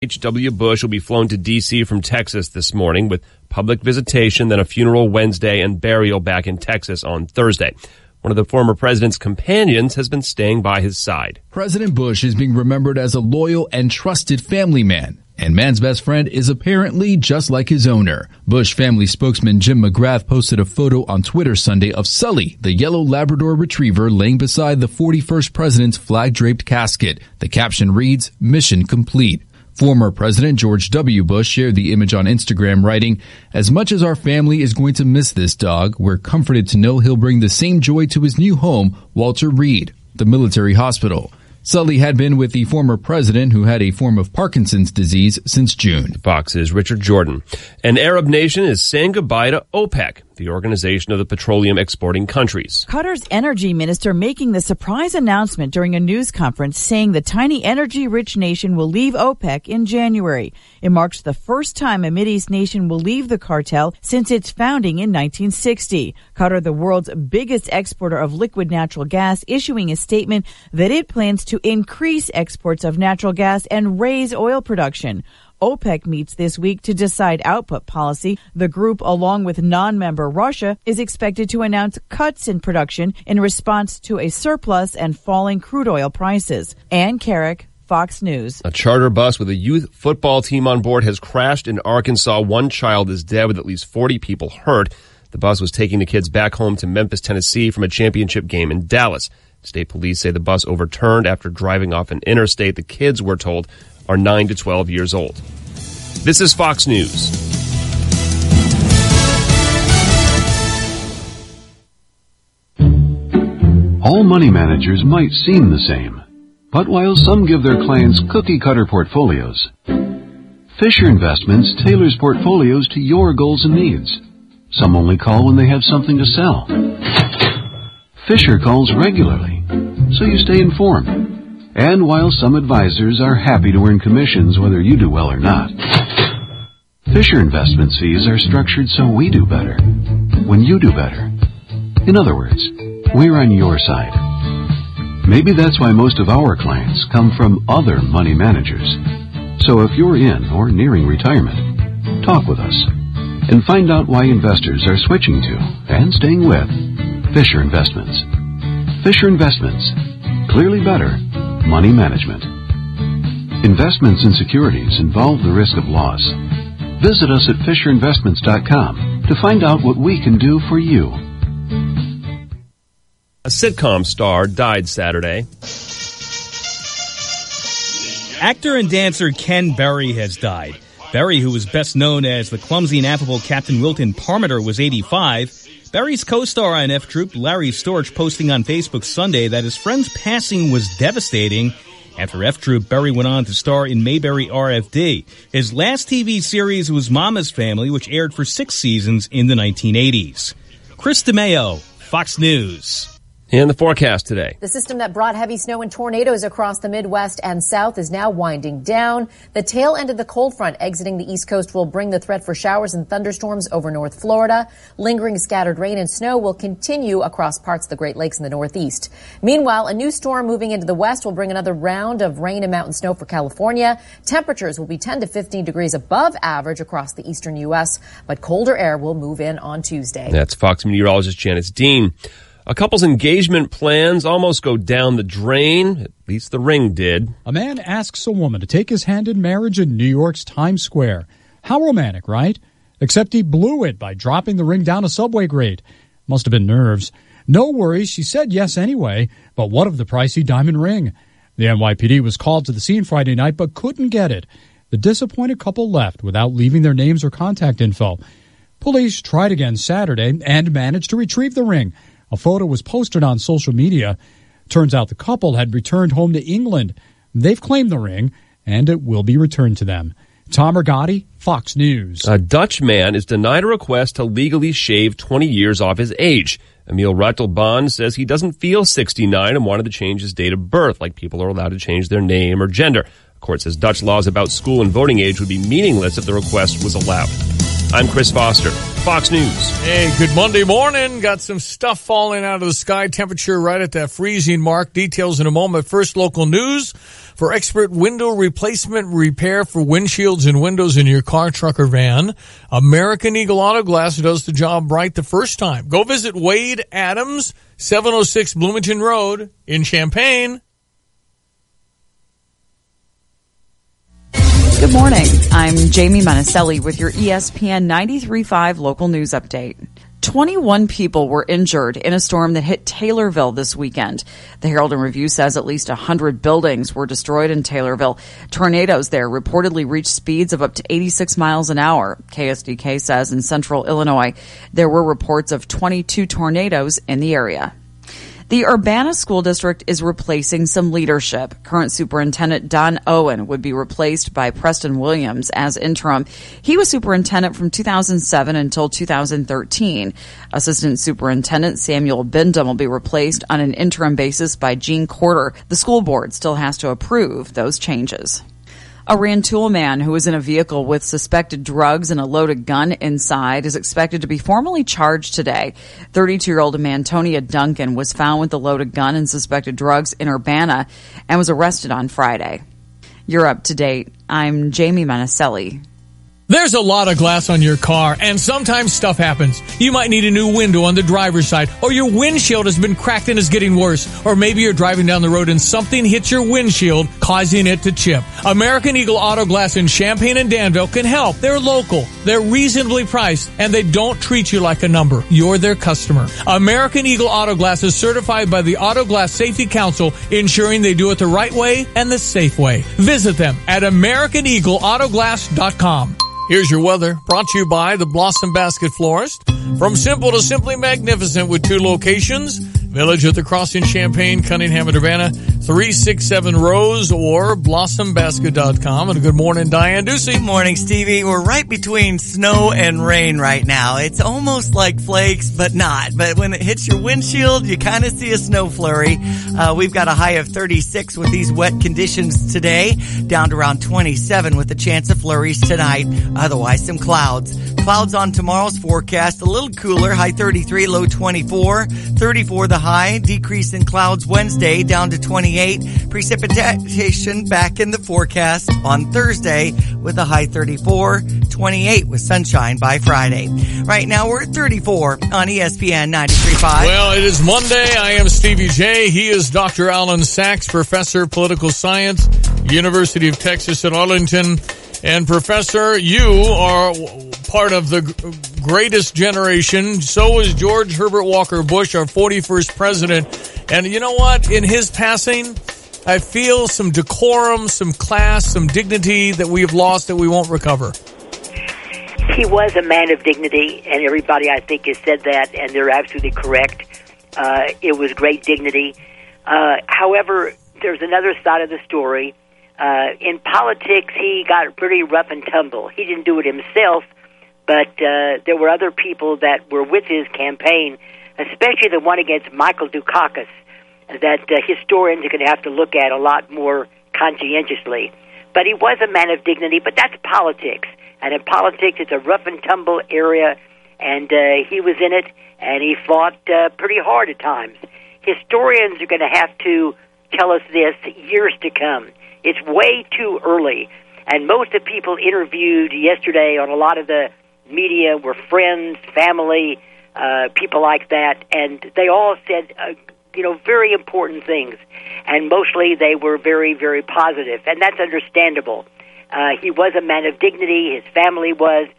H.W. Bush will be flown to D.C. from Texas this morning with public visitation, then a funeral Wednesday and burial back in Texas on Thursday. One of the former president's companions has been staying by his side. President Bush is being remembered as a loyal and trusted family man. And man's best friend is apparently just like his owner. Bush family spokesman Jim McGrath posted a photo on Twitter Sunday of Sully, the yellow Labrador retriever, laying beside the 41st president's flag-draped casket. The caption reads, "Mission complete." Former President George W. Bush shared the image on Instagram, writing, "As much as our family is going to miss this dog, we're comforted to know he'll bring the same joy to his new home, Walter Reed, the military hospital." Sully had been with the former president, who had a form of Parkinson's disease, since June. Fox's Richard Jordan. An Arab nation is saying goodbye to OPEC, the Organization of the Petroleum Exporting Countries. Qatar's energy minister making the surprise announcement during a news conference saying the tiny energy-rich nation will leave OPEC in January. It marks the first time a Mideast nation will leave the cartel since its founding in 1960. Qatar, the world's biggest exporter of liquid natural gas, issuing a statement that it plans to increase exports of natural gas and raise oil production. OPEC meets this week to decide output policy. The group, along with non-member Russia, is expected to announce cuts in production in response to a surplus and falling crude oil prices. Ann Carrick, Fox News. A charter bus with a youth football team on board has crashed in Arkansas. One child is dead with at least 40 people hurt. The bus was taking the kids back home to Memphis, Tennessee from a championship game in Dallas. State police say the bus overturned after driving off an interstate. The kids, we're told, are 9 to 12 years old. This is Fox News. All money managers might seem the same, but while some give their clients cookie-cutter portfolios, Fisher Investments tailors portfolios to your goals and needs. Some only call when they have something to sell. Fisher calls regularly, so you stay informed. And while some advisors are happy to earn commissions whether you do well or not, Fisher Investments fees are structured so we do better when you do better. In other words, we're on your side. Maybe that's why most of our clients come from other money managers. So if you're in or nearing retirement, talk with us and find out why investors are switching to and staying with Fisher Investments. Fisher Investments. Clearly better money management. Investments in securities involve the risk of loss. Visit us at FisherInvestments.com to find out what we can do for you. A sitcom star died Saturday. Actor and dancer Ken Berry has died. Berry, who was best known as the clumsy and affable Captain Wilton Parmenter, was 85. Berry's co-star on F Troop, Larry Storch, posting on Facebook Sunday that his friend's passing was devastating. After F Troop, Berry went on to star in Mayberry RFD. His last TV series was Mama's Family, which aired for 6 seasons in the 1980s. Chris DeMeo, Fox News. And the forecast today. The system that brought heavy snow and tornadoes across the Midwest and South is now winding down. The tail end of the cold front exiting the East Coast will bring the threat for showers and thunderstorms over North Florida. Lingering scattered rain and snow will continue across parts of the Great Lakes in the Northeast. Meanwhile, a new storm moving into the west will bring another round of rain and mountain snow for California. Temperatures will be 10 to 15 degrees above average across the eastern U.S., but colder air will move in on Tuesday. That's Fox meteorologist Janice Dean. A couple's engagement plans almost go down the drain. At least the ring did. A man asks a woman to take his hand in marriage in New York's Times Square. How romantic, right? Except he blew it by dropping the ring down a subway grate. Must have been nerves. No worries, she said yes anyway, but what of the pricey diamond ring? The NYPD was called to the scene Friday night but couldn't get it. The disappointed couple left without leaving their names or contact info. Police tried again Saturday and managed to retrieve the ring. A photo was posted on social media. Turns out the couple had returned home to England. They've claimed the ring, and it will be returned to them. Tom Rigotti, Fox News. A Dutch man is denied a request to legally shave 20 years off his age. Emil Ratelband says he doesn't feel 69 and wanted to change his date of birth, like people are allowed to change their name or gender. The court says Dutch laws about school and voting age would be meaningless if the request was allowed. I'm Chris Foster, Fox News. Hey, good Monday morning. Got some stuff falling out of the sky. Temperature right at that freezing mark. Details in a moment. First, local news. for expert window replacement repair for windshields and windows in your car, truck, or van. American Eagle Auto Glass does the job right the first time. Go visit Wade Adams, 706 Bloomington Road in Champaign. Good morning. I'm Jamie Monticelli with your ESPN 93.5 local news update. 21 people were injured in a storm that hit Taylorville this weekend. The Herald and Review says at least 100 buildings were destroyed in Taylorville. Tornadoes there reportedly reached speeds of up to 86 miles an hour. KSDK says in central Illinois, there were reports of 22 tornadoes in the area. The Urbana School District is replacing some leadership. Current Superintendent Don Owen would be replaced by Preston Williams as interim. He was superintendent from 2007 until 2013. Assistant Superintendent Samuel Bindum will be replaced on an interim basis by Gene Corder. The school board still has to approve those changes. A Rantoul man who was in a vehicle with suspected drugs and a loaded gun inside is expected to be formally charged today. 32-year-old Mantonia Duncan was found with the loaded gun and suspected drugs in Urbana and was arrested on Friday. You're up to date. I'm Jamie Monticelli. There's a lot of glass on your car, and sometimes stuff happens. You might need a new window on the driver's side, or your windshield has been cracked and is getting worse, or maybe you're driving down the road and something hits your windshield, causing it to chip. American Eagle Auto Glass in Champaign and Danville can help. They're local, they're reasonably priced, and they don't treat you like a number. You're their customer. American Eagle Auto Glass is certified by the Auto Glass Safety Council, ensuring they do it the right way and the safe way. Visit them at AmericanEagleAutoGlass.com. Here's your weather, brought to you by the Blossom Basket Florist. From simple to simply magnificent with 2 locations, Village at the Crossing, Champaign, Cunningham, and Urbana, 367 Rose, or blossombasket.com. And a good morning, Diane Ducey. Good morning, Stevie. We're right between snow and rain right now. It's almost like flakes, but not. But when it hits your windshield, you kind of see a snow flurry. We've got a high of 36 with these wet conditions today, down to around 27 with a chance of flurries tonight. Otherwise, some clouds. Clouds on tomorrow's forecast, a little cooler, high 33, low 24. 34 the high, decrease in clouds Wednesday, down to 28. Precipitation back in the forecast on Thursday with a high 34. 28 with sunshine by Friday. Right now we're at 34 on ESPN 93.5. Well, it is Monday. I am Stevie J. He is Dr. Alan Sachs, Professor of Political Science, University of Texas at Arlington. And Professor, you are part of the greatest generation. So is George Herbert Walker Bush, our 41st president. And you know what? In his passing, I feel some decorum, some class, some dignity that we have lost that we won't recover. He was a man of dignity, and everybody, I think, has said that, and they're absolutely correct. It was great dignity. However, there's another side of the story. In politics, he got pretty rough and tumble. He didn't do it himself, but there were other people that were with his campaign, especially the one against Michael Dukakis, that historians are going to have to look at a lot more conscientiously. But he was a man of dignity, but that's politics. And in politics, it's a rough and tumble area, and he was in it, and he fought pretty hard at times. Historians are going to have to tell us this years to come. It's way too early, and most of the people interviewed yesterday on a lot of the media were friends, family, people like that, and they all said, very important things, and mostly they were very, very positive, and that's understandable. He was a man of dignity, his family was,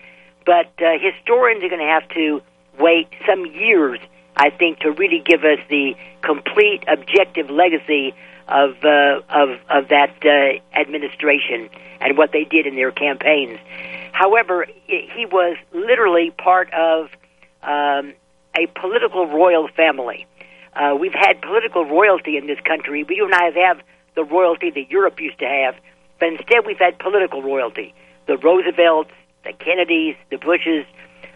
but historians are going to have to wait some years, I think, to really give us the complete objective legacy of that administration and what they did in their campaigns. However, he was literally part of a political royal family. We've had political royalty in this country. We do not have the royalty that Europe used to have, but instead we've had political royalty. The Roosevelts, the Kennedys, the Bushes.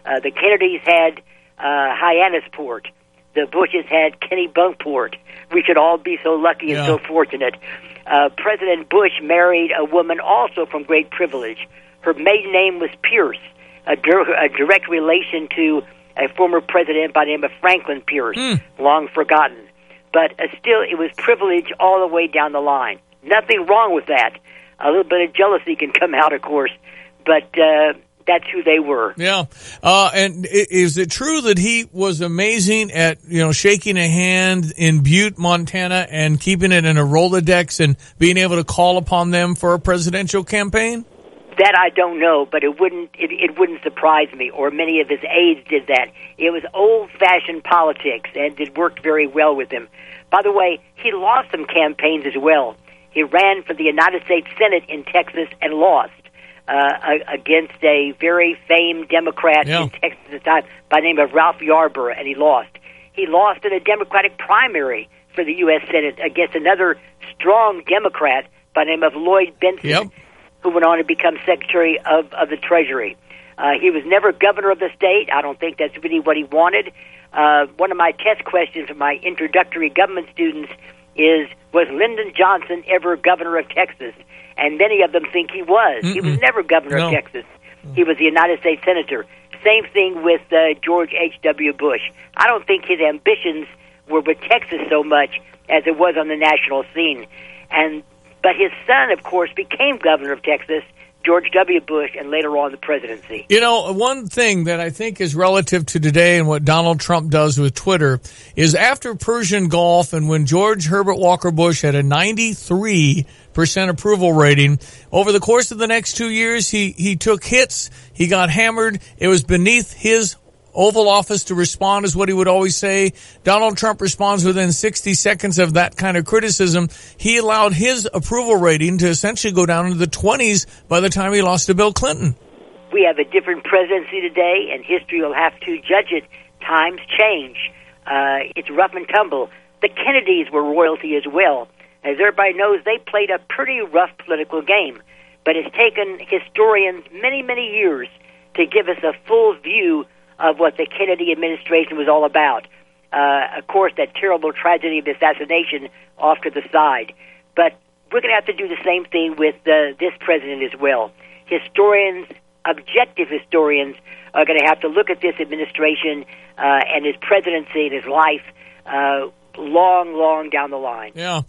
The Kennedys had Hyannisport. The Bushes had Kennebunkport. We should all be so lucky and so fortunate. President Bush married a woman also from great privilege. Her maiden name was Pierce, a direct relation to a former president by the name of Franklin Pierce, long forgotten. But still, it was privilege all the way down the line. Nothing wrong with that. A little bit of jealousy can come out, of course, but that's who they were. Yeah. And is it true that he was amazing at, shaking a hand in Butte, Montana, and keeping it in a Rolodex and being able to call upon them for a presidential campaign? That I don't know, but it wouldn't surprise me, or many of his aides did that. It was old-fashioned politics, and it worked very well with him. By the way, he lost some campaigns as well. He ran for the United States Senate in Texas and lost against a very famed Democrat in Texas at the time by the name of Ralph Yarborough, and he lost. He lost in a Democratic primary for the U.S. Senate against another strong Democrat by the name of Lloyd Bentsen, who went on to become Secretary of the Treasury. He was never governor of the state. I don't think that's really what he wanted. One of my test questions for my introductory government students was Lyndon Johnson ever governor of Texas? And many of them think he was. He was never governor of Texas. He was the United States Senator. Same thing with George H.W. Bush. I don't think his ambitions were with Texas so much as it was on the national scene. But his son, of course, became governor of Texas, George W. Bush, and later on the presidency. One thing that I think is relative to today and what Donald Trump does with Twitter is after Persian Gulf and when George Herbert Walker Bush had a 93% approval rating, over the course of the next 2 years, he took hits, he got hammered, it was beneath his Oval Office to respond, is what he would always say. Donald Trump responds within 60 seconds of that kind of criticism. He allowed his approval rating to essentially go down into the 20s by the time he lost to Bill Clinton. We have a different presidency today, and history will have to judge it. Times change. It's rough and tumble. The Kennedys were royalty as well. As everybody knows, they played a pretty rough political game. But it's taken historians many, many years to give us a full view of what the Kennedy administration was all about. Of course, that terrible tragedy of the assassination off to the side. But we're going to have to do the same thing with this president as well. Historians, objective historians, are going to have to look at this administration and his presidency and his life long, long down the line. Yeah.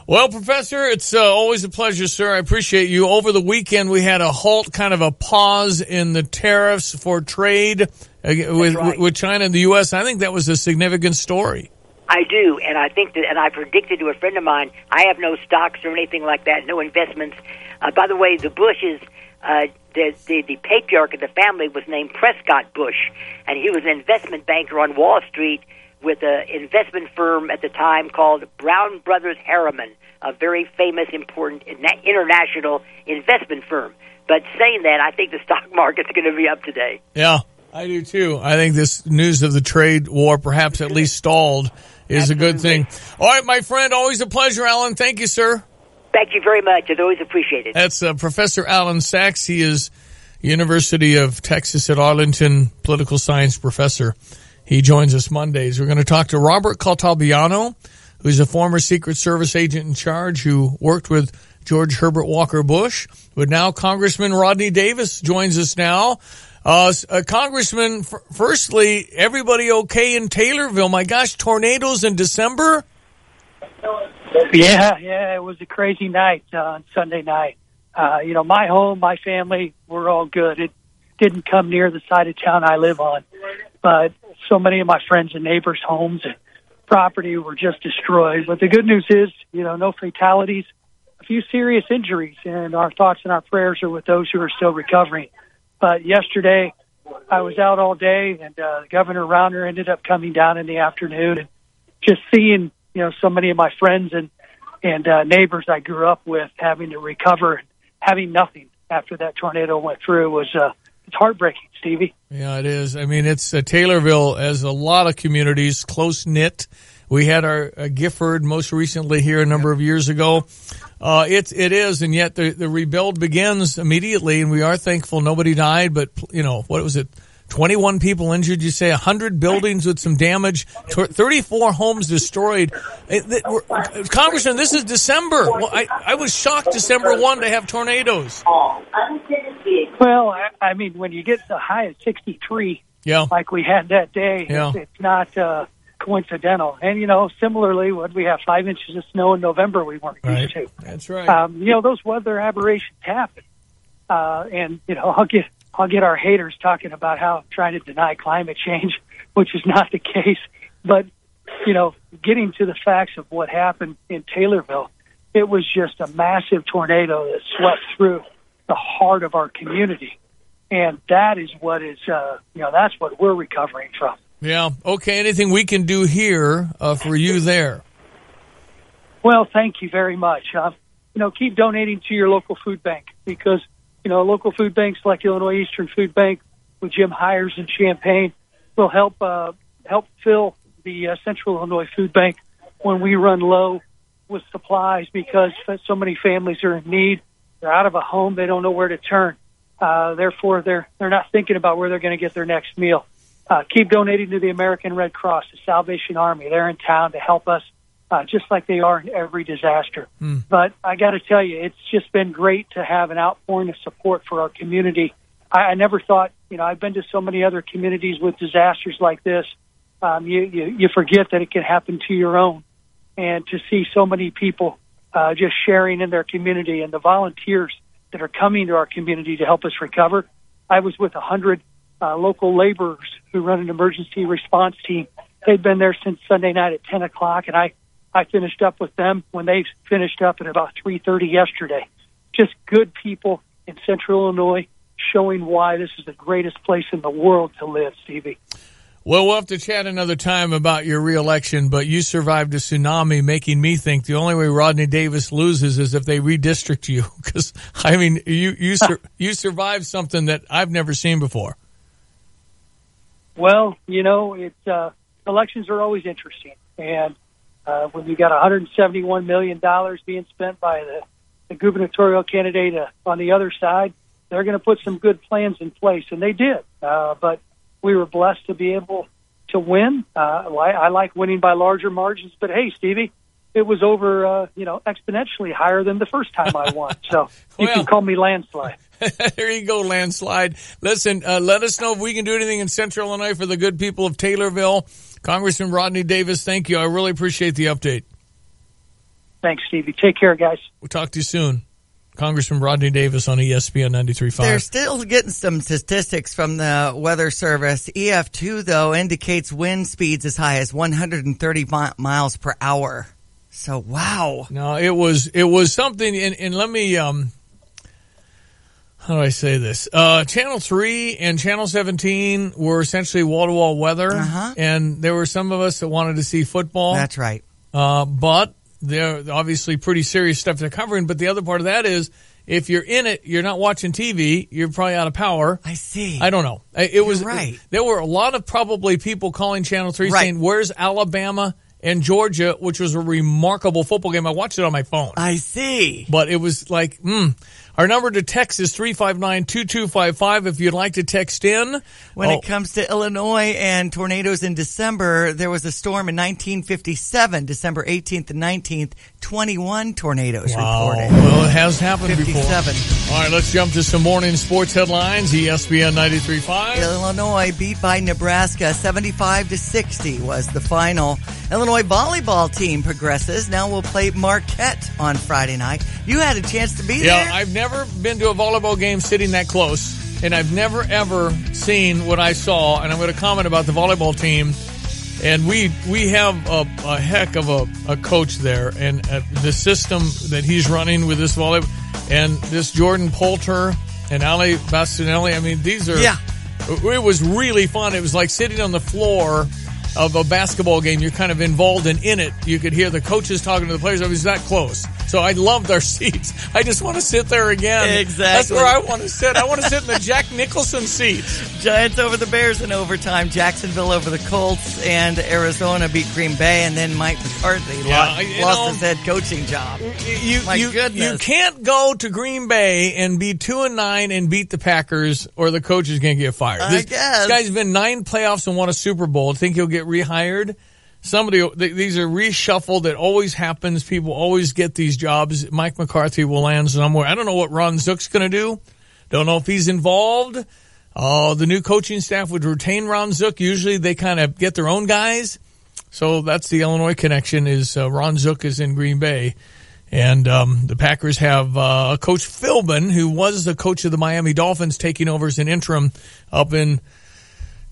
Well, Professor, it's always a pleasure, sir. I appreciate you. Over the weekend, we had a halt, kind of a pause in the tariffs for trade with China and the U.S. I think that was a significant story. I do, and I think that, and I predicted to a friend of mine, I have no stocks or anything like that, no investments. By the way, the Bushes, the patriarch of the family was named Prescott Bush, and he was an investment banker on Wall Street with an investment firm at the time called Brown Brothers Harriman, a very famous, important international investment firm. But saying that, I think the stock market's going to be up today. Yeah, I do too. I think this news of the trade war, perhaps at least stalled, is a good thing. All right, my friend, always a pleasure, Alan. Thank you, sir. Thank you very much. It's always appreciated. That's Professor Alan Sachs. He is University of Texas at Arlington political science professor. He joins us Mondays. We're going to talk to Robert Caltabiano, who's a former Secret Service agent in charge who worked with George Herbert Walker Bush. But now Congressman Rodney Davis joins us now. Congressman, firstly, everybody okay in Taylorville? My gosh, tornadoes in December? Yeah, it was a crazy night on Sunday night. My home, my family, we're all good. It didn't come near the side of town I live on, but so many of my friends and neighbors' homes and property were just destroyed. But the good news is, no fatalities, a few serious injuries, and our thoughts and our prayers are with those who are still recovering. But yesterday, I was out all day, and Governor Rauner ended up coming down in the afternoon, and just seeing, so many of my friends and neighbors I grew up with having to recover and having nothing after that tornado went through was it's heartbreaking, Stevie. Yeah, it is. I mean, it's Taylorville, as a lot of communities, close-knit. We had our Gifford most recently here a number of years ago. It is, and yet the rebuild begins immediately, and we are thankful nobody died, but, what was it, 21 people injured, you say, 100 buildings with some damage, 34 homes destroyed. Congressman, this is December. Well, I was shocked December 1 to have tornadoes. Well, I mean, when you get the high of 63, like we had that day, it's not coincidental. And, similarly, when we have 5 inches of snow in November, we weren't used to. That's right. Those weather aberrations happen. And I'll get our haters talking about how trying to deny climate change, which is not the case. But, getting to the facts of what happened in Taylorville, it was just a massive tornado that swept through the heart of our community. And that is what is, that's what we're recovering from. Yeah. Okay. Anything we can do here for you there? Well, thank you very much. Keep donating to your local food bank because, local food banks like Illinois Eastern Food Bank with Jim Hires in Champaign will help fill the Central Illinois Food Bank when we run low with supplies because so many families are in need. They're out of a home. They don't know where to turn. Therefore, they're not thinking about where they're going to get their next meal. Keep donating to the American Red Cross, the Salvation Army. They're in town to help us, just like they are in every disaster. But I got to tell you, it's just been great to have an outpouring of support for our community. I never thought, I've been to so many other communities with disasters like this. You forget that it can happen to your own. And to see so many people just sharing in their community and the volunteers that are coming to our community to help us recover. I was with 100 local laborers who run an emergency response team. They've been there since Sunday night at 10 o'clock, and I finished up with them when they finished up at about 3:30 yesterday. Just good people in Central Illinois showing why this is the greatest place in the world to live, Stevie. Well, we'll have to chat another time about your reelection, but you survived a tsunami, making me think the only way Rodney Davis loses is if they redistrict you. Because, you survived something that I've never seen before. Well, elections are always interesting. And when you got $171 million being spent by the gubernatorial candidate on the other side, they're going to put some good plans in place. And they did. But we were blessed to be able to win. I like winning by larger margins, but hey, Stevie, it was over, exponentially higher than the first time I won. So you can call me landslide. There you go, landslide. Listen, let us know if we can do anything in Central Illinois for the good people of Taylorville. Congressman Rodney Davis, thank you. I really appreciate the update. Thanks, Stevie. Take care, guys. We'll talk to you soon. Congressman Rodney Davis on ESPN 93.5. They're still getting some statistics from the Weather Service. EF2, though, indicates wind speeds as high as 130 miles per hour. So, wow. No, it was something, and let me, how do I say this? Channel 3 and Channel 17 were essentially wall-to-wall weather, and there were some of us that wanted to see football. That's right. But they're obviously pretty serious stuff they're covering, but the other part of that is if you're in it, you're not watching TV, you're probably out of power. I see. I don't know. Right. There were a lot of probably people calling Channel 3 saying, where's Alabama and Georgia, which was a remarkable football game. I watched it on my phone. I see. But it was like, Our number to text is 359-2255 if you'd like to text in. When it comes to Illinois and tornadoes in December, there was a storm in 1957, December 18th and 19th, 21 tornadoes reported. Well, it has happened 57. before. All right, let's jump to some morning sports headlines. ESPN 93.5. Illinois beat by Nebraska 75-60 was the final. Illinois volleyball team progresses. Now we'll play Marquette on Friday night. You had a chance to be there. Yeah, I've never been to a volleyball game sitting that close, and I've never, ever seen what I saw, and I'm going to comment about the volleyball team. And we have a heck of a coach there, and the system that he's running with this volleyball, and this Jordan Poulter and Ali Bastinelli, I mean, these are... Yeah. It was really fun. It was like sitting on the floor of a basketball game. You're kind of involved and in it. You could hear the coaches talking to the players. I was that close. So I loved our seats. I just want to sit there again. Exactly. That's where I want to sit. I want to sit in the Jack Nicholson seats. Giants over the Bears in overtime. Jacksonville over the Colts, and Arizona beat Green Bay, and then Mike McCarthy lost his head coaching job. My goodness. You can't go to Green Bay and be 2-9 and beat the Packers, or the coach is going to get fired. I guess. This guy's been 9 playoffs and won a Super Bowl. I think he'll get rehired. These are reshuffled. It always happens. People always get these jobs. Mike McCarthy will land somewhere. I don't know what Ron Zook's going to do. Don't know if he's involved. The new coaching staff would retain Ron Zook. Usually they kind of get their own guys. So that's the Illinois connection. Is Ron Zook is in Green Bay, and the Packers have Coach Philbin, who was the coach of the Miami Dolphins, taking over as an interim up in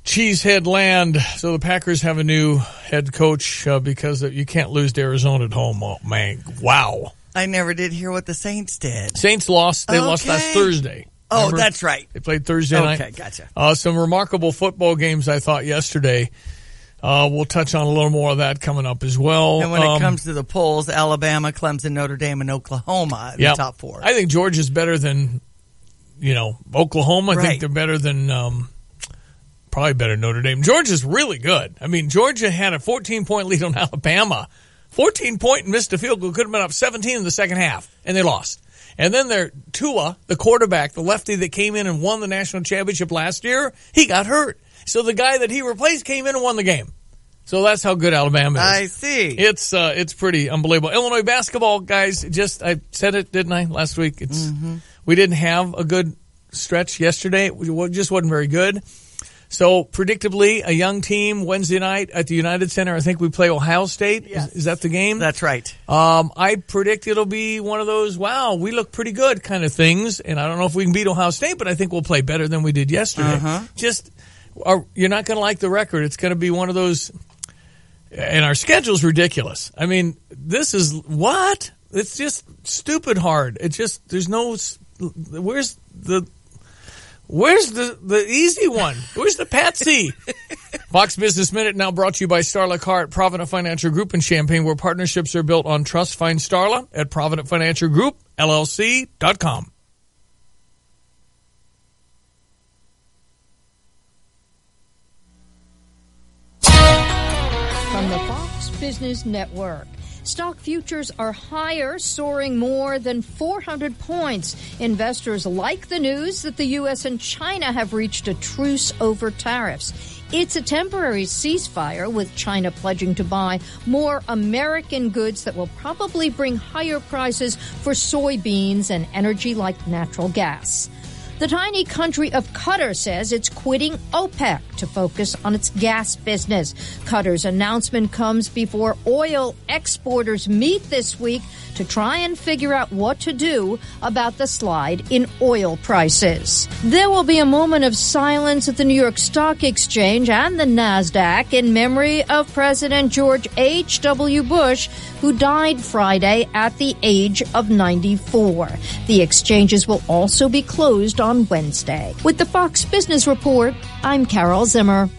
Cheesehead Land. So the Packers have a new head coach because you can't lose to Arizona at home. Oh man, wow! I never did hear what the Saints did. Saints lost. They lost last Thursday. Remember? Oh, that's right. They played Thursday night. Okay, gotcha. Some remarkable football games I thought yesterday. We'll touch on a little more of that coming up as well. And when it comes to the polls, Alabama, Clemson, Notre Dame, and Oklahoma in the top 4. I think Georgia's better than, Oklahoma. I think they're better than, probably better than Notre Dame. Georgia's really good. I mean, Georgia had a 14-point lead on Alabama. 14-point and missed a field goal. Could have been up 17 in the second half, and they lost. And then their Tua, the quarterback, the lefty that came in and won the national championship last year, he got hurt. So the guy that he replaced came in and won the game. So that's how good Alabama is. I see. It's pretty unbelievable. Illinois basketball, guys, I said it, didn't I, last week? We didn't have a good stretch yesterday. It just wasn't very good. So, predictably, a young team Wednesday night at the United Center. I think we play Ohio State. Yes. Is that the game? That's right. I predict it'll be one of those, wow, we look pretty good kind of things. And I don't know if we can beat Ohio State, but I think we'll play better than we did yesterday. You're not going to like the record. It's going to be one of those, and our schedule's ridiculous. I mean, this is what? It's just stupid hard. It's just, there's no, where's the easy one? Where's the patsy? Fox Business Minute now brought to you by Starla Car at Provident Financial Group in Champaign, where partnerships are built on trust. Find Starla at Provident Financial Group, LLC.com. From the Fox Business Network. Stock futures are higher, soaring more than 400 points. Investors like the news that the U.S. and China have reached a truce over tariffs. It's a temporary ceasefire, with China pledging to buy more American goods that will probably bring higher prices for soybeans and energy like natural gas. The tiny country of Qatar says it's quitting OPEC to focus on its gas business. Qatar's announcement comes before oil exporters meet this week to try and figure out what to do about the slide in oil prices. There will be a moment of silence at the New York Stock Exchange and the NASDAQ in memory of President George H.W. Bush, who died Friday at the age of 94. The exchanges will also be closed on Wednesday. With the Fox Business Report, I'm Carol Zimmer.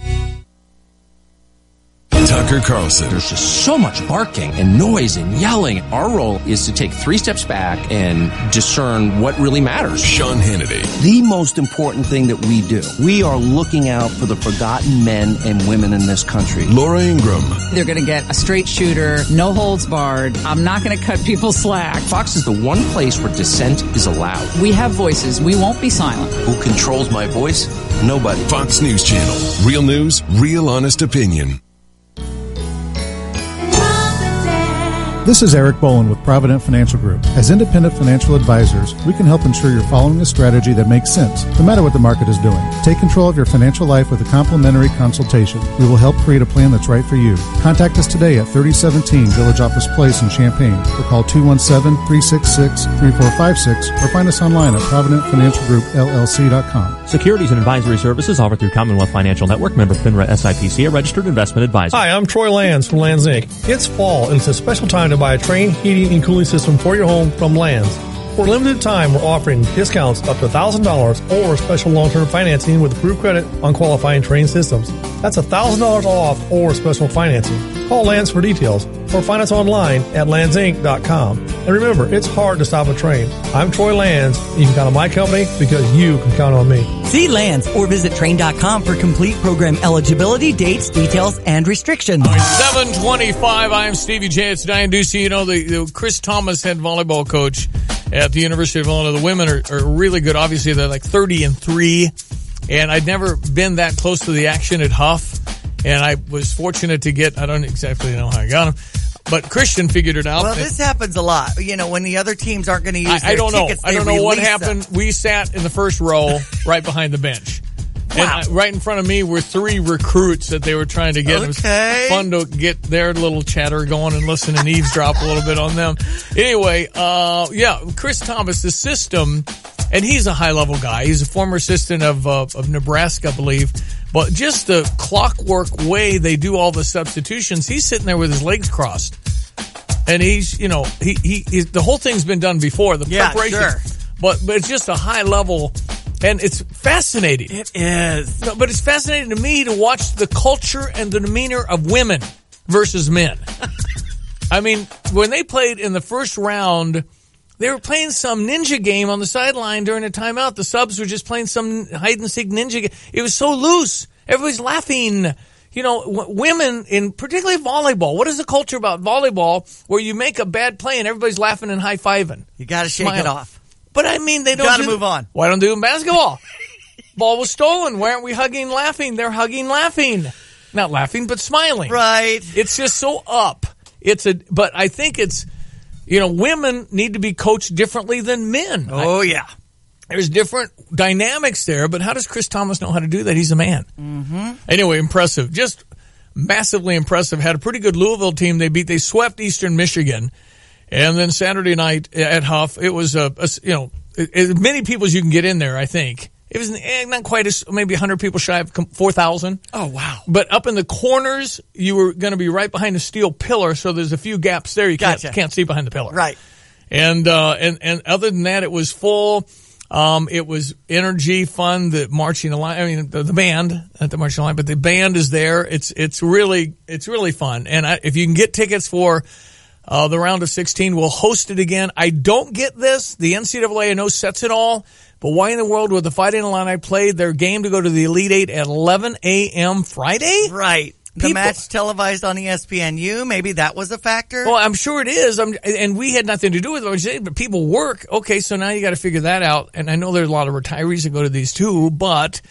Tucker Carlson. There's just so much barking and noise and yelling. Our role is to take 3 steps back and discern what really matters. Sean Hannity. The most important thing that we do, we are looking out for the forgotten men and women in this country. Laura Ingraham. They're going to get a straight shooter, no holds barred. I'm not going to cut people slack. Fox is the one place where dissent is allowed. We have voices. We won't be silent. Who controls my voice? Nobody. Fox News Channel. Real news, real honest opinion. This is Eric Bolin with Provident Financial Group. As independent financial advisors, we can help ensure you're following a strategy that makes sense, no matter what the market is doing. Take control of your financial life with a complimentary consultation. We will help create a plan that's right for you. Contact us today at 3017 Village Office Place in Champaign, or call 217-366-3456, or find us online at ProvidentFinancialGroupLLC.com. Securities and advisory services offered through Commonwealth Financial Network, member FINRA SIPC, a registered investment advisor. Hi, I'm Troy Lands from Lands Inc. It's fall, and it's a special time to buy a Trane heating and cooling system for your home from Lands. For a limited time, we're offering discounts up to $1,000 or special long-term financing with approved credit on qualifying Trane systems. That's $1,000 off or special financing. Call Lands for details or find us online at landsinc.com. And remember, it's hard to stop a train. I'm Troy Lands. You can count on my company because you can count on me. See Lands or visit Trane.com for complete program eligibility, dates, details, and restrictions. 7:25. I'm Stevie J. It's Diane Ducey. You know, the Chris Thomas head volleyball coach at the University of Illinois. The women are really good. Obviously, they're like 30-3. And I'd never been that close to the action at Huff. And I was fortunate to get, I don't exactly know how I got them, but Christian figured it out. Well, this happens a lot. You know, when the other teams aren't going to use their tickets, I don't know what happened. Them. We sat in the first row right behind the bench. And right in front of me were 3 recruits that they were trying to get. Okay. It was fun to get their little chatter going and listen and eavesdrop a little bit on them. Anyway, Chris Thomas, the system, and he's a high-level guy. He's a former assistant of Nebraska, I believe. But just the clockwork way they do all the substitutions, he's sitting there with his legs crossed. And he's the whole thing's been done before, the preparation. Sure. But it's just a high level, and it's fascinating. It is. No, but it's fascinating to me to watch the culture and the demeanor of women versus men. I mean, when they played in the first round, they were playing some ninja game on the sideline during a timeout. The subs were just playing some hide-and-seek ninja game. It was so loose. Everybody's laughing. You know, women, in particularly volleyball, what is the culture about volleyball where you make a bad play and everybody's laughing and high-fiving? You got to shake it off. But, I mean, they don't got to move on. Why don't they do it in basketball? Ball was stolen. Why aren't we hugging, laughing? They're hugging, laughing. Not laughing, but smiling. Right. It's just so up. But I think it's, women need to be coached differently than men. Oh, yeah. There's different dynamics there, but how does Chris Thomas know how to do that? He's a man. Mm-hmm. Anyway, impressive. Just massively impressive. Had a pretty good Louisville team. They swept Eastern Michigan. And then Saturday night at Huff, it was, as many people as you can get in there, I think. It was not quite maybe 100 people shy of 4,000. Oh, wow. But up in the corners, you were going to be right behind a steel pillar, so there's a few gaps there. You can't see behind the pillar. Right. And other than that, it was full. It was energy, fun, the marching line. I mean, the band at the marching line, but the band is there. It's really fun. And if you can get tickets for the round of 16, we'll host it again. I don't get this. The NCAA, I know, sets it all. But why in the world would the Fighting Illini play their game to go to the Elite Eight at 11 a.m. Friday? Right. The match televised on ESPNU, maybe that was a factor? Well, I'm sure it is. And we had nothing to do with it, but people work. Okay, so now you got to figure that out. And I know there's a lot of retirees that go to these too, but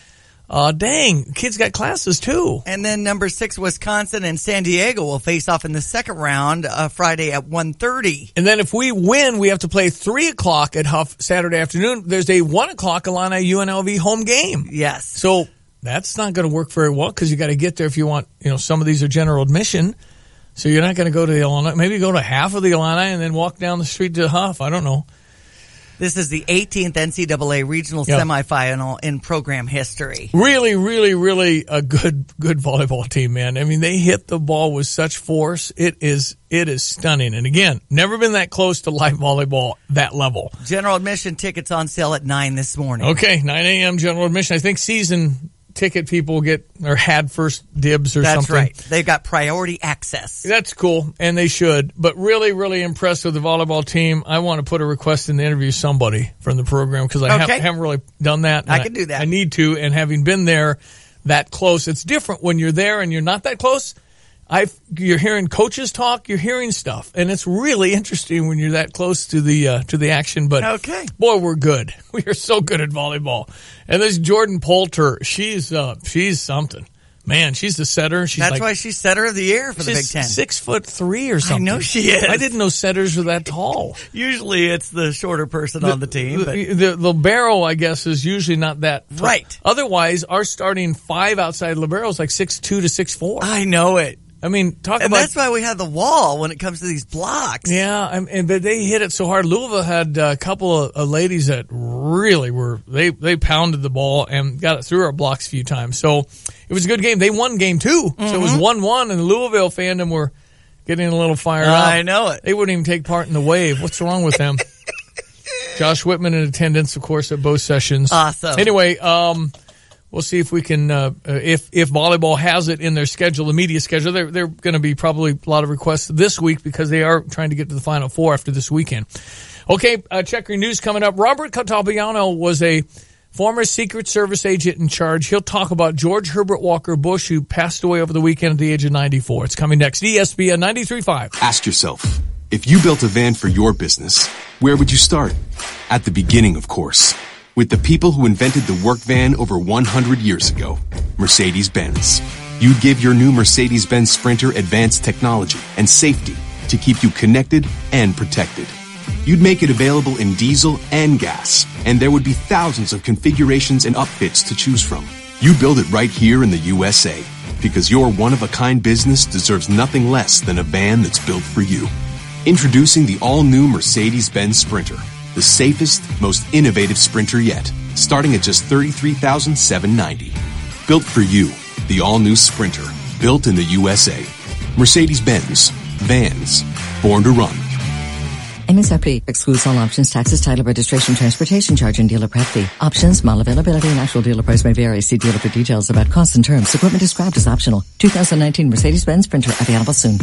dang, kids got classes too. And then number 6, Wisconsin and San Diego will face off in the second round Friday at 1:30. And then if we win, we have to play 3 o'clock at Huff Saturday afternoon. There's a 1 o'clock Illini UNLV home game. Yes. So that's not going to work very well because you got to get there if you want, some of these are general admission. So you're not going to go to the Illini. Maybe go to half of the Illini and then walk down the street to Huff. I don't know. This is the 18th NCAA regional semifinal in program history. Really, really, really a good volleyball team, man. I mean, they hit the ball with such force. It is stunning. And again, never been that close to live volleyball that level. General admission tickets on sale at 9 this morning. Okay, 9 a.m. general admission. I think season ticket people had first dibs or something. That's right. They've got priority access. That's cool, and they should. But really, really impressed with the volleyball team. I want to put a request in to interview somebody from the program because I haven't really done that. I can do that. I need to, and having been there that close, it's different when you're there and you're not that close. You're hearing coaches talk, you're hearing stuff, and it's really interesting when you're that close to the action. But boy, we're good. We are so good at volleyball. And this Jordan Poulter, she's something. Man, she's the setter. That's why she's setter of the year for the Big Ten. 6'3" or something. I know she is. I didn't know setters were that tall. Usually it's the shorter person on the team. But the libero, I guess, is usually not that tall. Right. Otherwise, our starting 5 outside libero is like 6'2" to 6'4". I know it. I mean, and that's why we have the wall when it comes to these blocks. Yeah, but they hit it so hard. Louisville had a couple of ladies that really they pounded the ball and got it through our blocks a few times. So it was a good game. They won game 2. Mm-hmm. So it was 1-1, and the Louisville fandom were getting a little fired up. I know it. They wouldn't even take part in the wave. What's wrong with them? Josh Whitman in attendance, of course, at both sessions. Awesome. Anyway, we'll see if we can, if volleyball has it in their schedule, the media schedule. They're going to be probably a lot of requests this week because they are trying to get to the Final Four after this weekend. Okay, check your news coming up. Robert Catalpiano was a former Secret Service agent in charge. He'll talk about George Herbert Walker Bush, who passed away over the weekend at the age of 94. It's coming next. ESPN 93.5. Ask yourself, if you built a van for your business, where would you start? At the beginning, of course. With the people who invented the work van over 100 years ago, Mercedes-Benz. You'd give your new Mercedes-Benz Sprinter advanced technology and safety to keep you connected and protected. You'd make it available in diesel and gas, and there would be thousands of configurations and upfits to choose from. You build it right here in the USA, because your one-of-a-kind business deserves nothing less than a van that's built for you. Introducing the all-new Mercedes-Benz Sprinter, the safest, most innovative Sprinter yet, starting at just $33,790. Built for you, the all-new Sprinter, built in the USA. Mercedes-Benz, vans, born to run. MSRP excludes all options, taxes, title, registration, transportation charge, and dealer prep fee. Options, model availability, and actual dealer price may vary. See dealer for details about costs and terms. Equipment described as optional. 2019 Mercedes-Benz Sprinter available soon.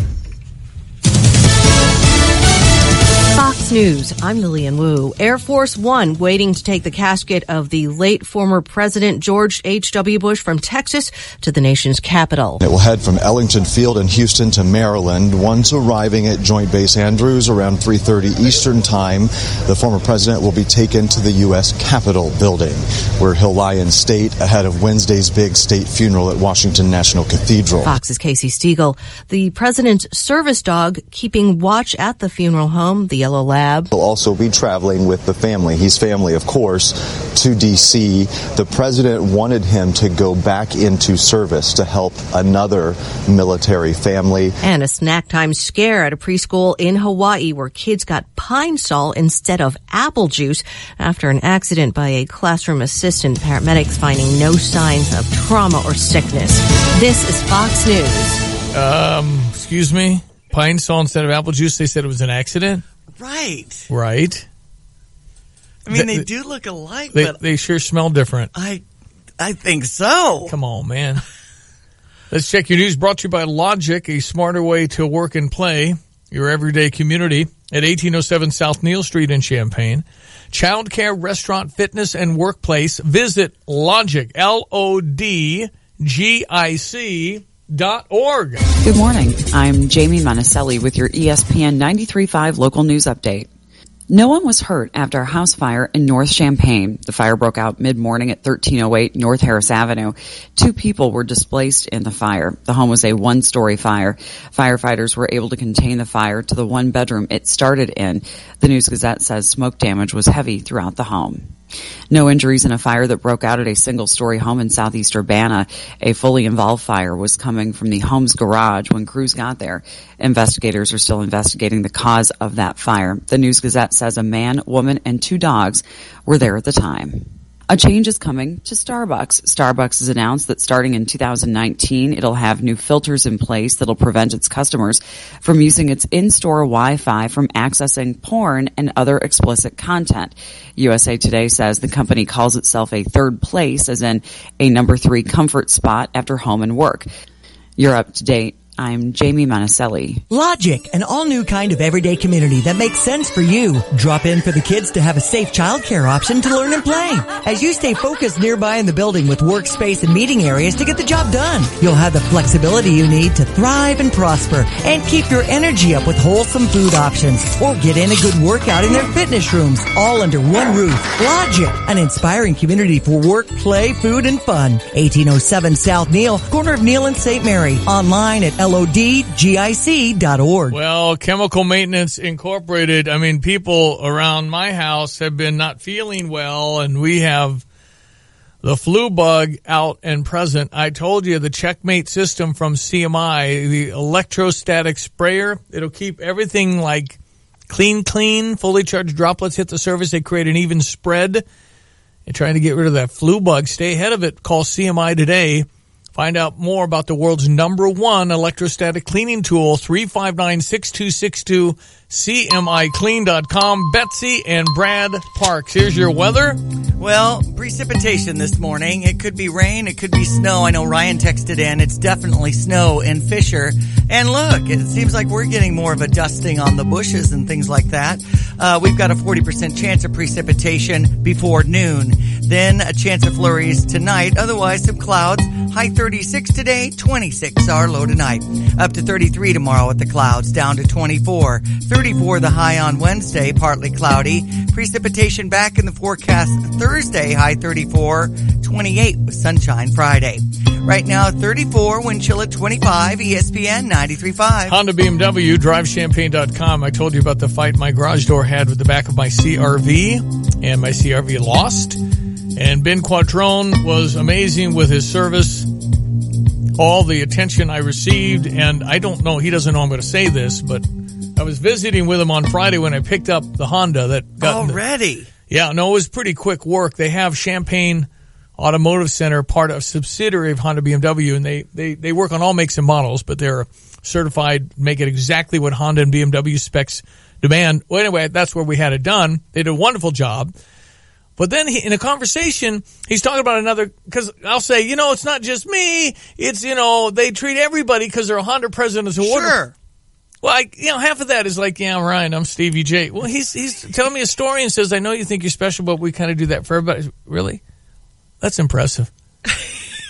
Fox News, I'm Lillian Wu. Air Force One waiting to take the casket of the late former President George H.W. Bush from Texas to the nation's capital. It will head from Ellington Field in Houston to Maryland. One's arriving at Joint Base Andrews around 3:30 Eastern Time. The former president will be taken to the U.S. Capitol building, where he'll lie in state ahead of Wednesday's big state funeral at Washington National Cathedral. Fox's Casey Stiegel. The president's service dog keeping watch at the funeral home, the Yellow Lab. He'll also be traveling with the family, his family, of course, to D.C. The president wanted him to go back into service to help another military family. And a snack time scare at a preschool in Hawaii where kids got pine sol instead of apple juice after an accident by a classroom assistant. Paramedics finding no signs of trauma or sickness. This is Fox News. Excuse me? Pine sol instead of apple juice, they said it was an accident? Right. Right. I mean, they do look alike, but they sure smell different. I think so. Come on, man. Let's check your news, brought to you by Logic, a smarter way to work and play your everyday community at 1807 South Neal Street in Champaign. Child care, restaurant, fitness, and workplace. Visit Logic, LODGIC.org. Good morning. I'm Jamie Monticelli with your ESPN 93.5 local news update. No one was hurt after a house fire in North Champaign. The fire broke out mid-morning at 1308 North Harris Avenue. 2 people were displaced in the fire. The home was a one-story fire. Firefighters were able to contain the fire to the one bedroom it started in. The News-Gazette says smoke damage was heavy throughout the home. No injuries in a fire that broke out at a single-story home in southeast Urbana. A fully involved fire was coming from the home's garage when crews got there. Investigators are still investigating the cause of that fire. The News-Gazette says a man, woman, and 2 dogs were there at the time. A change is coming to Starbucks. Starbucks has announced that starting in 2019, it'll have new filters in place that'll prevent its customers from using its in-store Wi-Fi from accessing porn and other explicit content. USA Today says the company calls itself a third place, as in a number 3 comfort spot after home and work. You're up to date. I'm Jamie Monticelli. Logic, an all-new kind of everyday community that makes sense for you. Drop in for the kids to have a safe childcare option to learn and play. As you stay focused nearby in the building with workspace and meeting areas to get the job done, you'll have the flexibility you need to thrive and prosper and keep your energy up with wholesome food options. Or get in a good workout in their fitness rooms, all under one roof. Logic, an inspiring community for work, play, food, and fun. 1807 South Neal, corner of Neal and St. Mary. Online at LODGIC.org. Well, Chemical Maintenance Incorporated, I mean, people around my house have been not feeling well, and we have the flu bug out and present. I told you the Checkmate system from CMI, the electrostatic sprayer, it'll keep everything like clean, fully charged droplets hit the surface. They create an even spread. You're trying to get rid of that flu bug. Stay ahead of it. Call CMI today. Find out more about the world's #1 electrostatic cleaning tool, 359-6262, CMIClean.com. Betsy and Brad Parks. Here's your weather. Well, precipitation this morning. It could be rain. It could be snow. I know Ryan texted in. It's definitely snow in Fisher. And look, it seems like we're getting more of a dusting on the bushes and things like that. We've got a 40% chance of precipitation before noon. Then a chance of flurries tonight. Otherwise, some clouds. High 36 today, 26 our low tonight. Up to 33 tomorrow with the clouds, down to 24. 34 the high on Wednesday, partly cloudy. Precipitation back in the forecast Thursday, high 34. 28 with sunshine Friday. Right now, 34, wind chill at 25, ESPN 93.5. Honda BMW, drivechampaign.com. I told you about the fight my garage door had with the back of my CRV, and my CRV lost. And Ben Quattrone was amazing with his service. All the attention I received, and I don't know, he doesn't know I'm going to say this, but I was visiting with him on Friday when I picked up the Honda that got already. Yeah, no, it was pretty quick work. They have Champaign Automotive Center, part of a subsidiary of Honda BMW, and they work on all makes and models, but they're certified, make it exactly what Honda and BMW specs demand. Well, anyway, that's where we had it done. They did a wonderful job. But then in a conversation, he's talking about another, because I'll say, it's not just me. It's, they treat everybody because they're a Honda President's Award. Sure. Well, half of that is like, yeah, Ryan, I'm Stevie J. Well, he's telling me a story and says, I know you think you're special, but we kind of do that for everybody. Really? That's impressive.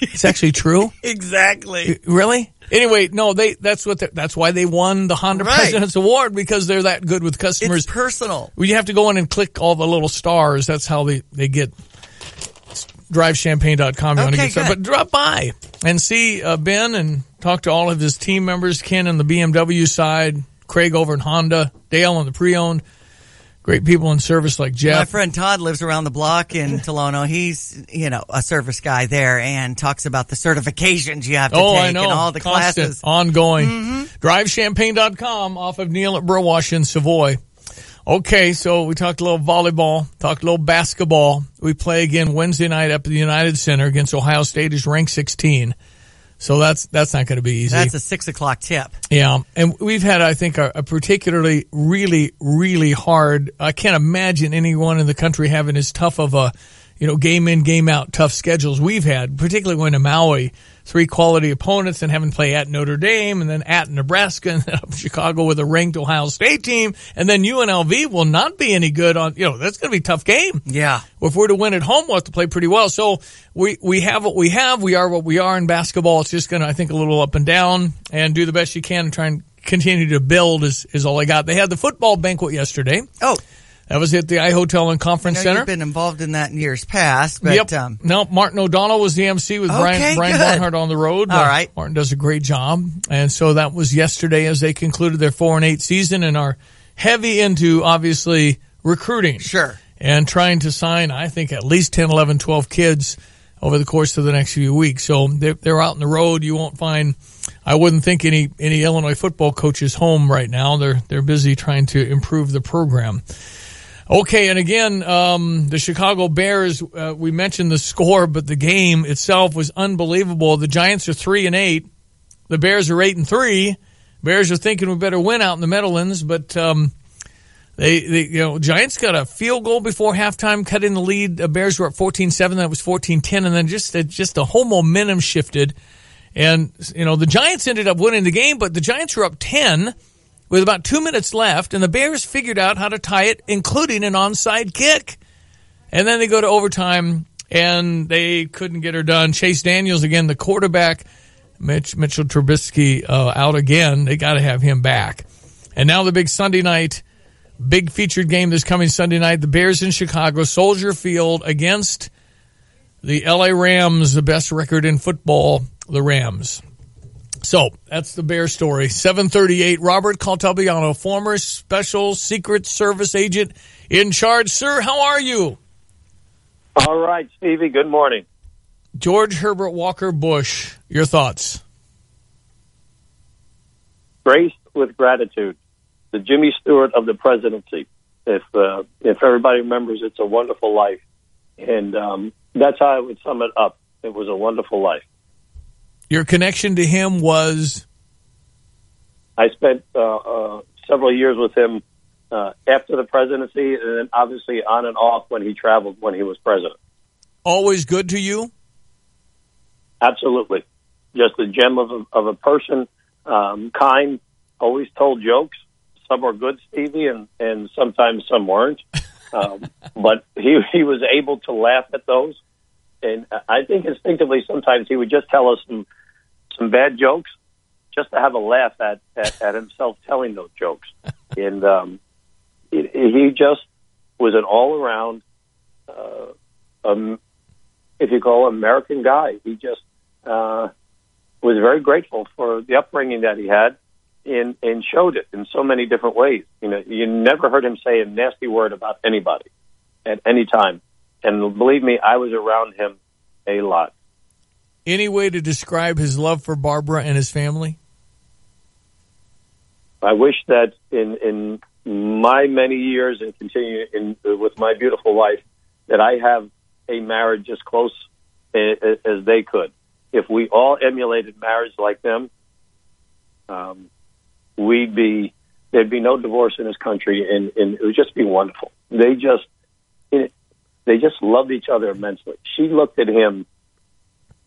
It's actually true. Exactly. Really? Anyway, no, that's why they won the Honda President's Award, because they're that good with customers. It's personal. Well, you have to go in and click all the little stars. That's how they get drivechampagne.com. You want to get started. But drop by and see Ben and talk to all of his team members, Ken on the BMW side, Craig over in Honda, Dale on the pre-owned. Great people in service like Jeff. My friend Todd lives around the block in Tolono. He's, a service guy there and talks about the certifications you have to take I know. And all the constant, classes. Ongoing. Mm-hmm. DriveChampagne.com off of Neil at Burwash in Savoy. Okay, so we talked a little volleyball, talked a little basketball. We play again Wednesday night up at the United Center against Ohio State, who's ranked 16. So that's not going to be easy. That's a 6:00 tip. Yeah, and we've had, I think, a particularly really, really hard. I can't imagine anyone in the country having as tough of a, game in, game out tough schedules we've had, particularly when in Maui, 3 quality opponents and having to play at Notre Dame and then at Nebraska and then up Chicago with a ranked Ohio State team, and then UNLV will not be any good on. That's going to be a tough game. Yeah. Well, if we're to win at home, we'll have to play pretty well. So we have what we have. We are what we are in basketball. It's just going to, I think, a little up and down, and do the best you can and try and continue to build is all I got. They had the football banquet yesterday. Oh. That was at the iHotel and Conference Center. You've been involved in that in years past. But, yep. No, Martin O'Donnell was the MC with Brian Barnhart on the road. All right. Martin does a great job. And so that was yesterday as they concluded their 4-8 season and are heavy into, obviously, recruiting. Sure. And trying to sign, I think, at least 10, 11, 12 kids over the course of the next few weeks. So they're out on the road. You won't find, I wouldn't think, any Illinois football coaches home right now. They're busy trying to improve the program. Okay, and again, the Chicago Bears, we mentioned the score, but the game itself was unbelievable. The Giants are 3-8. The Bears are 8-3. Bears are thinking we better win out in the Meadowlands, but Giants got a field goal before halftime, cut in the lead. The Bears were up 14-7, that was 14-10, and then just the whole momentum shifted. And, the Giants ended up winning the game, but the Giants were up 10 with about 2 minutes left, and the Bears figured out how to tie it, including an onside kick. And then they go to overtime, and they couldn't get her done. Chase Daniels, again, the quarterback, Mitchell Trubisky out again. They got to have him back. And now the big Sunday night, big featured game this coming Sunday night, the Bears in Chicago, Soldier Field against the L.A. Rams, the best record in football, the Rams. So, that's the Bear story. 7:38, Robert Caltabiano, former Special Secret Service agent in charge. Sir, how are you? All right, Stevie, good morning. George Herbert Walker Bush, your thoughts? Graced with gratitude. The Jimmy Stewart of the presidency. If everybody remembers, It's a Wonderful Life. And that's how I would sum it up. It was a wonderful life. Your connection to him was? I spent several years with him after the presidency, and then obviously on and off when he traveled when he was president. Always good to you? Absolutely. Just a gem of a person, kind, always told jokes. Some were good, Stevie, and sometimes some weren't. But he was able to laugh at those. And I think instinctively sometimes he would just tell us some bad jokes just to have a laugh at himself telling those jokes. And he just was an all-around, if you call him, American guy. He just was very grateful for the upbringing that he had and showed it in so many different ways. You never heard him say a nasty word about anybody at any time. And believe me, I was around him a lot. Any way to describe his love for Barbara and his family? I wish that in my many years and continue with my beautiful wife, that I have a marriage as close as they could. If we all emulated marriage like them, there'd be no divorce in this country, and it would just be wonderful. They just loved each other immensely. She looked at him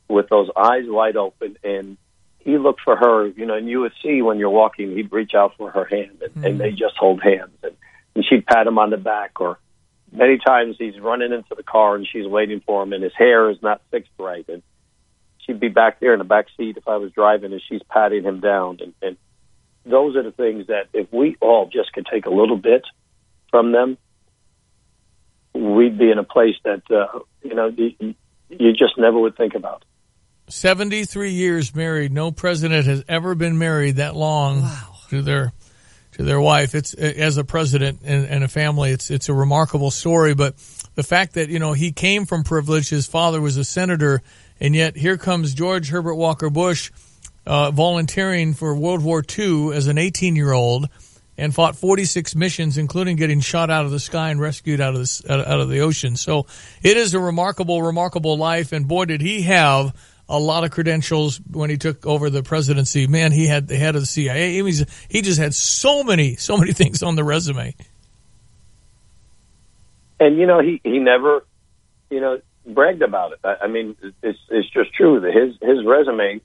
with those eyes wide open, and he looked for her, and you would see when you're walking, he'd reach out for her hand, and they just hold hands, and she'd pat him on the back, or many times he's running into the car and she's waiting for him, and his hair is not fixed right, and she'd be back there in the back seat if I was driving, and she's patting him down, and those are the things that if we all just could take a little bit from them, we'd be in a place that, you just never would think about. 73 years married. No president has ever been married that long to their wife. It's as a president and a family. It's a remarkable story. But the fact that he came from privilege, his father was a senator, and yet here comes George Herbert Walker Bush, volunteering for World War II as an 18-year-old, and fought 46 missions, including getting shot out of the sky and rescued out of the ocean. So it is a remarkable, remarkable life. And boy, did he have a lot of credentials when he took over the presidency. Man, he had the head of the CIA. He just had so many things on the resume. And he never bragged about it. I mean, it's just true that his resume.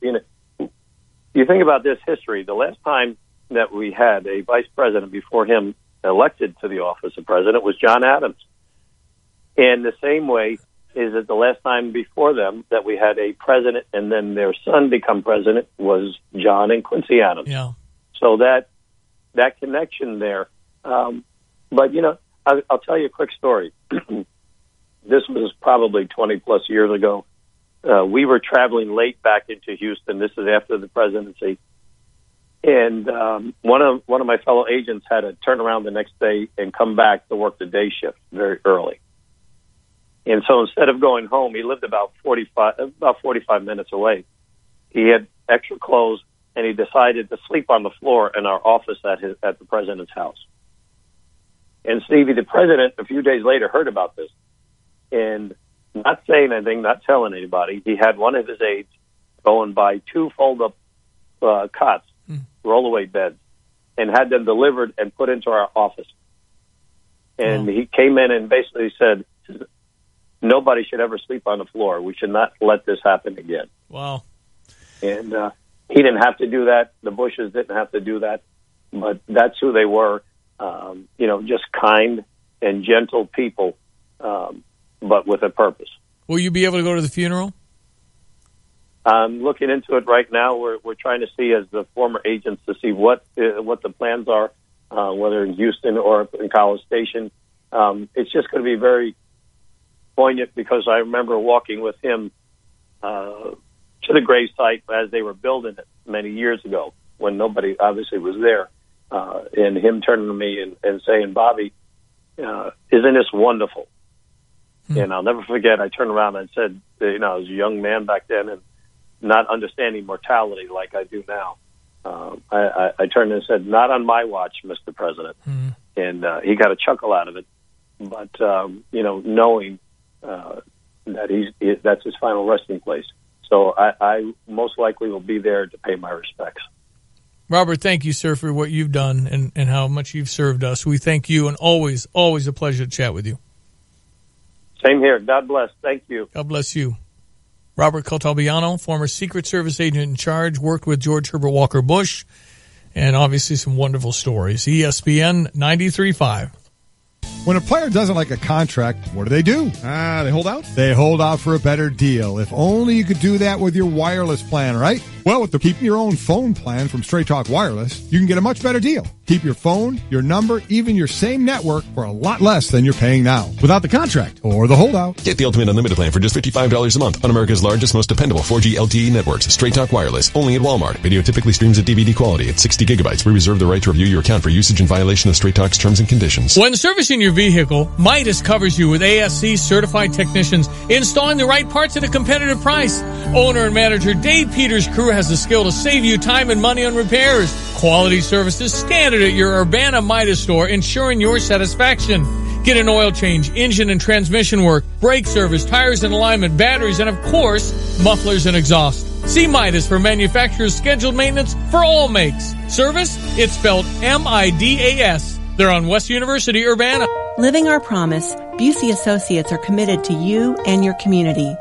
You think about this history. The last time that we had a vice president before him elected to the office of president was John Adams. And the same way is that the last time before them that we had a president and then their son become president was John and Quincy Adams. Yeah. So that connection there. But, I'll tell you a quick story. This was probably 20 plus years ago. We were traveling late back into Houston. This is after the presidency. And one of my fellow agents had to turn around the next day and come back to work the day shift very early. And so instead of going home, he lived about 45 minutes away. He had extra clothes, and he decided to sleep on the floor in our office at the president's house. And Stevie, the president, a few days later, heard about this, and not saying anything, not telling anybody, he had one of his aides go and buy 2 fold-up cots, rollaway beds, and had them delivered and put into our office. And he came in and basically said, nobody should ever sleep on the floor. We should not let this happen again. Wow. And he didn't have to do that. The Bushes didn't have to do that. But that's who they were, just kind and gentle people, but with a purpose. Will you be able to go to the funeral? I'm looking into it right now. We're trying to see as the former agents to see what the plans are, whether in Houston or in College Station. It's just going to be very poignant because I remember walking with him to the gravesite as they were building it many years ago when nobody obviously was there, and him turning to me and saying, "Bobby, isn't this wonderful?" And I'll never forget, I turned around and said, I was a young man back then and not understanding mortality like I do now. I turned and said, "Not on my watch, Mr. President." And he got a chuckle out of it. But, knowing that that's his final resting place. So I most likely will be there to pay my respects. Robert, thank you, sir, for what you've done and how much you've served us. We thank you, and always a pleasure to chat with you. Same here. God bless. Thank you. God bless you. Robert Caltabiano, former Secret Service agent in charge, worked with George Herbert Walker Bush, and obviously some wonderful stories. ESPN 93.5. When a player doesn't like a contract, what do? They hold out? They hold out for a better deal. If only you could do that with your wireless plan, right? Well, with the Keep Your Own Phone plan from Straight Talk Wireless, you can get a much better deal. Keep your phone, your number, even your same network for a lot less than you're paying now. Without the contract or the holdout. Get the Ultimate Unlimited plan for just $55 a month on America's largest, most dependable 4G LTE networks. Straight Talk Wireless, only at Walmart. Video typically streams at DVD quality at 60 gigabytes. We reserve the right to review your account for usage in violation of Straight Talk's terms and conditions. When servicing your vehicle, Midas covers you with ASC certified technicians installing the right parts at a competitive price. Owner and manager Dave Peters' crew has the skill to save you time and money on repairs. Quality services standard at your Urbana Midas store, ensuring your satisfaction. Get an oil change, engine and transmission work, brake service, tires and alignment, batteries, and of course, mufflers and exhaust. See Midas for manufacturer's scheduled maintenance for all makes. Service? It's spelled M-I-D-A-S. They're on West University, Urbana. Living our promise, Busey Associates are committed to you and your community.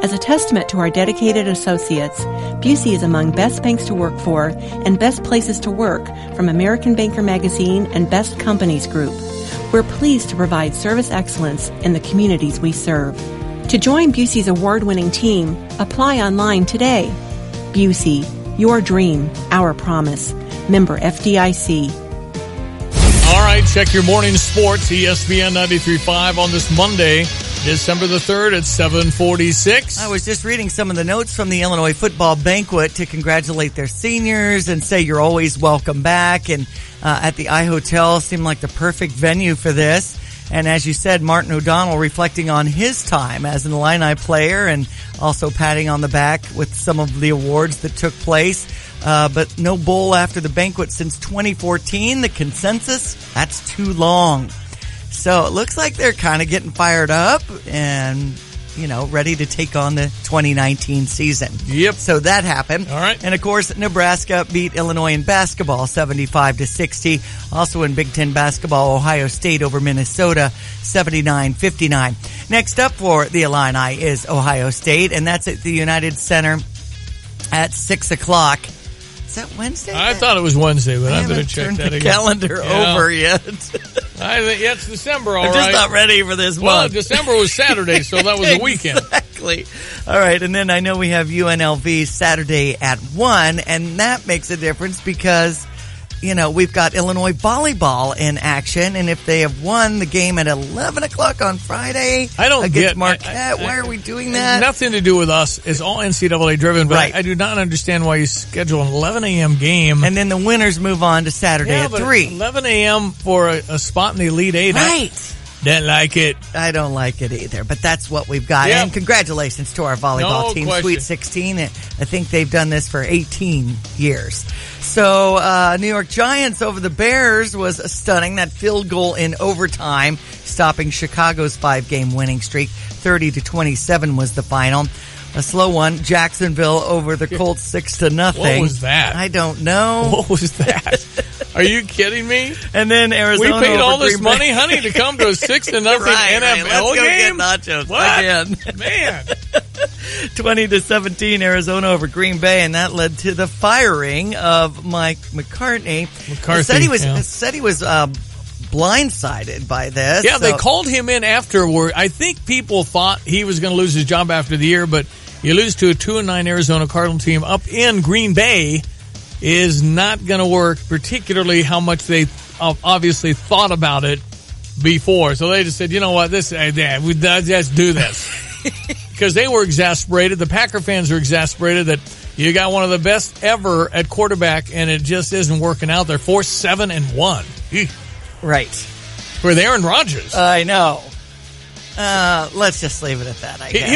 As a testament to our dedicated associates, Busey is among Best Banks to Work For and Best Places to Work from American Banker Magazine and Best Companies Group. We're pleased to provide service excellence in the communities we serve. To join Busey's award-winning team, apply online today. Busey, your dream, our promise. Member FDIC. All right, check your morning sports, ESPN 93.5 on this Monday, December the 3rd at 7:46. I was just reading some of the notes from the Illinois football banquet to congratulate their seniors and say you're always welcome back. And at the iHotel seemed like the perfect venue for this. And as you said, Martin O'Donnell reflecting on his time as an Illini player and also patting on the back with some of the awards that took place. But no bowl after the banquet since 2014. The consensus, that's too long. So it looks like they're kind of getting fired up and, you know, ready to take on the 2019 season. Yep. So that happened. All right. And of course, Nebraska beat Illinois in basketball 75-60. Also in Big Ten basketball, Ohio State over Minnesota 79-59. Next up for the Illini is Ohio State, and that's at the United Center at 6 o'clock. Is that Wednesday? I thought it was Wednesday, but I better check turned that the again. calendar over yet. I think it's December, all I'm right. just not ready for this Well, month. December was Saturday, so that was a weekend. Exactly. All right, and then I know we have UNLV Saturday at 1, and that makes a difference because, you know, we've got Illinois volleyball in action, and if they have won the game at 11 o'clock on Friday against Marquette, why are we doing that? Nothing to do with us. It's all NCAA driven, but Right. I do not understand why you schedule an 11 a.m. game. And then the winners move on to Saturday at 3. 11 a.m. for a spot in the Elite Eight. Right. Didn't like it. I don't like it either, but that's what we've got. Yep. And congratulations to our volleyball No team, question. Sweet 16. I think they've done this for 18 years. So, New York Giants over the Bears was stunning. That field goal in overtime, stopping Chicago's 5-game winning streak. 30-27 was the final. A slow one, Jacksonville over the Colts 6-0. What was that? I don't know. What was that? Are you kidding me? And then Arizona. We paid all over this Green Bay. money, honey, to come to a 6-0 Right, NFL let's go game. get nachos What? again. Man. 20-17 Arizona over Green Bay, and that led to the firing of Mike McCarthy. Said he was blindsided by this. Yeah, they called him in afterward. I think people thought he was going to lose his job after the year, but you lose to a 2-9 Arizona Cardinal team up in Green Bay is not going to work, particularly how much they obviously thought about it before. So they just said, you know what, let's do this. Because they were exasperated. The Packer fans are exasperated that you got one of the best ever at quarterback, and it just isn't working out. They're 4-7-1. Right. With Aaron Rodgers. I know. Let's just leave it at that, I guess.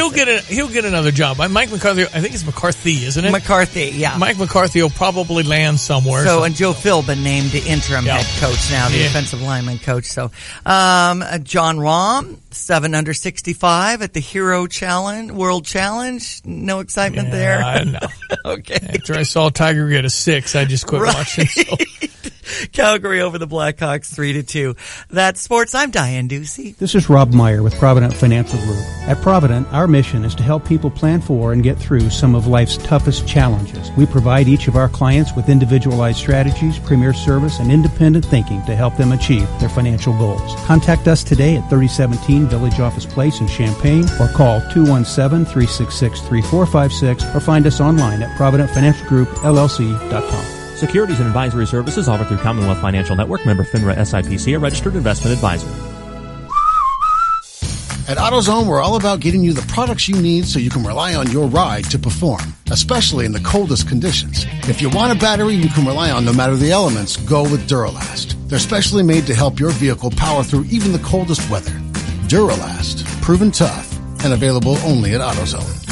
He'll get another job. Mike McCarthy, I think it's McCarthy, isn't it? McCarthy, yeah. Mike McCarthy will probably land somewhere. And Joe Philbin named the interim head coach now, the defensive lineman coach. So, John Rahm, 7-under-65 at the Hero Challenge, World Challenge. No excitement there? I know. Okay. After I saw Tiger get a 6, I just quit watching. So. Calgary over the Blackhawks 3-2. That's sports. I'm Diane Ducey. This is Rob Meyer with Provident Financial Group. At Provident, our mission is to help people plan for and get through some of life's toughest challenges. We provide each of our clients with individualized strategies, premier service, and independent thinking to help them achieve their financial goals. Contact us today at 3017 Village Office Place in Champaign or call 217-366-3456 or find us online at providentfinancialgroupllc.com. Securities and advisory services offered through Commonwealth Financial Network, member FINRA SIPC, a registered investment advisor. At AutoZone, we're all about getting you the products you need so you can rely on your ride to perform, especially in the coldest conditions. If you want a battery you can rely on no matter the elements, go with Duralast. They're specially made to help your vehicle power through even the coldest weather. Duralast, proven tough and available only at AutoZone.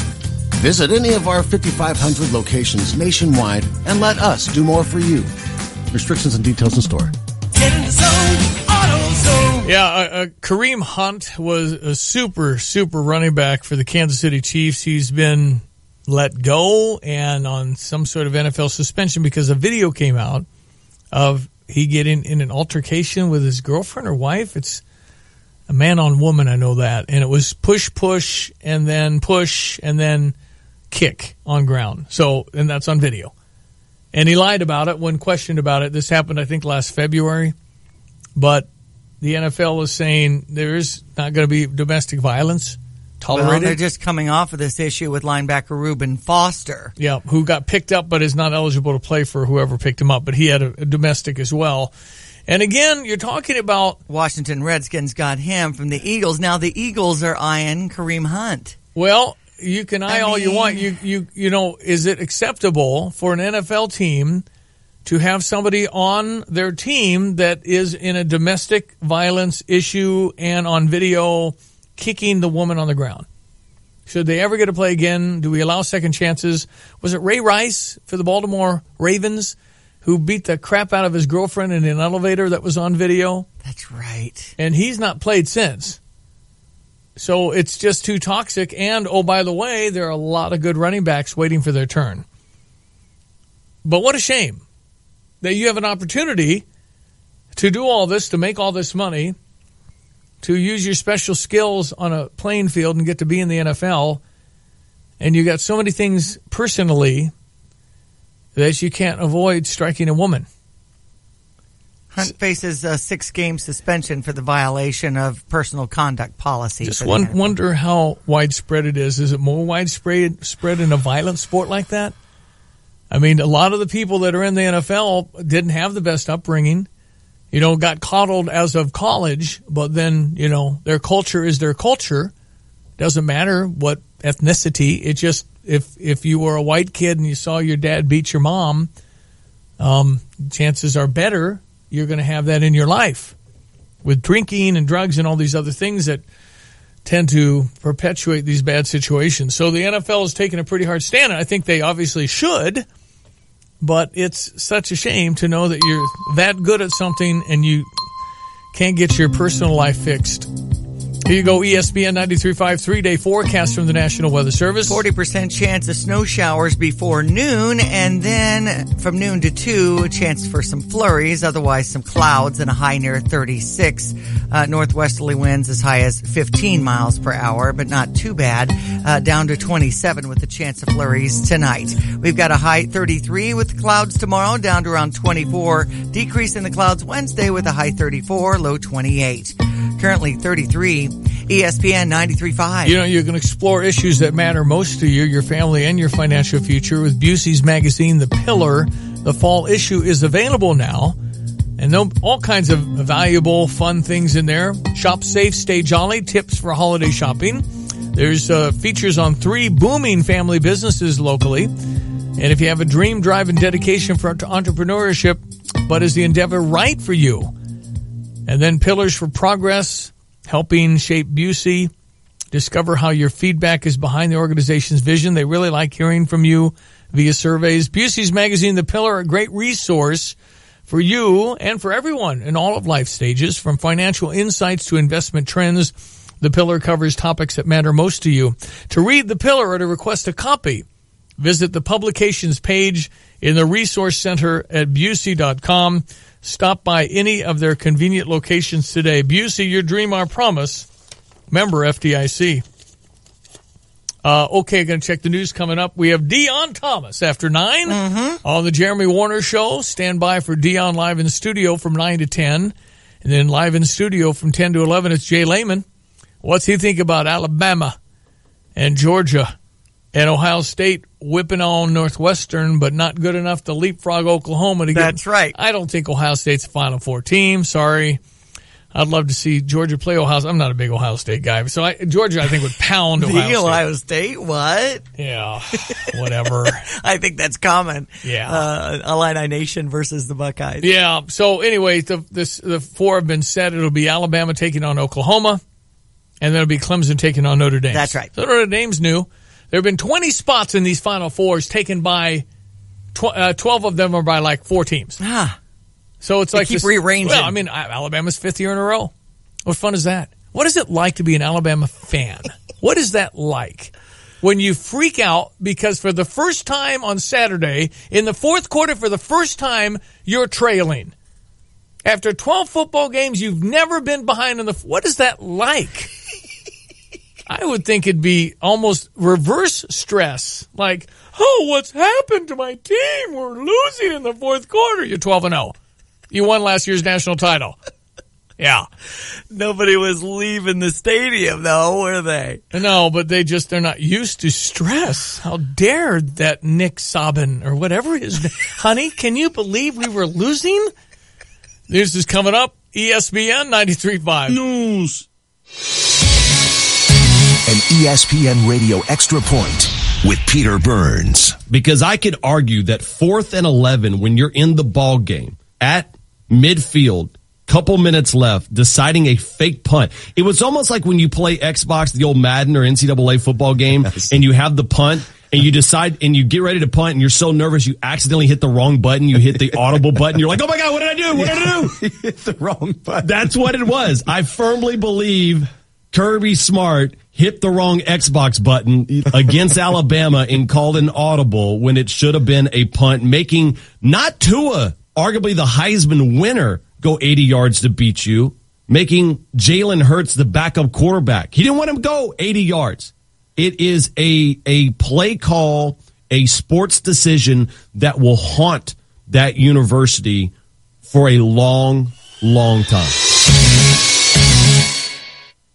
Visit any of our 5,500 locations nationwide and let us do more for you. Restrictions and details in store. Get in the zone, AutoZone. Yeah, Kareem Hunt was a super running back for the Kansas City Chiefs. He's been let go and on some sort of NFL suspension because a video came out of he getting in an altercation with his girlfriend or wife. It's a man on woman, I know that. And it was push, and then push, and then kick on ground. So, and that's on video. And he lied about it when questioned about it. This happened, I think, last February. But the NFL is saying there is not going to be domestic violence tolerated. Well, they're just coming off of this issue with linebacker Reuben Foster. Yeah, who got picked up but is not eligible to play for whoever picked him up. But he had a domestic as well. And again, you're talking about Washington Redskins got him from the Eagles. Now the Eagles are eyeing Kareem Hunt. Well, you can eye all you want. You know, is it acceptable for an NFL team to have somebody on their team that is in a domestic violence issue and on video kicking the woman on the ground? Should they ever get to play again? Do we allow second chances? Was it Ray Rice for the Baltimore Ravens who beat the crap out of his girlfriend in an elevator that was on video? That's right. And he's not played since. So it's just too toxic. And, oh, by the way, there are a lot of good running backs waiting for their turn. But what a shame that you have an opportunity to do all this, to make all this money, to use your special skills on a playing field and get to be in the NFL, and you got so many things personally that you can't avoid striking a woman. Hunt faces a 6-game suspension for the violation of personal conduct policy. Just wonder how widespread it is. Is it more widespread in a violent sport like that? I mean, a lot of the people that are in the NFL didn't have the best upbringing, you know, got coddled as of college, but then, you know, their culture is their culture. Doesn't matter what ethnicity. It just, if you were a white kid and you saw your dad beat your mom, chances are better you're going to have that in your life. With drinking and drugs and all these other things that tend to perpetuate these bad situations. So the NFL is taking a pretty hard stand, and I think they obviously should, but it's such a shame to know that you're that good at something and you can't get your personal life fixed. Here you go, ESPN 93.5 3-day forecast from the National Weather Service. 40% chance of snow showers before noon, and then from noon to 2, a chance for some flurries, otherwise some clouds and a high near 36. Northwesterly winds as high as 15 miles per hour, but not too bad. Down to 27 with a chance of flurries tonight. We've got a high 33 with clouds tomorrow, down to around 24. Decrease in the clouds Wednesday with a high 34, low 28. Currently 33. ESPN 93.5. You know, you can explore issues that matter most to you, your family, and your financial future with Busey's magazine, The Pillar. The fall issue is available now, and all kinds of valuable, fun things in there. Shop safe, stay jolly, tips for holiday shopping. There's features on 3 booming family businesses locally. And if you have a dream, drive, and dedication for entrepreneurship, but is the endeavor right for you? And then Pillars for Progress, helping shape Busey. Discover how your feedback is behind the organization's vision. They really like hearing from you via surveys. Busey's magazine, The Pillar, a great resource for you and for everyone in all of life stages, from financial insights to investment trends. The Pillar covers topics that matter most to you. To read The Pillar or to request a copy, Visit the publications page in the Resource Center at Busey.com. Stop by any of their convenient locations today. Busey, your dream, our promise. Member FDIC. Okay, going to check the news coming up. We have Deion Thomas after 9 on the Jeremy Warner Show. Stand by for Deion live in studio from 9 to 10. And then live in studio from 10 to 11, it's Jay Lehman. What's he think about Alabama and Georgia and Ohio State whipping on Northwestern, but not good enough to leapfrog Oklahoma to get? That's right. I don't think Ohio State's a Final Four team. Sorry. I'd love to see Georgia play Ohio State. I'm not a big Ohio State guy. So Georgia, I think, would pound Ohio State. What? Yeah, whatever. I think that's common. Yeah. Illini Nation versus the Buckeyes. Yeah. So anyway, the four have been set. It'll be Alabama taking on Oklahoma, and then it'll be Clemson taking on Notre Dame. That's right. So Notre Dame's new. There have been 20 spots in these Final Fours taken by 12 of them are by like 4 teams. So it's like keep rearranging. Well, I mean, Alabama's 5th year in a row. What fun is that? What is it like to be an Alabama fan? What is that like when you freak out because for the first time on Saturday, in the fourth quarter, for the first time, you're trailing? After 12 football games, you've never been behind what is that like? I would think it'd be almost reverse stress. Like, oh, what's happened to my team? We're losing in the fourth quarter. You're 12-0. You won last year's national title. Yeah. Nobody was leaving the stadium, though, were they? No, but they're not used to stress. How dare that Nick Saban or whatever his name. Honey, can you believe we were losing? News is coming up. ESPN 93.5. News. An ESPN Radio Extra Point with Peter Burns. Because I could argue that 4th and 11 when you're in the ball game at midfield, couple minutes left, deciding a fake punt. It was almost like when you play Xbox, the old Madden or NCAA football game, and you have the punt, and you decide, and you get ready to punt, and you're so nervous you accidentally hit the wrong button. You hit the audible button. You're like, oh my God, what did I do? What did I do? You hit the wrong button. That's what it was. I firmly believe Kirby Smart hit the wrong Xbox button against Alabama and called an audible when it should have been a punt, making not Tua, arguably the Heisman winner, go 80 yards to beat you, making Jalen Hurts the backup quarterback. He didn't want him to go 80 yards. It is a play call, a sports decision that will haunt that university for a long, long time.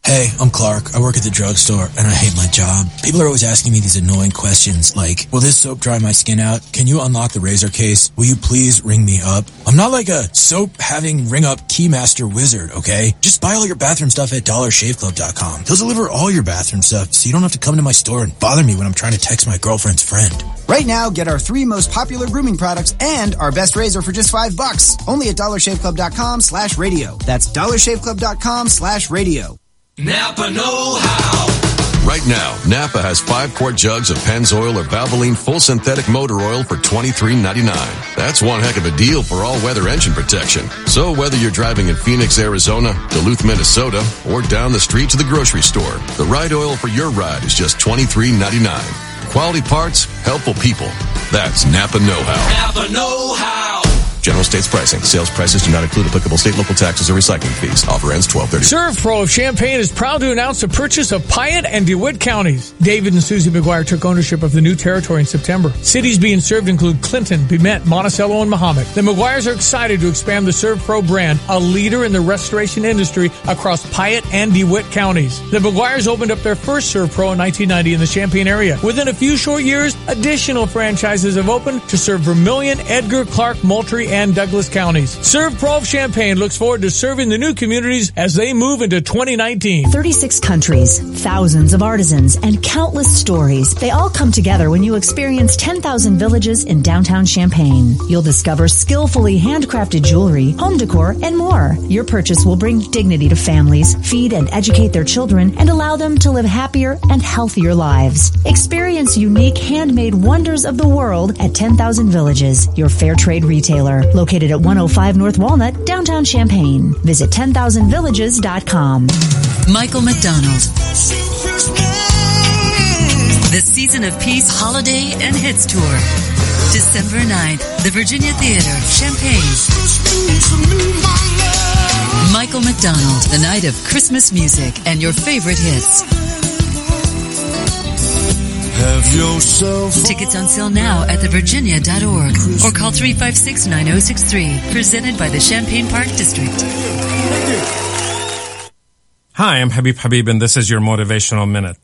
Hey, I'm Clark. I work at the drugstore, and I hate my job. People are always asking me these annoying questions like, will this soap dry my skin out? Can you unlock the razor case? Will you please ring me up? I'm not like a soap-having ring-up keymaster wizard, okay? Just buy all your bathroom stuff at DollarShaveClub.com. They'll deliver all your bathroom stuff, so you don't have to come to my store and bother me when I'm trying to text my girlfriend's friend. Right now, get our 3 most popular grooming products and our best razor for just $5. Only at DollarShaveClub.com/radio. That's DollarShaveClub.com/radio. Napa know-how. Right now, Napa has 5-quart jugs of Pennzoil or Valvoline full synthetic motor oil for $23.99. That's one heck of a deal for all-weather engine protection. So whether you're driving in Phoenix, Arizona, Duluth, Minnesota, or down the street to the grocery store, the right oil for your ride is just $23.99. Quality parts, helpful people. That's Napa know-how. Napa know-how. General States pricing. Sales prices do not include applicable state, local taxes, or recycling fees. Offer ends 12/30. Serve Pro of Champaign is proud to announce the purchase of Piatt and DeWitt counties. David and Susie McGuire took ownership of the new territory in September. Cities being served include Clinton, Bemet, Monticello, and Mahomet. The McGuires are excited to expand the Serve Pro brand, a leader in the restoration industry across Piatt and DeWitt counties. The McGuires opened up their first Serve Pro in 1990 in the Champaign area. Within a few short years, additional franchises have opened to serve Vermilion, Edgar, Clark, Moultrie, and Douglas counties. Serve Pro of Champaign looks forward to serving the new communities as they move into 2019. 36 countries, thousands of artisans, and countless stories. They all come together when you experience 10,000 villages in downtown Champaign. You'll discover skillfully handcrafted jewelry, home decor, and more. Your purchase will bring dignity to families, feed and educate their children, and allow them to live happier and healthier lives. Experience unique handmade wonders of the world at 10,000 Villages, your fair trade retailer, located at 105 North Walnut, downtown Champaign. Visit 10,000villages.com. Michael McDonald. The Season of Peace Holiday and Hits Tour. December 9th, the Virginia Theater, Champaign. Michael McDonald, the night of Christmas music and your favorite hits. Have yourself. Tickets on sale now at thevirginia.org or call 356-9063. Presented by the Champaign Park District. Hi, I'm Habib, and this is your Motivational Minute.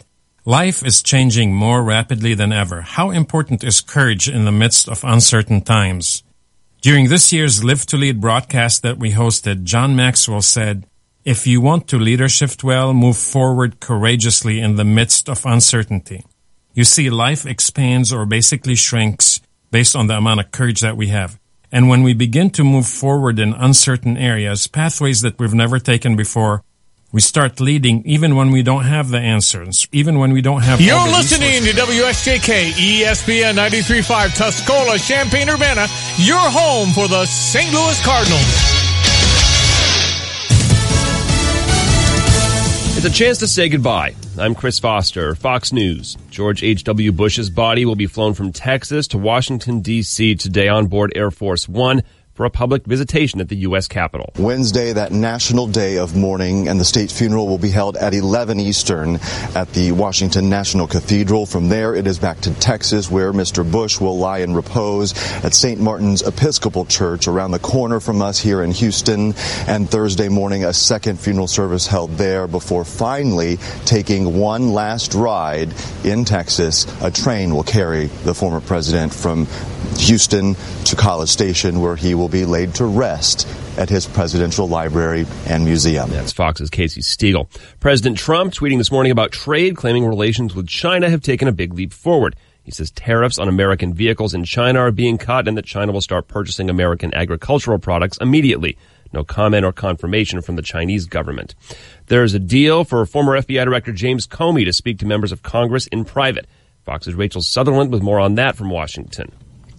Life is changing more rapidly than ever. How important is courage in the midst of uncertain times? During this year's Live to Lead broadcast that we hosted, John Maxwell said, "If you want to leadership well, move forward courageously in the midst of uncertainty." You see, life expands or basically shrinks based on the amount of courage that we have. And when we begin to move forward in uncertain areas, pathways that we've never taken before, we start leading even when we don't have the answers, even when we don't have You're all the listening resources. to WSJK, ESPN 93.5, Tuscola, Champaign-Urbana, your home for the St. Louis Cardinals. It's a chance to say goodbye. I'm Chris Foster, Fox News. George H.W. Bush's body will be flown from Texas to Washington, D.C. today on board Air Force One for a public visitation at the U.S. Capitol. Wednesday, that national day of mourning, and the state funeral will be held at 11 Eastern at the Washington National Cathedral. From there, it is back to Texas, where Mr. Bush will lie in repose at St. Martin's Episcopal Church around the corner from us here in Houston. And Thursday morning, a second funeral service held there before finally taking one last ride in Texas. A train will carry the former president from Houston to College Station, where he will be laid to rest at his presidential library and museum. That's Fox's Casey Stiegel. President Trump tweeting this morning about trade, claiming relations with China have taken a big leap forward. He says tariffs on American vehicles in China are being cut and that China will start purchasing American agricultural products immediately. No comment or confirmation from the Chinese government. There's a deal for former FBI Director James Comey to speak to members of Congress in private. Fox's Rachel Sutherland with more on that from Washington.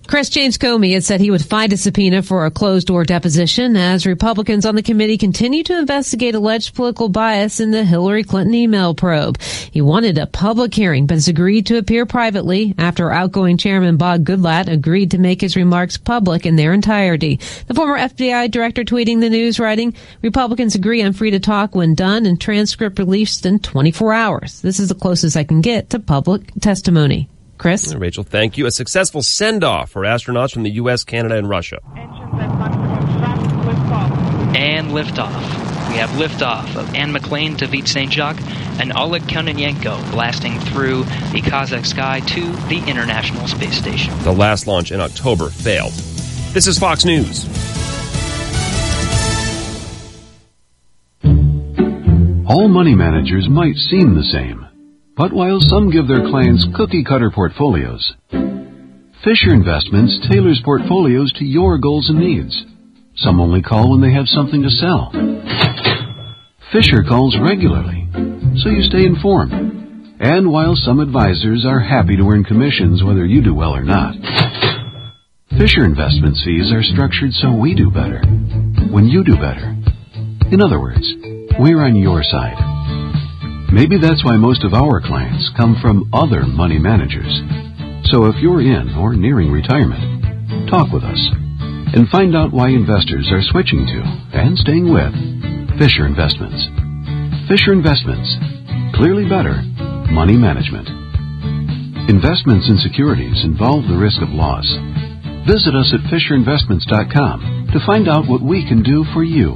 Chris James Comey had said he would find a subpoena for a closed-door deposition as Republicans on the committee continue to investigate alleged political bias in the Hillary Clinton email probe. He wanted a public hearing, but has agreed to appear privately after outgoing Chairman Bob Goodlatte agreed to make his remarks public in their entirety. The former FBI director tweeting the news, writing, "Republicans agree I'm free to talk when done and transcript released in 24 hours. This is the closest I can get to public testimony." Chris? Rachel, thank you. A successful send-off for astronauts from the U.S., Canada, and Russia. And liftoff. We have liftoff of Anne McLean to Vít St. Jacques and Oleg Kononenko blasting through the Kazakh sky to the International Space Station. The last launch in October failed. This is Fox News. All money managers might seem the same. But while some give their clients cookie-cutter portfolios, Fisher Investments tailors portfolios to your goals and needs. Some only call when they have something to sell. Fisher calls regularly, so you stay informed. And while some advisors are happy to earn commissions whether you do well or not, Fisher Investments fees are structured so we do better when you do better. In other words, we're on your side. Maybe that's why most of our clients come from other money managers. So if you're in or nearing retirement, talk with us and find out why investors are switching to and staying with Fisher Investments. Fisher Investments. Clearly better money management. Investments in securities involve the risk of loss. Visit us at FisherInvestments.com to find out what we can do for you.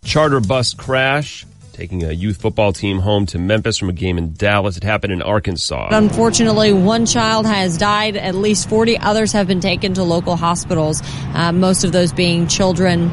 Charter bus crash, taking a youth football team home to Memphis from a game in Dallas. It happened in Arkansas. Unfortunately, one child has died. At least 40 others have been taken to local hospitals, most of those being children,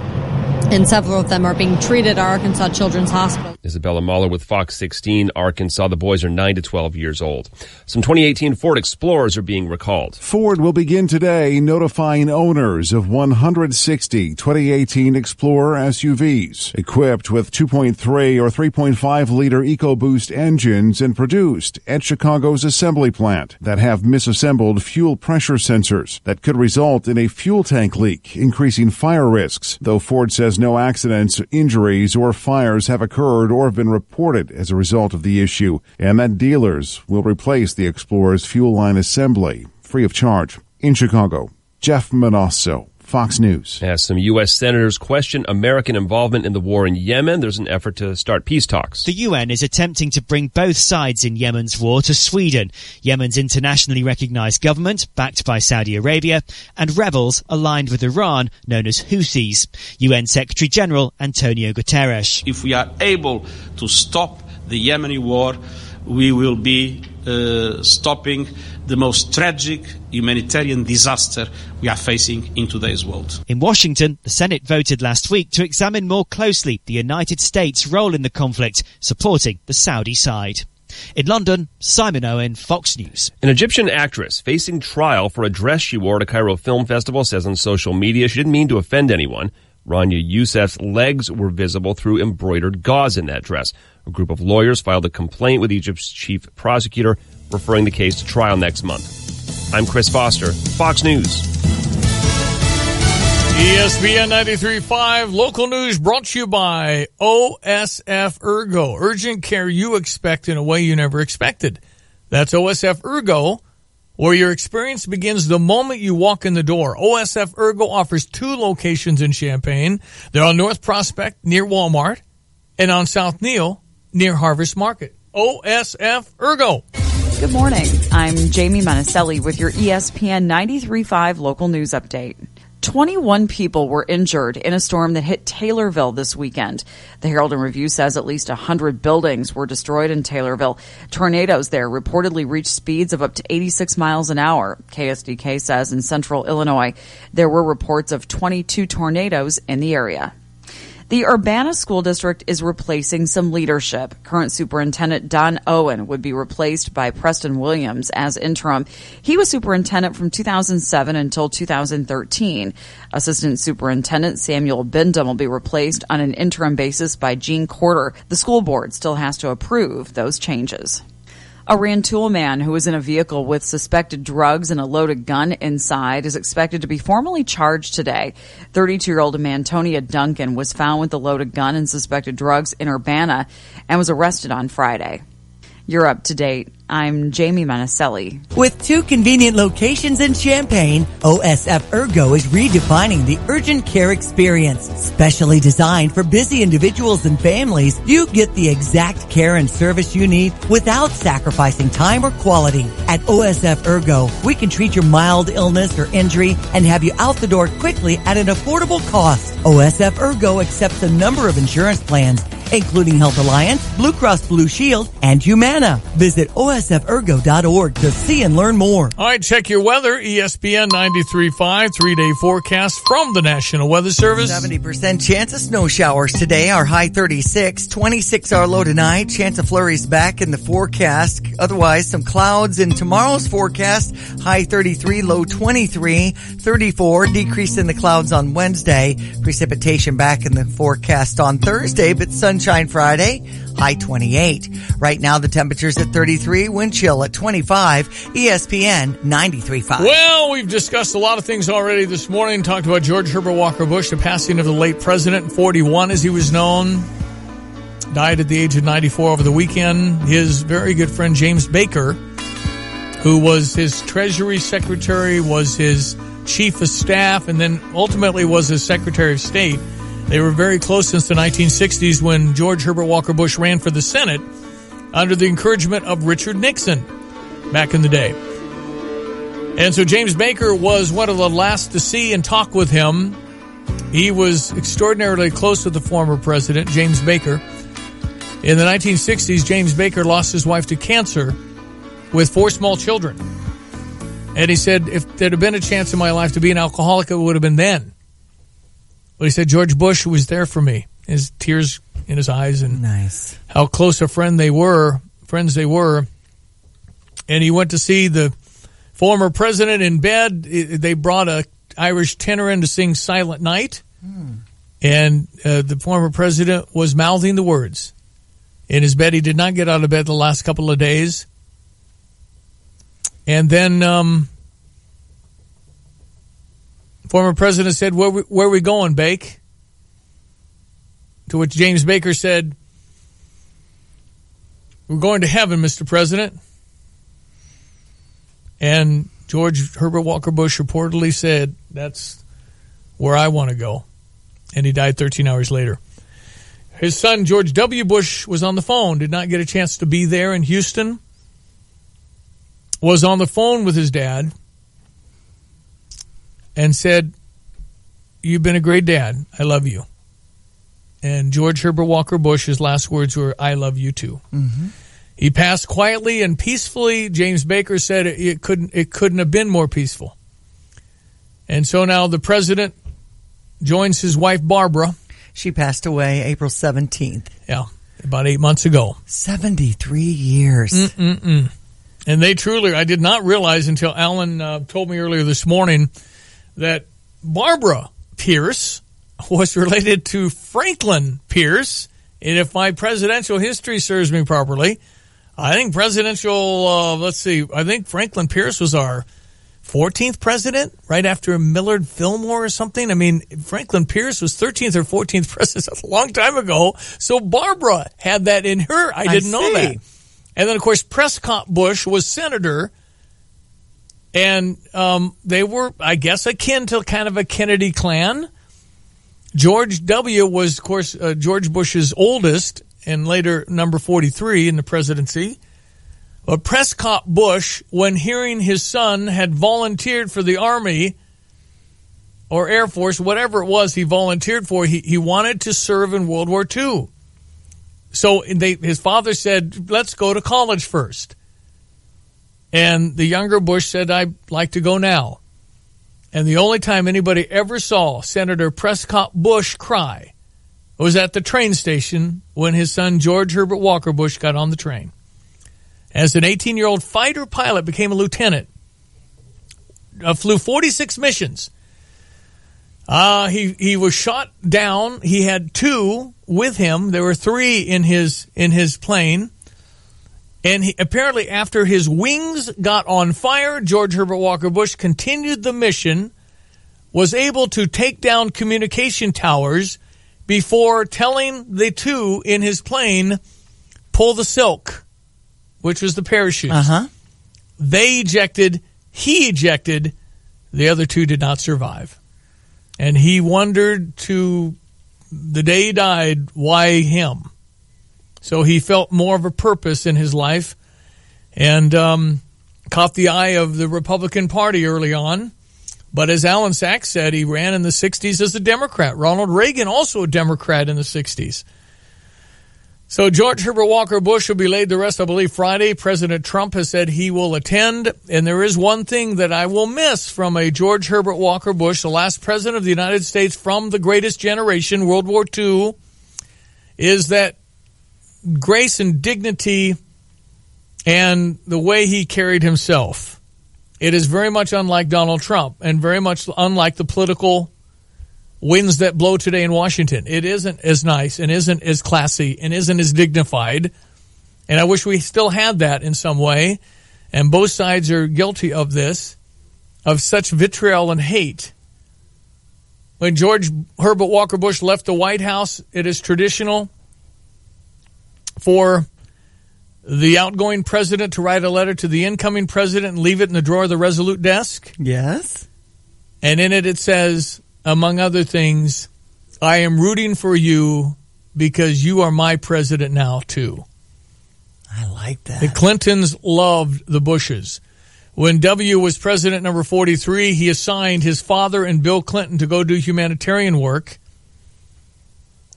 and several of them are being treated at Arkansas Children's Hospital. Isabella Mahler with Fox 16, Arkansas. The boys are 9 to 12 years old. Some 2018 Ford Explorers are being recalled. Ford will begin today notifying owners of 160 2018 Explorer SUVs equipped with 2.3 or 3.5-liter EcoBoost engines and produced at Chicago's assembly plant that have misassembled fuel pressure sensors that could result in a fuel tank leak, increasing fire risks, though Ford says no accidents, injuries, or fires have occurred injured or have been reported as a result of the issue, and that dealers will replace the Explorer's fuel line assembly free of charge. In Chicago, Jeff Manasso, Fox News. As some U.S. senators question American involvement in the war in Yemen, there's an effort to start peace talks. The UN is attempting to bring both sides in Yemen's war to Sweden, Yemen's internationally recognized government, backed by Saudi Arabia, and rebels aligned with Iran, known as Houthis. UN Secretary General Antonio Guterres. If we are able to stop the Yemeni war, we will be stopping the most tragic humanitarian disaster we are facing in today's world. In Washington, the Senate voted last week to examine more closely the United States' role in the conflict, supporting the Saudi side. In London, Simon Owen, Fox News. An Egyptian actress facing trial for a dress she wore at a Cairo Film Festival says on social media she didn't mean to offend anyone. Rania Youssef's legs were visible through embroidered gauze in that dress. A group of lawyers filed a complaint with Egypt's chief prosecutor, referring the case to trial next month. I'm Chris Foster, Fox News. ESPN 93.5 local news brought to you by OSF Ergo. Urgent care you expect in a way you never expected. That's OSF Ergo, where your experience begins the moment you walk in the door. OSF Ergo offers 2 locations in Champaign. They're on North Prospect near Walmart and on South Neal near Harvest Market. OSF Ergo. Good morning. I'm Jamie Manaselli with your ESPN 93.5 local news update. 21 people were injured in a storm that hit Taylorville this weekend. The Herald and Review says at least 100 buildings were destroyed in Taylorville. Tornadoes there reportedly reached speeds of up to 86 miles an hour. KSDK says in central Illinois, there were reports of 22 tornadoes in the area. The Urbana School District is replacing some leadership. Current Superintendent Don Owen would be replaced by Preston Williams as interim. He was superintendent from 2007 until 2013. Assistant Superintendent Samuel Bindum will be replaced on an interim basis by Gene Corder. The school board still has to approve those changes. A Rantoul man who was in a vehicle with suspected drugs and a loaded gun inside is expected to be formally charged today. 32-year-old Mantonia Duncan was found with the loaded gun and suspected drugs in Urbana and was arrested on Friday. You're up to date. I'm Jamie Manaselli. With 2 convenient locations in Champaign, OSF Ergo is redefining the urgent care experience. Specially designed for busy individuals and families, you get the exact care and service you need without sacrificing time or quality. At OSF Ergo, we can treat your mild illness or injury and have you out the door quickly at an affordable cost. OSF Ergo accepts a number of insurance plans, including Health Alliance, Blue Cross Blue Shield, and Humana. Visit OSFErgo.org to see and learn more. All right, check your weather. ESPN 93.5, 3-day forecast from the National Weather Service. 70% chance of snow showers today. Our high 36, 26 our low tonight. Chance of flurries back in the forecast. Otherwise, some clouds in tomorrow's forecast. High 33, low 23, 34. Decrease in the clouds on Wednesday. Precipitation back in the forecast on Thursday, but sunshine Friday. High 28. Right now the temperature's at 33, wind chill at 25, ESPN 93.5. Well, we've discussed a lot of things already this morning. Talked about George Herbert Walker Bush, the passing of the late president, 41 as he was known. Died at the age of 94 over the weekend. His very good friend James Baker, who was his Treasury Secretary, was his Chief of Staff, and then ultimately was his Secretary of State. They were very close since the 1960s when George Herbert Walker Bush ran for the Senate under the encouragement of Richard Nixon back in the day. And so James Baker was one of the last to see and talk with him. He was extraordinarily close to the former president, James Baker. In the 1960s, James Baker lost his wife to cancer with 4 small children. And he said, if there'd have been a chance in my life to be an alcoholic, it would have been then. But he said, George Bush was there for me. His tears in his eyes and nice. How close a friends they were. And he went to see the former president in bed. They brought a Irish tenor in to sing Silent Night. And the former president was mouthing the words in his bed. He did not get out of bed the last couple of days. And then former president said, where are we going, Bake? To which James Baker said, We're going to heaven, Mr. President. And George Herbert Walker Bush reportedly said, that's where I want to go. And he died 13 hours later. His son, George W. Bush, was on the phone, did not get a chance to be there in Houston, was on the phone with his dad and said, you've been a great dad. I love you. And George Herbert Walker Bush's last words were, I love you too. Mm-hmm. He passed quietly and peacefully. James Baker said it couldn't have been more peaceful. And so now the president joins his wife, Barbara. She passed away April 17th. Yeah, about 8 months ago. 73 years. Mm-mm-mm. And they truly, I did not realize until Alan told me earlier this morning that Barbara Pierce was related to Franklin Pierce. And if my presidential history serves me properly, I think I think Franklin Pierce was our 14th president, right after Millard Fillmore or something. I mean, Franklin Pierce was 13th or 14th president. That's a long time ago. So Barbara had that in her. I didn't know that. And then, of course, Prescott Bush was senator. And they were, I guess, akin to kind of a Kennedy clan. George W. was, of course, George Bush's oldest and later number 43 in the presidency. But Prescott Bush, when hearing his son had volunteered for the Army or Air Force, whatever it was he volunteered for, he wanted to serve in World War II. So his father said, let's go to college first. And the younger Bush said, I'd like to go now. And the only time anybody ever saw Senator Prescott Bush cry was at the train station when his son George Herbert Walker Bush got on the train. As an 18-year-old fighter pilot, became a lieutenant, flew 46 missions. He was shot down. He had 2 with him. There were 3 in his plane. And apparently after his wings got on fire, George Herbert Walker Bush continued the mission, was able to take down communication towers before telling the 2 in his plane, pull the silk, which was the parachute. Uh-huh. They ejected. He ejected. The other 2 did not survive. And he wondered to the day he died, why him? So he felt more of a purpose in his life and caught the eye of the Republican Party early on. But as Alan Sachs said, he ran in the 60s as a Democrat. Ronald Reagan, also a Democrat in the 60s. So George Herbert Walker Bush will be laid to rest, I believe, Friday. President Trump has said he will attend. And there is one thing that I will miss from a George Herbert Walker Bush, the last president of the United States from the greatest generation, World War II, is that grace and dignity and the way he carried himself. It is very much unlike Donald Trump and very much unlike the political winds that blow today in Washington. It isn't as nice and isn't as classy and isn't as dignified. And I wish we still had that in some way. And both sides are guilty of this, of such vitriol and hate. When George Herbert Walker Bush left the White House, it is traditional for the outgoing president to write a letter to the incoming president and leave it in the drawer of the Resolute desk. Yes. And in it says, among other things, I am rooting for you because you are my president now, too. I like that. The Clintons loved the Bushes. When W was president number 43, he assigned his father and Bill Clinton to go do humanitarian work.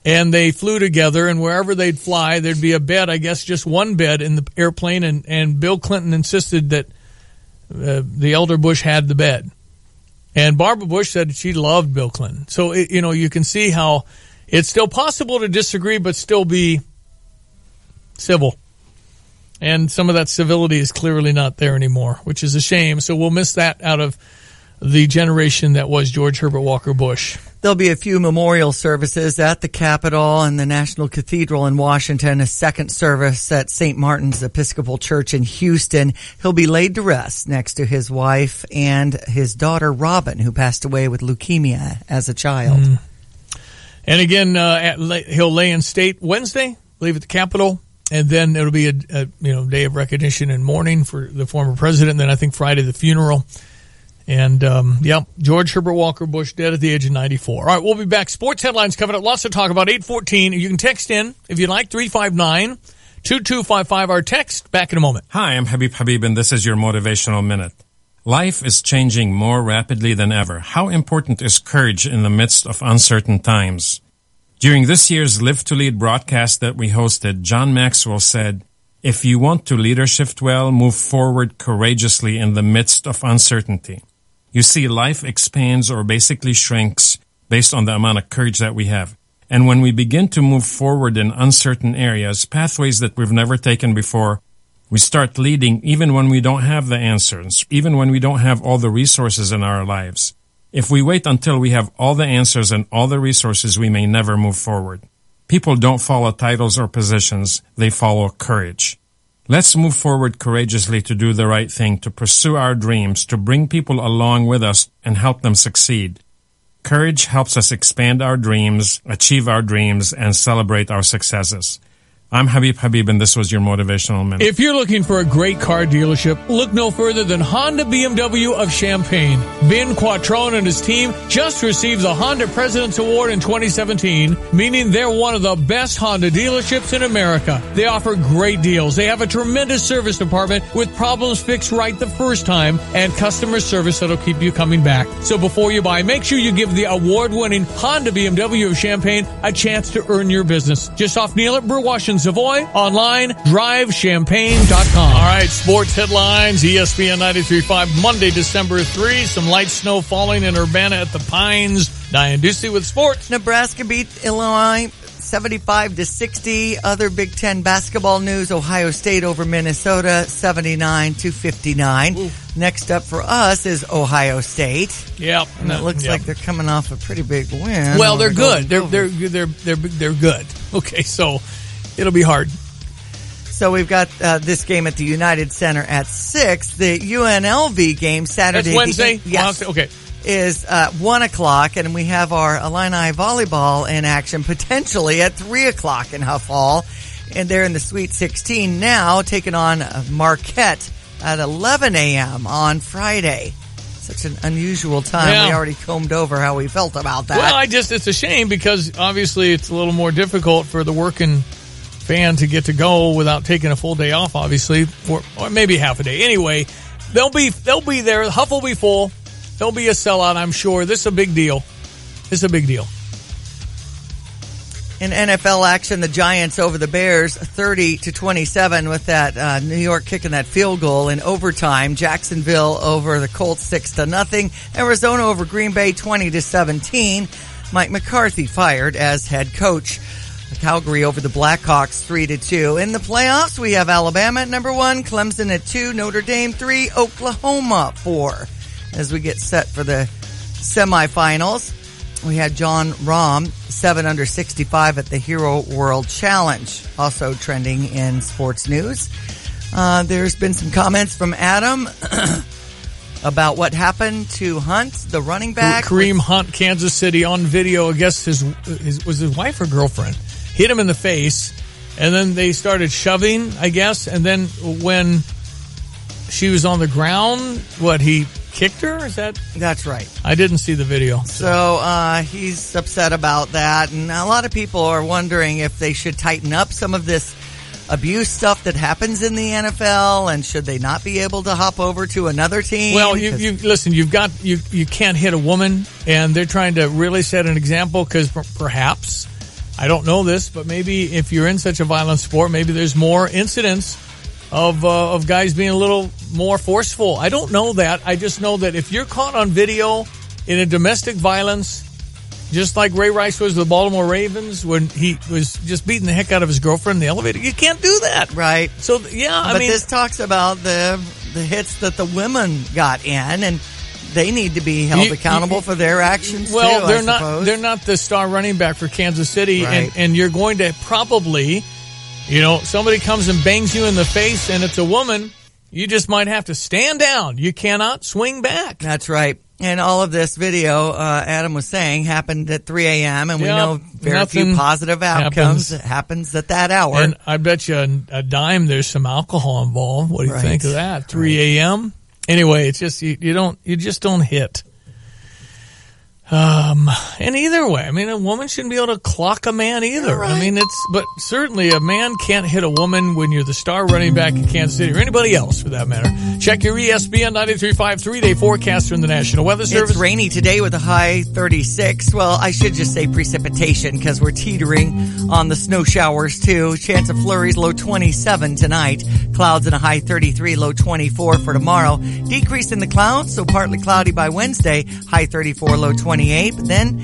And they flew together, and wherever they'd fly, there'd be a bed, I guess just one bed in the airplane, and Bill Clinton insisted that the elder Bush had the bed. And Barbara Bush said she loved Bill Clinton. So, you can see how it's still possible to disagree but still be civil. And some of that civility is clearly not there anymore, which is a shame. So we'll miss that out of the generation that was George Herbert Walker Bush. There'll be a few memorial services at the Capitol and the National Cathedral in Washington, a second service at St. Martin's Episcopal Church in Houston. He'll be laid to rest next to his wife and his daughter, Robin, who passed away with leukemia as a child. And again, he'll lay in state Wednesday, I believe, at the Capitol. And then it'll be a day of recognition and mourning for the former president. And then I think Friday, the funeral. And, George Herbert Walker Bush dead at the age of 94. All right, we'll be back. Sports headlines coming up. Lots to talk about. 8:14. You can text in if you like. 359-2255. Our text. Back in a moment. Hi, I'm Habib, and this is your Motivational Minute. Life is changing more rapidly than ever. How important is courage in the midst of uncertain times? During this year's Live to Lead broadcast that we hosted, John Maxwell said, "If you want to leadership well, move forward courageously in the midst of uncertainty." You see, life expands or basically shrinks based on the amount of courage that we have. And when we begin to move forward in uncertain areas, pathways that we've never taken before, we start leading even when we don't have the answers, even when we don't have all the resources in our lives. If we wait until we have all the answers and all the resources, we may never move forward. People don't follow titles or positions, they follow courage. Let's move forward courageously to do the right thing, to pursue our dreams, to bring people along with us and help them succeed. Courage helps us expand our dreams, achieve our dreams, and celebrate our successes. I'm Habib, and this was your Motivational Minute. If you're looking for a great car dealership, look no further than Honda BMW of Champaign. Ben Quattrone and his team just received the Honda President's Award in 2017, meaning they're one of the best Honda dealerships in America. They offer great deals. They have a tremendous service department with problems fixed right the first time and customer service that'll keep you coming back. So before you buy, make sure you give the award-winning Honda BMW of Champaign a chance to earn your business. Just off Neal at Burwash and Savoy, online, drivechampagne.com. All right, sports headlines, ESPN 93.5, Monday, December 3. Some light snow falling in Urbana at the Pines. Diane Ducey with sports. Nebraska beat Illinois 75-60. Other Big Ten basketball news, Ohio State over Minnesota 79-59. Ooh. Next up for us is Ohio State. Yep. And it looks like they're coming off a pretty big win. Well, they're good. They're good. Okay, so it'll be hard. So we've got this game at the United Center at 6. The UNLV game Saturday. That's Wednesday? Yes. Okay. Is 1 o'clock, and we have our Illini volleyball in action potentially at 3 o'clock in Huff Hall. And they're in the Sweet 16 now, taking on Marquette at 11 a.m. on Friday. Such an unusual time. Yeah. We already combed over how we felt about that. Well, it's a shame because obviously it's a little more difficult for the working fan to get to go without taking a full day off, obviously, or maybe half a day. Anyway, they'll be there. Huff will be full. There'll be a sellout, I'm sure. This is a big deal. In NFL action, the Giants over the Bears 30-27 with that New York kicking that field goal in overtime. Jacksonville over the Colts 6-0. Arizona over Green Bay 20-17. Mike McCarthy fired as head coach. Calgary over the Blackhawks 3-2. In the playoffs, we have Alabama at number 1, Clemson at 2, Notre Dame 3, Oklahoma 4. As we get set for the semifinals, we had John Rahm 7 under 65 at the Hero World Challenge. Also trending in sports news. There's been some comments from Adam about what happened to Hunt, the running back. Kareem Hunt, Kansas City, on video. I guess his wife or girlfriend hit him in the face, and then they started shoving, I guess, and then when she was on the ground, he kicked her? That's right. I didn't see the video. So he's upset about that, and a lot of people are wondering if they should tighten up some of this abuse stuff that happens in the NFL, and should they not be able to hop over to another team? Well, you listen, you can't hit a woman, and they're trying to really set an example because perhaps, I don't know this, but maybe if you're in such a violent sport, maybe there's more incidents of guys being a little more forceful. I don't know that. I just know that if you're caught on video in a domestic violence, just like Ray Rice was with the Baltimore Ravens when he was just beating the heck out of his girlfriend in the elevator, you can't do that. Right. So, yeah, I mean, this talks about the hits that the women got in, and they need to be held accountable for their actions too, they're not the star running back for Kansas City, right. and you're going to probably, somebody comes and bangs you in the face and it's a woman, you just might have to stand down. You cannot swing back. That's right. And all of this video, Adam was saying, happened at 3 a.m., and we know very few positive outcomes. It happens at that hour. And I bet you a dime there's some alcohol involved. What do you think of that? 3 a.m.? Anyway, it's just, you just don't hit. And either way, I mean, a woman shouldn't be able to clock a man either. Right. I mean, but certainly a man can't hit a woman when you're the star running back in Kansas City, or anybody else for that matter. Check your ESPN 93.5 3-day forecast from the National Weather Service. It's rainy today with a high 36. Well, I should just say precipitation because we're teetering on the snow showers too. Chance of flurries, low 27 tonight. Clouds and a high 33, low 24 for tomorrow. Decrease in the clouds, so partly cloudy by Wednesday, high 34, low 28. But then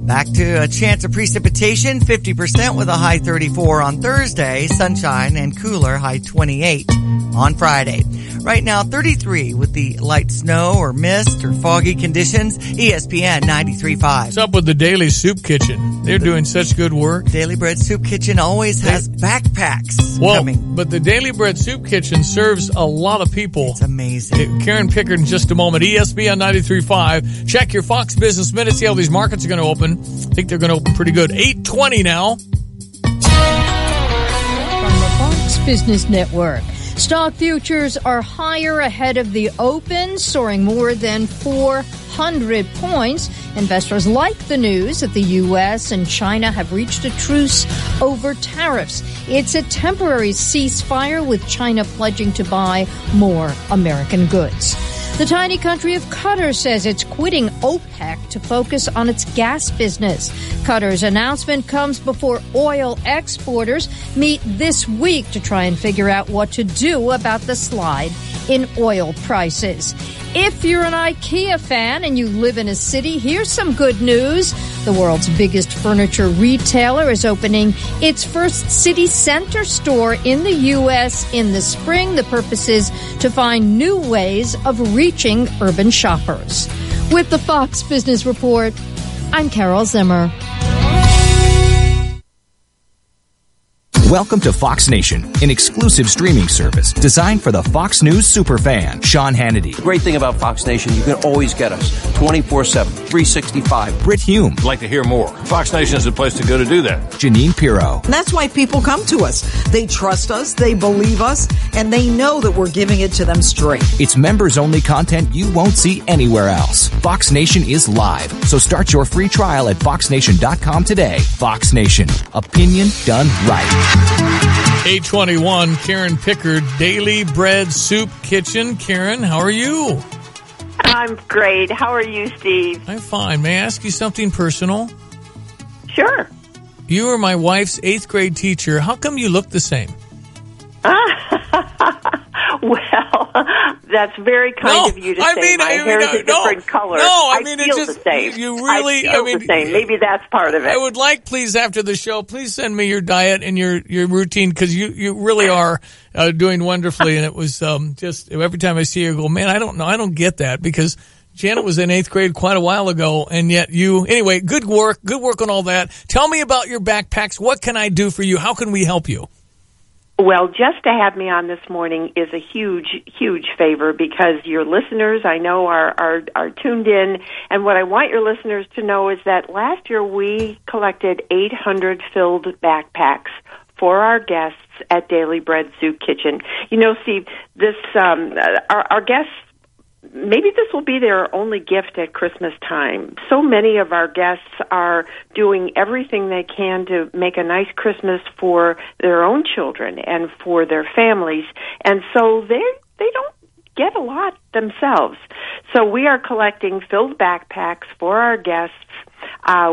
back to a chance of precipitation, 50% with a high 34 on Thursday, sunshine and cooler, high 28 on Friday. Right now, 33 with the light snow or mist or foggy conditions. ESPN 93.5. What's up with the Daily Soup Kitchen? They're doing such good work. Daily Bread Soup Kitchen always has backpacks coming. But the Daily Bread Soup Kitchen serves a lot of people. It's amazing. Karen Pickard in just a moment. ESPN 93.5. Check your Fox Business Minute. See how these markets are going to open. I think they're going to open pretty good. 8:20 now. From the Fox Business Network. Stock futures are higher ahead of the open, soaring more than 400 points. Investors like the news that the U.S. and China have reached a truce over tariffs. It's a temporary ceasefire, with China pledging to buy more American goods. The tiny country of Qatar says it's quitting OPEC to focus on its gas business. Qatar's announcement comes before oil exporters meet this week to try and figure out what to do about the slide in oil prices. If you're an IKEA fan and you live in a city, here's some good news. The world's biggest furniture retailer is opening its first city center store in the U.S. in the spring. The purpose is to find new ways of reaching urban shoppers. With the Fox Business Report, I'm Carol Zimmer. Welcome to Fox Nation, an exclusive streaming service designed for the Fox News superfan. Sean Hannity. The great thing about Fox Nation, you can always get us 24/7, 365. Britt Hume. I'd like to hear more. Fox Nation is the place to go to do that. Janine Pirro. And that's why people come to us. They trust us, they believe us, and they know that we're giving it to them straight. It's members-only content you won't see anywhere else. Fox Nation is live, so start your free trial at foxnation.com today. Fox Nation. Opinion done right. 8:21, Karen Pickard, Daily Bread Soup Kitchen. Karen, how are you? I'm great. How are you, Steve? I'm fine. May I ask you something personal? Sure. You are my wife's 8th grade teacher. How come you look the same? Well, that's very kind of you to say. My hair is a different color. No, I feel the same. You really, I feel the same. Maybe that's part of it. I would like, please, after the show, please send me your diet and your routine, because you really are doing wonderfully. And it was just every time I see you, I go, man, I don't know, I don't get that, because Janet was in 8th grade quite a while ago, and yet anyway, good work on all that. Tell me about your backpacks. What can I do for you? How can we help you? Well, just to have me on this morning is a huge, huge favor, because your listeners, I know, are tuned in. And what I want your listeners to know is that last year we collected 800 filled backpacks for our guests at Daily Bread Soup Kitchen. You know, Steve, this our guests, maybe this will be their only gift at Christmas time. So many of our guests are doing everything they can to make a nice Christmas for their own children and for their families, and so they don't get a lot themselves. So we are collecting filled backpacks for our guests.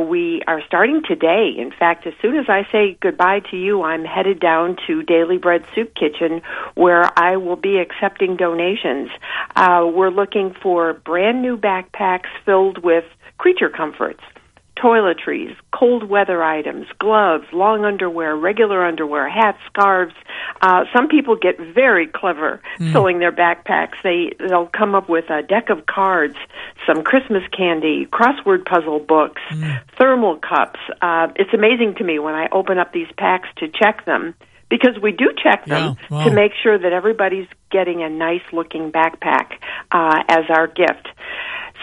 We are starting today. In fact, as soon as I say goodbye to you, I'm headed down to Daily Bread Soup Kitchen, where I will be accepting donations. We're looking for brand new backpacks filled with creature comforts, toiletries, cold weather items, gloves, long underwear, regular underwear, hats, scarves. Some people get very clever filling their backpacks. They'll come up with a deck of cards, some Christmas candy, crossword puzzle books, thermal cups. It's amazing to me when I open up these packs to check them, because we do check them to make sure that everybody's getting a nice-looking backpack as our gift.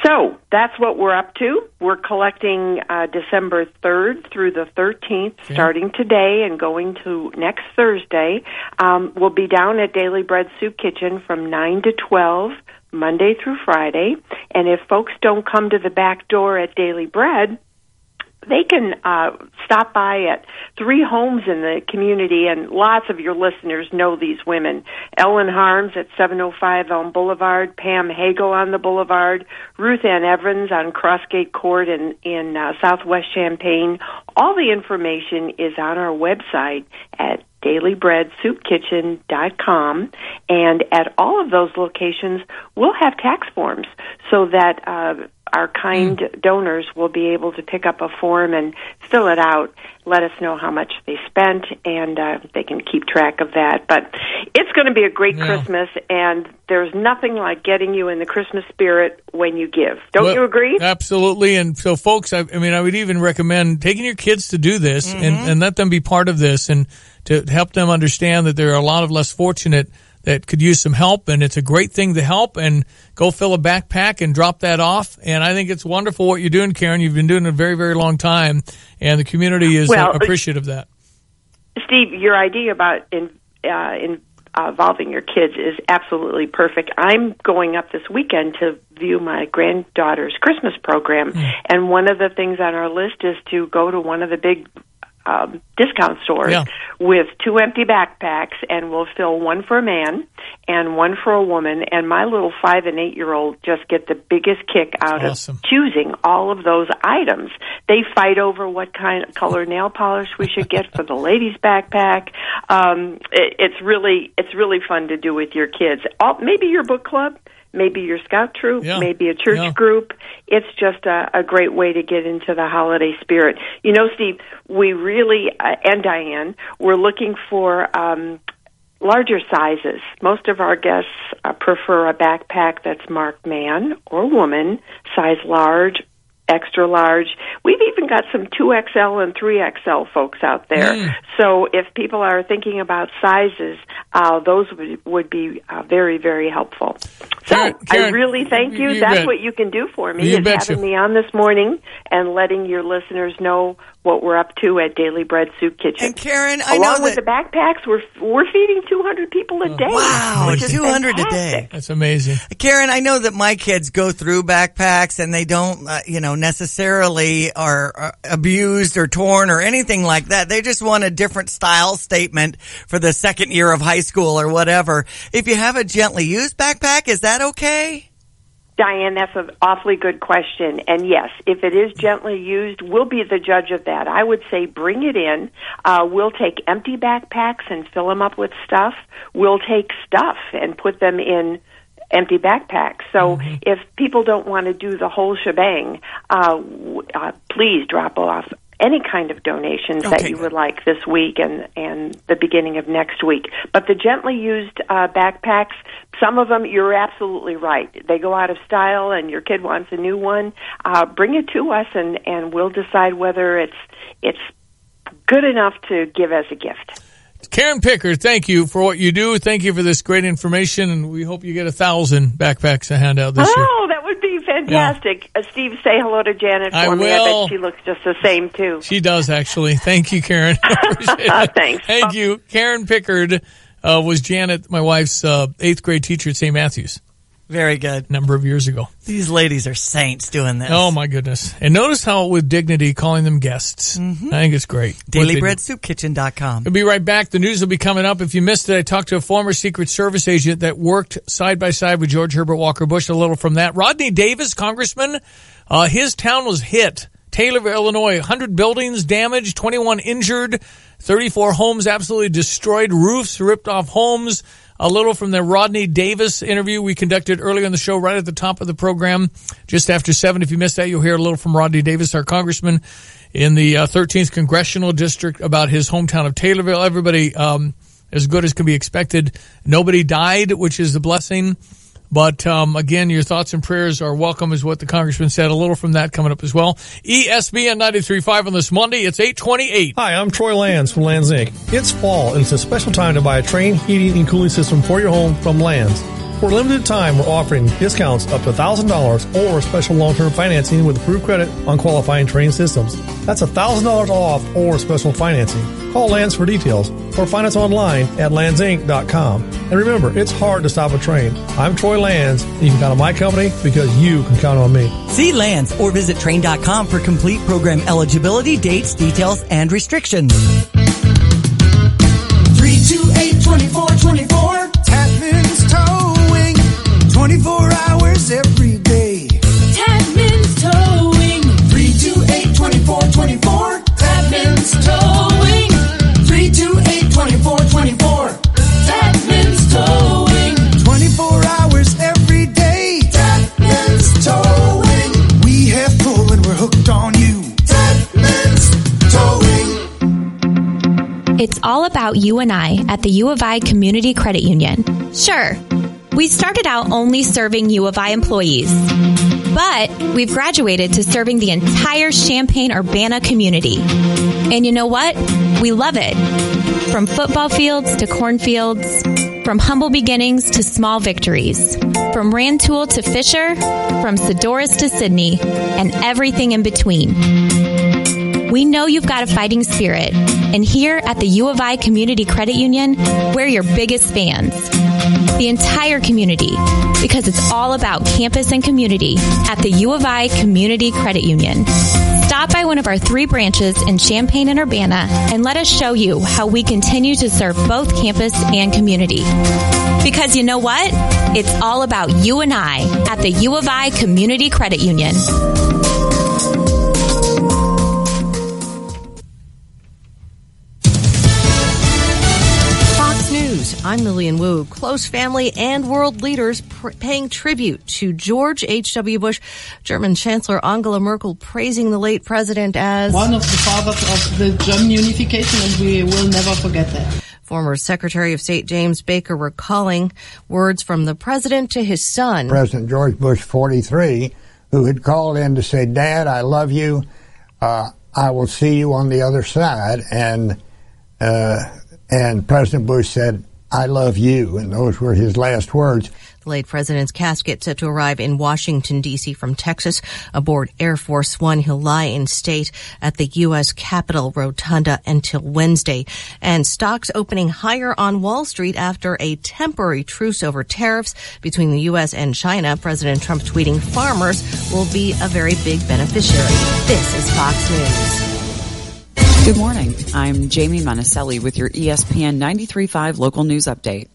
So that's what we're up to. We're collecting December 3rd through the 13th, starting today and going to next Thursday. We'll be down at Daily Bread Soup Kitchen from 9 to 12, Monday through Friday. And if folks don't come to the back door at Daily Bread, they can stop by at 3 homes in the community, and lots of your listeners know these women. Ellen Harms at 705 Elm Boulevard, Pam Hago on the Boulevard, Ruth Ann Evans on Crossgate Court in Southwest Champaign. All the information is on our website at dailybreadsoupkitchen.com, and at all of those locations, we'll have tax forms so that our kind donors will be able to pick up a form and fill it out, let us know how much they spent, and they can keep track of that. But it's going to be a great Christmas, and there's nothing like getting you in the Christmas spirit when you give. Don't you agree? Absolutely. And so, folks, I would even recommend taking your kids to do this and let them be part of this, and to help them understand that there are a lot of less fortunate that could use some help, and it's a great thing to help, and go fill a backpack and drop that off. And I think it's wonderful what you're doing, Karen. You've been doing it a very, very long time, and the community is appreciative of that. Steve, your idea about involving your kids is absolutely perfect. I'm going up this weekend to view my granddaughter's Christmas program, and one of the things on our list is to go to one of the big discount stores with 2 empty backpacks, and we'll fill one for a man and one for a woman. And my little 5 and 8-year-old just get the biggest kick out of choosing all of those items. They fight over what kind of color nail polish we should get for the ladies' backpack. It's really fun to do with your kids. Maybe your book club. Maybe your scout troop, maybe a church group. It's just a great way to get into the holiday spirit. You know, Steve, we really, and Diane, we're looking for larger sizes. Most of our guests prefer a backpack that's marked man or woman, size large, extra large. We've even got some 2XL and 3XL folks out there. So if people are thinking about sizes, those would be very, very helpful. So Karen, I really thank you. That's what you can do for me, is having me on this morning and letting your listeners know what we're up to at Daily Bread Soup Kitchen. And Karen, along with the backpacks, we're feeding 200 people a day. Wow, 200 fantastic. a day. That's amazing. Karen, I know that my kids go through backpacks and they don't, necessarily are abused or torn or anything like that. They just want a different style statement for the second year of high school or whatever. If you have a gently used backpack, is that okay? Diane, that's an awfully good question. And yes, if it is gently used, we'll be the judge of that. I would say bring it in. We'll take empty backpacks and fill them up with stuff. We'll take stuff and put them in empty backpacks. So if people don't want to do the whole shebang, please drop off any kind of donations that you would like this week and the beginning of next week. But the gently used backpacks, some of them, you're absolutely right. They go out of style and your kid wants a new one. Bring it to us and we'll decide whether it's good enough to give as a gift. Karen Pickard, thank you for what you do. Thank you for this great information, and we hope you get 1,000 backpacks to hand out this year. Oh, that would be fantastic. Yeah. Steve, say hello to Janet for me. I bet she looks just the same, too. She does, actually. Thank you, Karen. Appreciate it. Thanks. Thank you. Karen Pickard was Janet, my wife's 8th grade teacher at St. Matthew's. Very good. A number of years ago. These ladies are saints doing this. Oh, my goodness. And notice how with dignity calling them guests. I think it's great. DailyBreadSoupKitchen.com. We'll be right back. The news will be coming up. If you missed it, I talked to a former Secret Service agent that worked side by side with George Herbert Walker Bush. A little from that. Rodney Davis, congressman, his town was hit. Taylorville, Illinois, 100 buildings damaged, 21 injured, 34 homes absolutely destroyed, roofs ripped off homes. A little from the Rodney Davis interview we conducted earlier in the show, right at the top of the program, just after 7. If you missed that, you'll hear a little from Rodney Davis, our congressman in the 13th Congressional District, about his hometown of Taylorville. Everybody as good as can be expected. Nobody died, which is a blessing. But again, your thoughts and prayers are welcome, is what the congressman said. A little from that coming up as well. ESPN 93.5 on this Monday. It's 8:28. Hi, I'm Troy Lands from Lands Inc. It's fall, and it's a special time to buy a Trane heating and cooling system for your home from Lands. For a limited time, we're offering discounts up to $1,000 or special long-term financing with approved credit on qualifying train systems. That's $1,000 off or special financing. Call Lands for details or find us online at landsinc.com. And remember, it's hard to stop a train. I'm Troy Lands, and you can count on my company because you can count on me. See Lands or visit train.com for complete program eligibility, dates, details, and restrictions. 328-2424. Tapman's Towing. 24 hours every day. Tapman's Towing. 328-2424. Tapman's Towing. 328-2424. Tapman's Towing. 24 hours every day. Tapman's Towing. We have pull and we're hooked on you. Tapman's Towing. It's all about you and I at the U of I Community Credit Union. Sure, we started out only serving U of I employees, but we've graduated to serving the entire Champaign-Urbana community. And you know what? We love it. From football fields to cornfields, from humble beginnings to small victories, from Rantoul to Fisher, from Sedoras to Sydney, and everything in between. We know you've got a fighting spirit, and here at the U of I Community Credit Union, we're your biggest fans. The entire community, because it's all about campus and community at the U of I Community Credit Union. Stop by one of our 3 branches in Champaign and Urbana and let us show you how we continue to serve both campus and community. Because you know what? It's all about you and I at the U of I Community Credit Union. I'm Lillian Wu. Close family and world leaders paying tribute to George H.W. Bush. German Chancellor Angela Merkel praising the late president as one of the fathers of the German unification, and we will never forget that. Former Secretary of State James Baker recalling words from the president to his son. President George Bush, 43, who had called in to say, Dad, I love you. I will see you on the other side. And President Bush said, I love you, and those were his last words. The late president's casket set to arrive in Washington, D.C. from Texas. Aboard Air Force One, he'll lie in state at the U.S. Capitol Rotunda until Wednesday. And stocks opening higher on Wall Street after a temporary truce over tariffs between the U.S. and China. President Trump tweeting farmers will be a very big beneficiary. This is Fox News. Good morning. I'm Jamie Monticelli with your ESPN 93.5 local news update.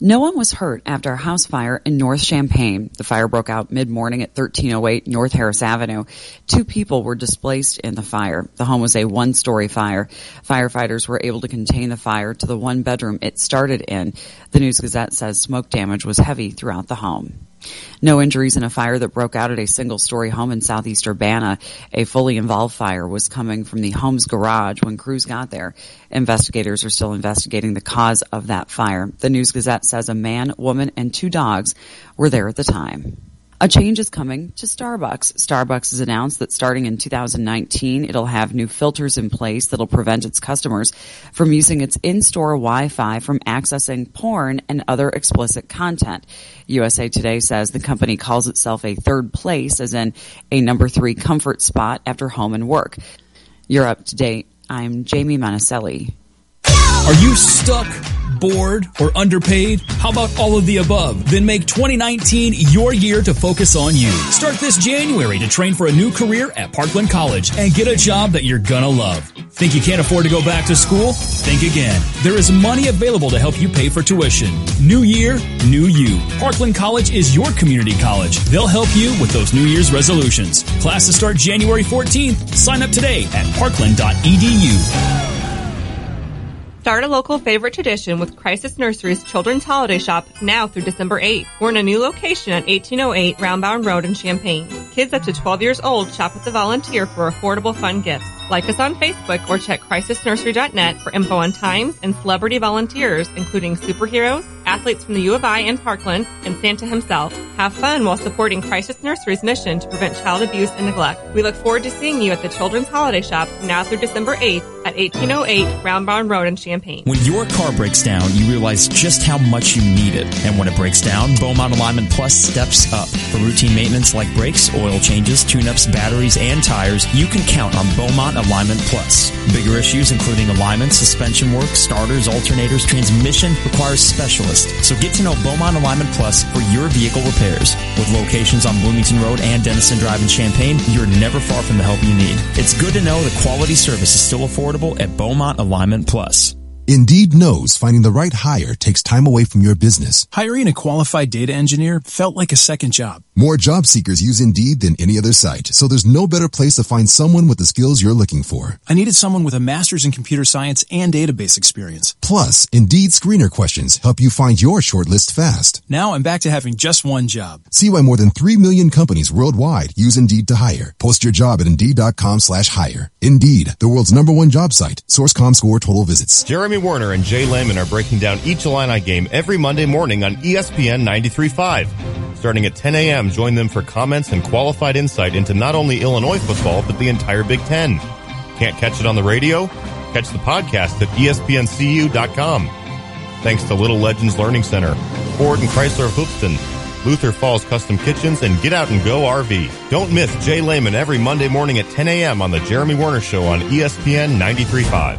No one was hurt after a house fire in North Champaign. The fire broke out mid-morning at 1308 North Harris Avenue. 2 people were displaced in the fire. The home was a 1-story fire. Firefighters were able to contain the fire to the 1-bedroom it started in. The News-Gazette says smoke damage was heavy throughout the home. No injuries in a fire that broke out at a single-story home in southeast Urbana. A fully involved fire was coming from the home's garage when crews got there. Investigators are still investigating the cause of that fire. The News-Gazette says a man, woman, and 2 dogs were there at the time. A change is coming to Starbucks. Starbucks has announced that starting in 2019, it'll have new filters in place that'll prevent its customers from using its in-store Wi-Fi from accessing porn and other explicit content. USA Today says the company calls itself a third place, as in a number 3 comfort spot after home and work. You're up to date. I'm Jamie Monticelli. Are you stuck, bored, or underpaid? How about all of the above? Then make 2019 your year to focus on you. Start this January to train for a new career at Parkland College and get a job that you're gonna love. Think you can't afford to go back to school? Think again. There is money available to help you pay for tuition. New year, new you. Parkland College is your community college. They'll help you with those New Year's resolutions. Classes start January 14th. Sign up today at parkland.edu. Start a local favorite tradition with Crisis Nursery's Children's Holiday Shop now through December 8th. We're in a new location at 1808 Roundbound Road in Champaign. Kids up to 12 years old shop with the volunteer for affordable fun gifts. Like us on Facebook or check crisisnursery.net for info on times and celebrity volunteers, including superheroes, athletes from the U of I and Parkland, and Santa himself. Have fun while supporting Crisis Nursery's mission to prevent child abuse and neglect. We look forward to seeing you at the Children's Holiday Shop now through December 8th at 1808 Round Barn Road in Champaign. When your car breaks down, you realize just how much you need it. And when it breaks down, Beaumont Alignment Plus steps up. For routine maintenance like brakes, oil changes, tune-ups, batteries, and tires, you can count on Beaumont Alignment Plus. Bigger issues including alignment, suspension work, starters, alternators, transmission requires specialists. So get to know Beaumont Alignment Plus for your vehicle repairs. With locations on Bloomington Road and Dennison Drive in Champaign, you're never far from the help you need. It's good to know that quality service is still affordable at Beaumont Alignment Plus. Indeed knows finding the right hire takes time away from your business. Hiring a qualified data engineer felt like a second job. More job seekers use Indeed than any other site, so there's no better place to find someone with the skills you're looking for. I needed someone with a master's in computer science and database experience. Plus, Indeed screener questions help you find your shortlist fast. Now I'm back to having just one job. See why more than 3 million companies worldwide use Indeed to hire. Post your job at Indeed.com/hire. Indeed, the world's #1 job site. Source.com score total visits. Jeremy Warner and Jay Lehman are breaking down each Illini game every Monday morning on ESPN 93.5. Starting at 10 a.m., join them for comments and qualified insight into not only Illinois football, but the entire Big Ten. Can't catch it on the radio? Catch the podcast at ESPNCU.com. Thanks to Little Legends Learning Center, Ford and Chrysler of Hoopston, Luther Falls Custom Kitchens, and Get Out and Go RV. Don't miss Jay Lehman every Monday morning at 10 a.m. on the Jeremy Warner Show on ESPN 93.5.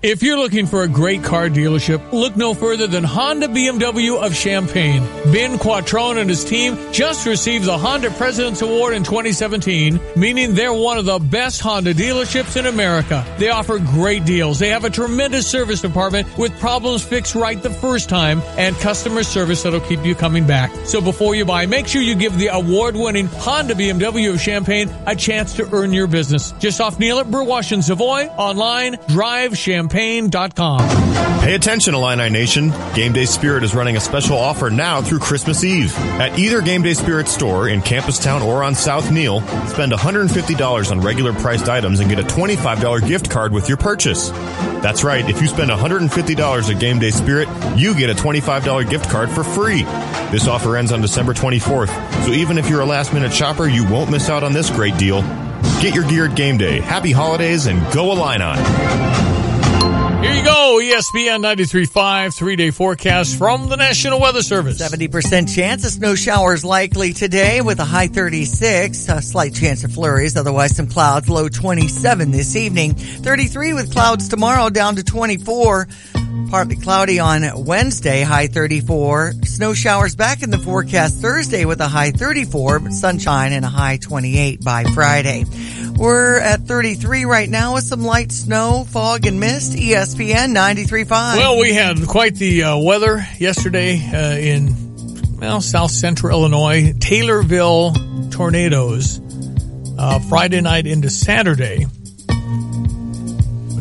If you're looking for a great car dealership, look no further than Honda BMW of Champaign. Ben Quattrone and his team just received the Honda President's Award in 2017, meaning they're one of the best Honda dealerships in America. They offer great deals. They have a tremendous service department with problems fixed right the first time and customer service that'll keep you coming back. So before you buy, make sure you give the award-winning Honda BMW of Champaign a chance to earn your business. Just off Neal at Burwash and Savoy, online, drivechampaign.com. Pay attention, Illini Nation. Game Day Spirit is running a special offer now through Christmas Eve. At either Game Day Spirit store in Campustown or on South Neal, spend $150 on regular priced items and get a $25 gift card with your purchase. That's right, if you spend $150 at Game Day Spirit, you get a $25 gift card for free. This offer ends on December 24th, so even if you're a last-minute shopper, you won't miss out on this great deal. Get your gear at Game Day. Happy holidays and go Illini. Here you go, ESPN 93.5, 3-day forecast from the National Weather Service. 70% chance of snow showers likely today with a high 36. A slight chance of flurries, otherwise some clouds, low 27 this evening. 33 with clouds tomorrow, down to 24. Partly cloudy on Wednesday, high 34. Snow showers back in the forecast Thursday with a high 34, but sunshine and a high 28 by Friday. We're at 33 right now with some light snow, fog, and mist. ESPN 93.5. Well, we had quite the weather yesterday in, south central Illinois. Taylorville tornadoes Friday night into Saturday.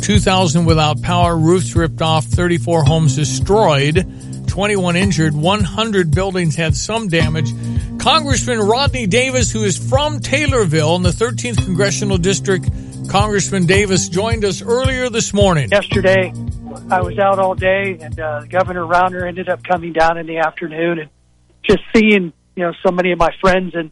2,000 without power, roofs ripped off, 34 homes destroyed, 21 injured, 100 buildings had some damage. Congressman Rodney Davis, who is from Taylorville in the 13th Congressional District, Congressman Davis joined us earlier this morning. Yesterday, I was out all day, and Governor Rauner ended up coming down in the afternoon, and just seeing, so many of my friends and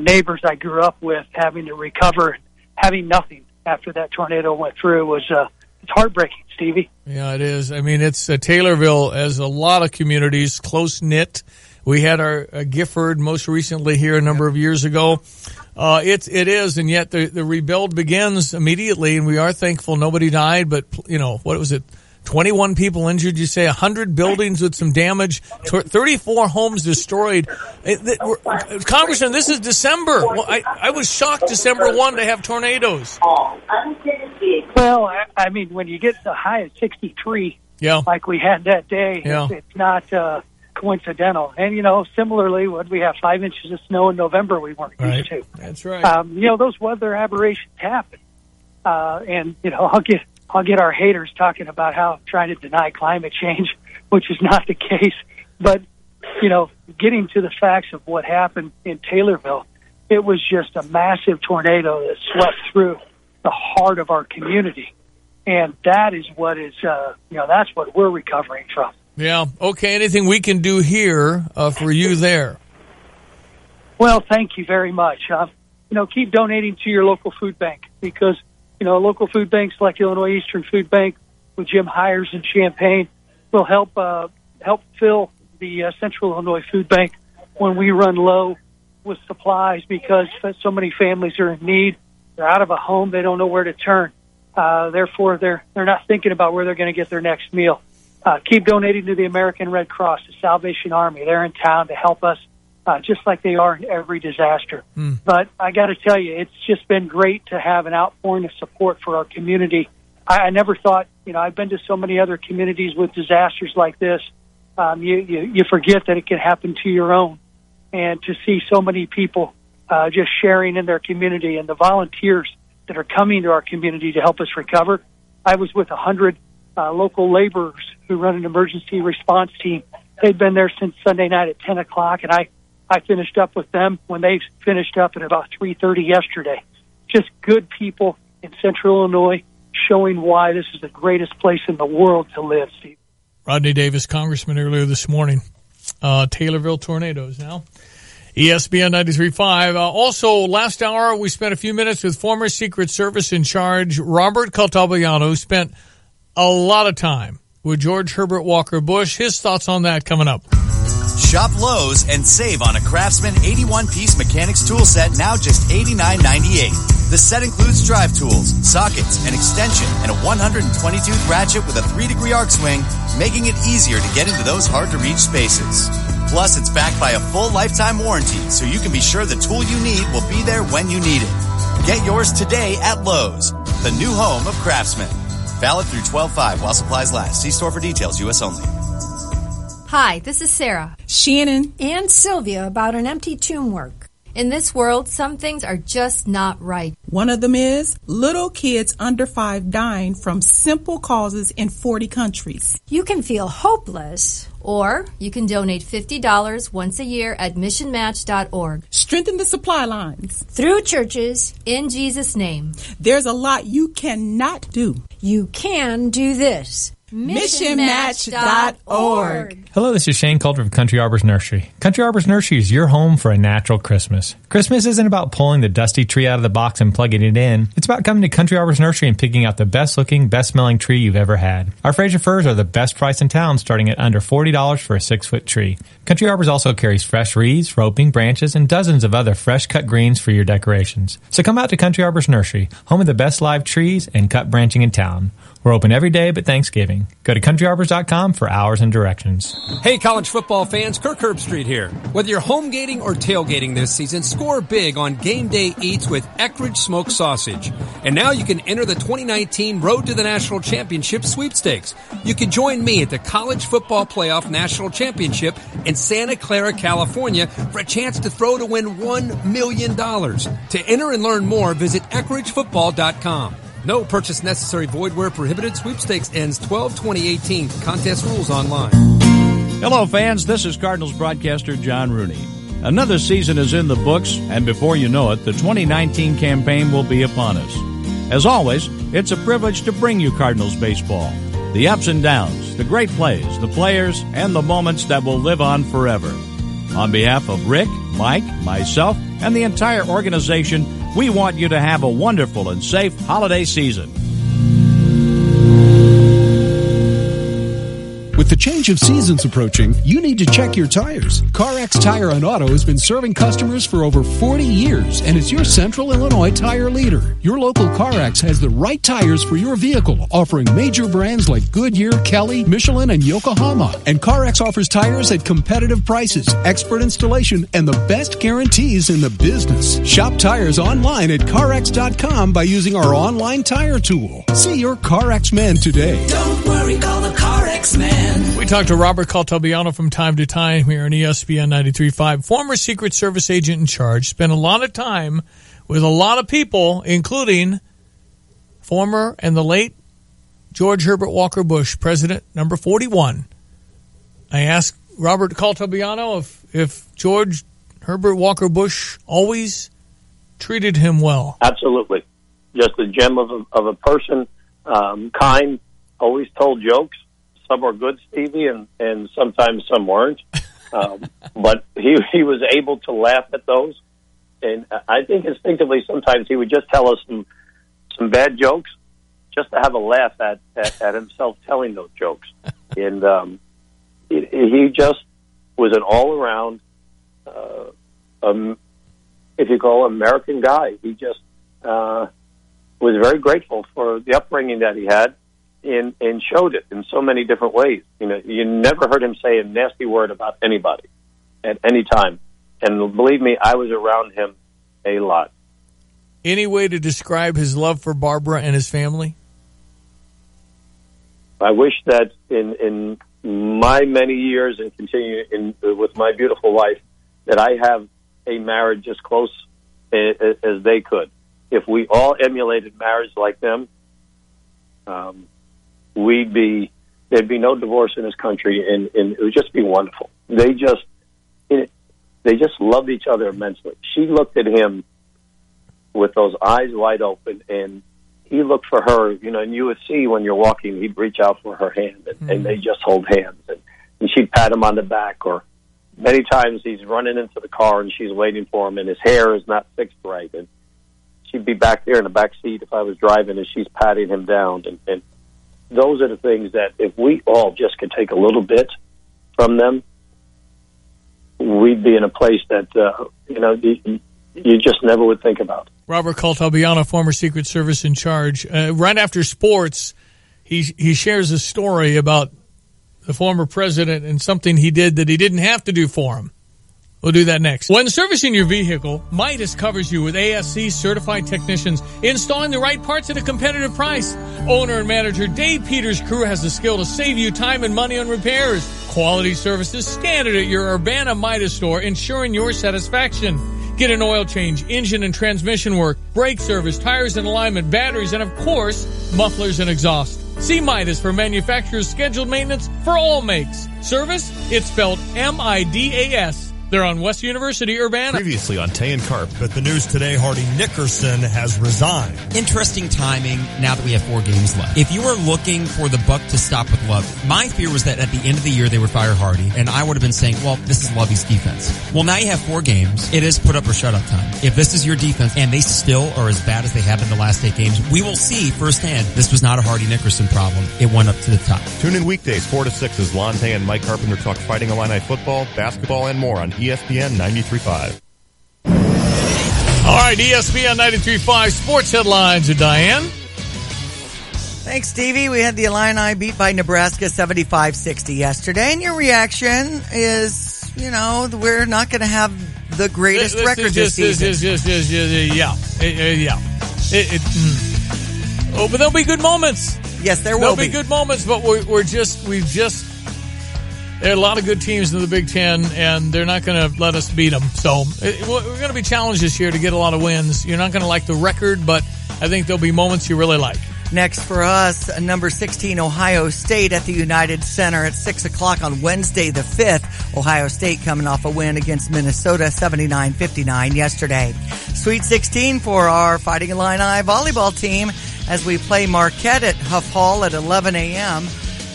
neighbors I grew up with having to recover, having nothing after that tornado went through was it's heartbreaking, Stevie. Yeah, it is. I mean, it's Taylorville, as a lot of communities, close-knit. We had our Gifford most recently here a number of years ago. It is, and yet the rebuild begins immediately, and we are thankful nobody died, but, what was it? 21 people injured, you say, 100 buildings with some damage, 34 homes destroyed. Congressman, this is December. Well, I was shocked December 1 to have tornadoes. Well, I mean, when you get the high of 63, like we had that day, it's not coincidental. And, similarly, when we have 5 inches of snow in November, we weren't used to. That's right. Those weather aberrations happen. And, I'll get our haters talking about how I'm trying to deny climate change, which is not the case. But, getting to the facts of what happened in Taylorville, it was just a massive tornado that swept through. the heart of our community. And that is what is, that's what we're recovering from. Yeah. Okay. Anything we can do here for you there? Well, thank you very much. Keep donating to your local food bank because, local food banks like Illinois Eastern Food Bank with Jim Hires in Champaign will help fill the Central Illinois Food Bank when we run low with supplies because so many families are in need. They're out of a home. They don't know where to turn. Therefore, they're not thinking about where they're going to get their next meal. Keep donating to the American Red Cross, the Salvation Army. They're in town to help us, just like they are in every disaster. But I got to tell you, it's just been great to have an outpouring of support for our community. I never thought, I've been to so many other communities with disasters like this. You forget that it can happen to your own. And to see so many people just sharing in their community and the volunteers that are coming to our community to help us recover. I was with 100 local laborers who run an emergency response team. They've been there since Sunday night at 10 o'clock, and I finished up with them when they finished up at about 3:30 yesterday. Just good people in Central Illinois showing why this is the greatest place in the world to live, Steve. Rodney Davis, Congressman, earlier this morning. Taylorville tornadoes now. ESPN 93.5. Also, last hour, we spent a few minutes with former Secret Service in charge Robert Caltabiano, who spent a lot of time with George Herbert Walker Bush. His thoughts on that coming up. Shop Lowe's and save on a Craftsman 81-piece mechanics tool set, now just $89.98. The set includes drive tools, sockets, an extension, and a 122th ratchet with a 3-degree arc swing, making it easier to get into those hard-to-reach spaces. Plus, it's backed by a full lifetime warranty, so you can be sure the tool you need will be there when you need it. Get yours today at Lowe's, the new home of Craftsman. Valid through 12/5 while supplies last. See store for details. U.S. only. Hi, this is Sarah, Shannon, and Sylvia about an empty tomb work. In this world, some things are just not right. One of them is little kids under 5 dying from simple causes in 40 countries. You can feel hopeless. Or you can donate $50 once a year at missionmatch.org. Strengthen the supply lines. Through churches. In Jesus' name. There's a lot you cannot do. You can do this. missionmatch.org. Hello, this is Shane Coulter of Country Arbors Nursery. Country Arbors Nursery is your home for a natural Christmas. Christmas isn't about pulling the dusty tree out of the box and plugging it in. It's about coming to Country Arbors Nursery and picking out the best looking, best smelling tree you've ever had. Our Fraser firs are the best price in town, starting at under $40 for a 6-foot tree. Country Arbors also carries fresh wreaths, roping, branches, and dozens of other fresh cut greens for your decorations. So come out to Country Arbors Nursery, home of the best live trees and cut branching in town. We're open every day but Thanksgiving. Go to countryarbors.com for hours and directions. Hey, college football fans, Kirk Herbstreit here. Whether you're home gating or tailgating this season, score big on Game Day Eats with Eckridge Smoked Sausage. And now you can enter the 2019 Road to the National Championship sweepstakes. You can join me at the College Football Playoff National Championship in Santa Clara, California for a chance to throw to win $1 million. To enter and learn more, visit EckridgeFootball.com. No purchase necessary, void where prohibited. Sweepstakes ends 12/20/18. Contest rules online. Hello, fans. This is Cardinals broadcaster John Rooney. Another season is in the books, and before you know it, the 2019 campaign will be upon us. As always, it's a privilege to bring you Cardinals baseball. The ups and downs, the great plays, the players, and the moments that will live on forever. On behalf of Rick, Mike, myself, and the entire organization, we want you to have a wonderful and safe holiday season. With the change of seasons approaching, you need to check your tires. CarX Tire and Auto has been serving customers for over 40 years and is your Central Illinois tire leader. Your local CarX has the right tires for your vehicle, offering major brands like Goodyear, Kelly, Michelin, and Yokohama. And CarX offers tires at competitive prices, expert installation, and the best guarantees in the business. Shop tires online at CarX.com by using our online tire tool. See your CarX man today. Don't worry, call the CarX man. We talk to Robert Caltabiano from time to time here on ESPN 93.5. Former Secret Service agent in charge. Spent a lot of time with a lot of people, including former and the late George Herbert Walker Bush, President number 41. I asked Robert Caltabiano if George Herbert Walker Bush always treated him well. Absolutely. just a gem of a person, kind, always told jokes. Some were good, Stevie, and sometimes some weren't. But he was able to laugh at those. And I think instinctively sometimes he would just tell us some bad jokes just to have a laugh at himself telling those jokes. And he just was an all-around, if you call him, American guy. He just was very grateful for the upbringing that he had and showed it in so many different ways. You know, you never heard him say a nasty word about anybody at any time. And believe me, I was around him a lot. Any way to describe his love for Barbara and his family? I wish that in my many years and continue with my beautiful wife that I have a marriage as close as they could. If we all emulated marriage like them, there'd be no divorce in this country, and it would just be wonderful. They just loved each other immensely. She looked at him with those eyes wide open, and he looked for her, you know, and you would see when you're walking, he'd reach out for her hand, and they just hold hands, and she'd pat him on the back, or many times he's running into the car and she's waiting for him, and his hair is not fixed right, and she'd be back there in the back seat if I was driving, and she's patting him down, and those are the things that if we all just could take a little bit from them, we'd be in a place that, you just never would think about. Robert Caltabiano, former Secret Service in charge. Right after sports, he shares a story about the former president and something he did that he didn't have to do for him. We'll do that next. When servicing your vehicle, Midas covers you with ASC certified technicians installing the right parts at a competitive price. Owner and manager Dave Peters' crew has the skill to save you time and money on repairs. Quality services standard at your Urbana Midas store, ensuring your satisfaction. Get an oil change, engine and transmission work, brake service, tires and alignment, batteries, and of course, mufflers and exhaust. See Midas for manufacturer's scheduled maintenance for all makes. Service? It's spelled M-I-D-A-S. They're on West University, Urbana. Previously on Tay and Carp. But the news today, Hardy Nickerson has resigned. Interesting timing now that we have 4 games left. If you were looking for the buck to stop with Lovey, my fear was that at the end of the year they would fire Hardy, and I would have been saying, well, this is Lovey's defense. Well, now you have 4 games. It is put up or shut up time. If this is your defense and they still are as bad as they have in the last 8 games, we will see firsthand this was not a Hardy Nickerson problem. It went up to the top. Tune in weekdays 4 to 6 as Lon Tay and Mike Carpenter talk Fighting Illini football, basketball, and more on ESPN 93.5. All right, ESPN 93.5 sports headlines with Diane. Thanks, Stevie. We had the Illini beat by Nebraska 75-60 yesterday, and your reaction is, we're not going to have the greatest record this season. But there'll be good moments. Yes, there will be. There'll be good moments, but there are a lot of good teams in the Big Ten, and they're not going to let us beat them. So we're going to be challenged this year to get a lot of wins. You're not going to like the record, but I think there'll be moments you really like. Next for us, number 16, Ohio State at the United Center at 6 o'clock on Wednesday the 5th. Ohio State coming off a win against Minnesota 79-59 yesterday. Sweet 16 for our Fighting Illini volleyball team as we play Marquette at Huff Hall at 11 a.m.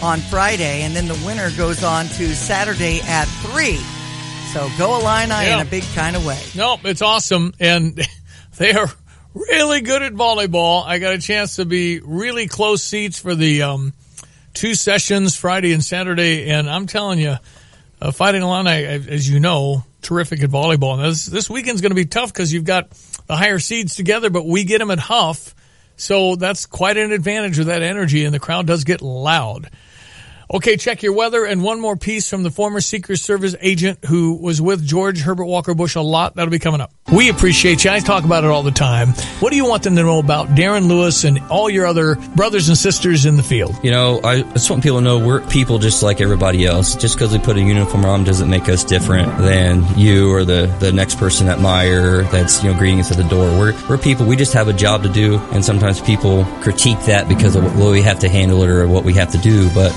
on Friday, and then the winner goes on to Saturday at 3. So go Illini in a big kind of way. No, it's awesome, and they are really good at volleyball. I got a chance to be really close seats for the 2 sessions, Friday and Saturday, and I'm telling you, Fighting Illini, as you know, terrific at volleyball. And this weekend's going to be tough because you've got the higher seeds together, but we get them at Huff, so that's quite an advantage with that energy, and the crowd does get loud. Okay, check your weather, and one more piece from the former Secret Service agent who was with George Herbert Walker Bush a lot. That'll be coming up. We appreciate you. I talk about it all the time. What do you want them to know about Darren Lewis and all your other brothers and sisters in the field? I just want people to know we're people just like everybody else. Just because we put a uniform on doesn't make us different than you or the next person at Meijer that's, greeting us at the door. We're people. We just have a job to do, and sometimes people critique that because of what we have to handle it or what we have to do. But,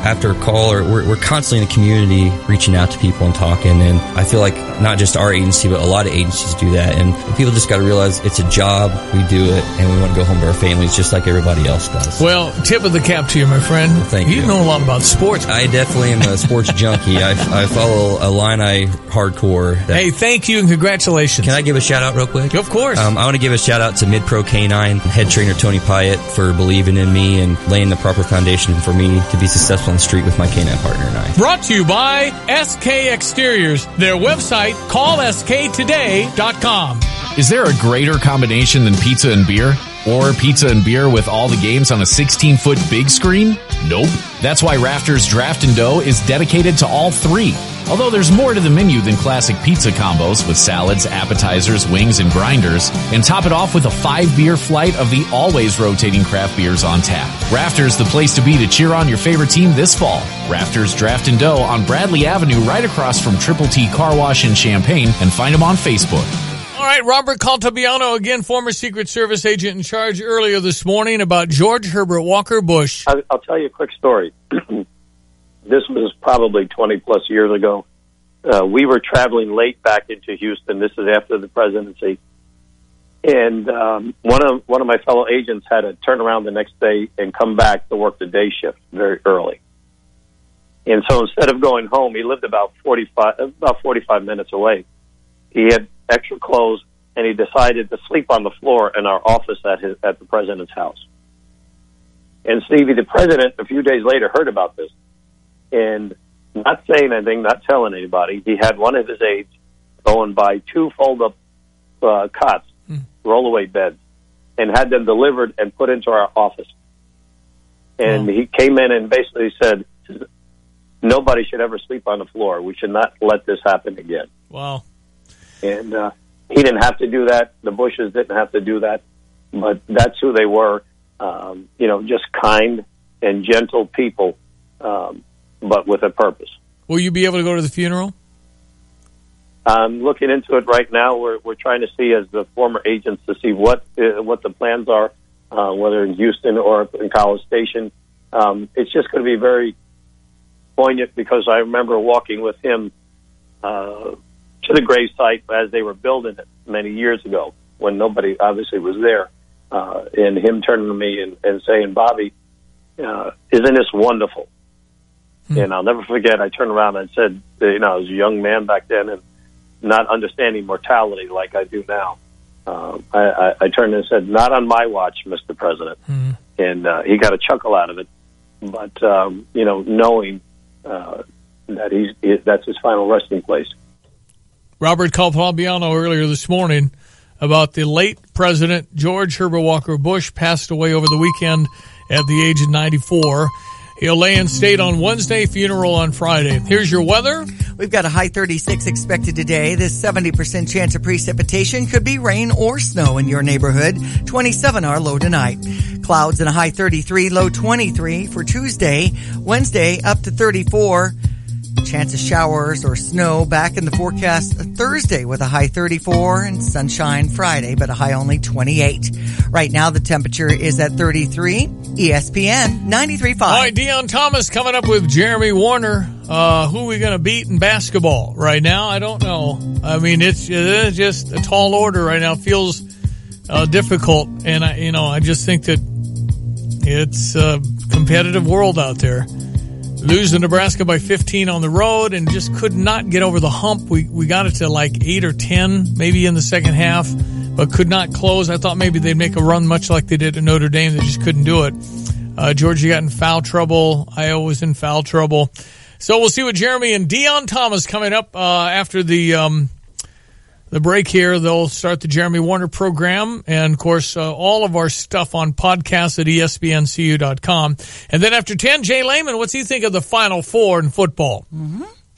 after a call, or we're constantly in the community reaching out to people and talking. And I feel like not just our agency, but a lot of agencies do that. And people just got to realize it's a job. We do it, and we want to go home to our families just like everybody else does. Well, tip of the cap to you, my friend. Well, thank you. You know a lot about sports. I definitely am a sports junkie. I follow Illini hardcore. Hey, thank you and congratulations. Can I give a shout out real quick? Of course. I want to give a shout out to Mid-Pro Canine head trainer Tony Pyatt for believing in me and laying the proper foundation for me to be successful on the street with my canine partner and I. Brought to you by SK Exteriors. Their website, callsktoday.com. Is there a greater combination than pizza and beer? Or pizza and beer with all the games on a 16-foot big screen? Nope. That's why Rafters Draft and Dough is dedicated to all three. Although there's more to the menu than classic pizza combos with salads, appetizers, wings, and grinders, and top it off with a 5-beer flight of the always rotating craft beers on tap. Rafters, the place to be to cheer on your favorite team this fall. Rafters Draft and Dough on Bradley Avenue right across from Triple T Car Wash in Champaign, and find them on Facebook. All right, Robert Caltabiano, again, former Secret Service agent in charge earlier this morning about George Herbert Walker Bush. I'll tell you a quick story. This was probably 20-plus years ago. We were traveling late back into Houston. This is after the presidency. And one of my fellow agents had to turn around the next day and come back to work the day shift very early. And so instead of going home, he lived about 45 minutes away. He had extra clothes, and he decided to sleep on the floor in our office at the president's house. And Stevie, the president, a few days later, heard about this. And not saying anything, not telling anybody, he had one of his aides go and buy 2 fold-up cots, roll-away beds, and had them delivered and put into our office. And he came in and basically said, nobody should ever sleep on the floor. We should not let this happen again. Wow. And he didn't have to do that. The Bushes didn't have to do that. But that's who they were, just kind and gentle people, but with a purpose. Will you be able to go to the funeral? I'm looking into it right now. We're trying to see, as the former agents, to see what the plans are, whether in Houston or in College Station. It's just going to be very poignant because I remember walking with him to the gravesite as they were building it many years ago when nobody obviously was there, and him turning to me and saying, Bobby, isn't this wonderful? And I'll never forget, I turned around and said, I was a young man back then and not understanding mortality like I do now. I turned and said, not on my watch, Mr. President. And he got a chuckle out of it. But, knowing that that's his final resting place. Robert Caltabiano earlier this morning about the late President George Herbert Walker Bush, passed away over the weekend at the age of 94. He'll lay in state on Wednesday, funeral on Friday. Here's your weather. We've got a high 36 expected today. This 70% chance of precipitation could be rain or snow in your neighborhood. 27 our low tonight. Clouds and a high 33, low 23 for Tuesday. Wednesday up to 34. Chance of showers or snow back in the forecast Thursday with a high 34 and sunshine Friday, but a high only 28. Right now the temperature is at 33. ESPN 93.5. All right, Deion Thomas coming up with Jeremy Warner. Who are we going to beat in basketball right now? I don't know. I mean, it's just a tall order right now. It feels difficult, and I just think that it's a competitive world out there. Losing Nebraska by 15 on the road and just could not get over the hump. We got it to like 8 or 10 maybe in the second half, but could not close. I thought maybe they'd make a run much like they did at Notre Dame. They just couldn't do it. Georgia got in foul trouble. Iowa was in foul trouble. So we'll see what Jeremy and Deion Thomas coming up after the break here. They'll start the Jeremy Warner program. And, of course, all of our stuff on podcasts at ESPNCU.com. And then after 10, Jay Lehman, what's he think of the Final Four in football?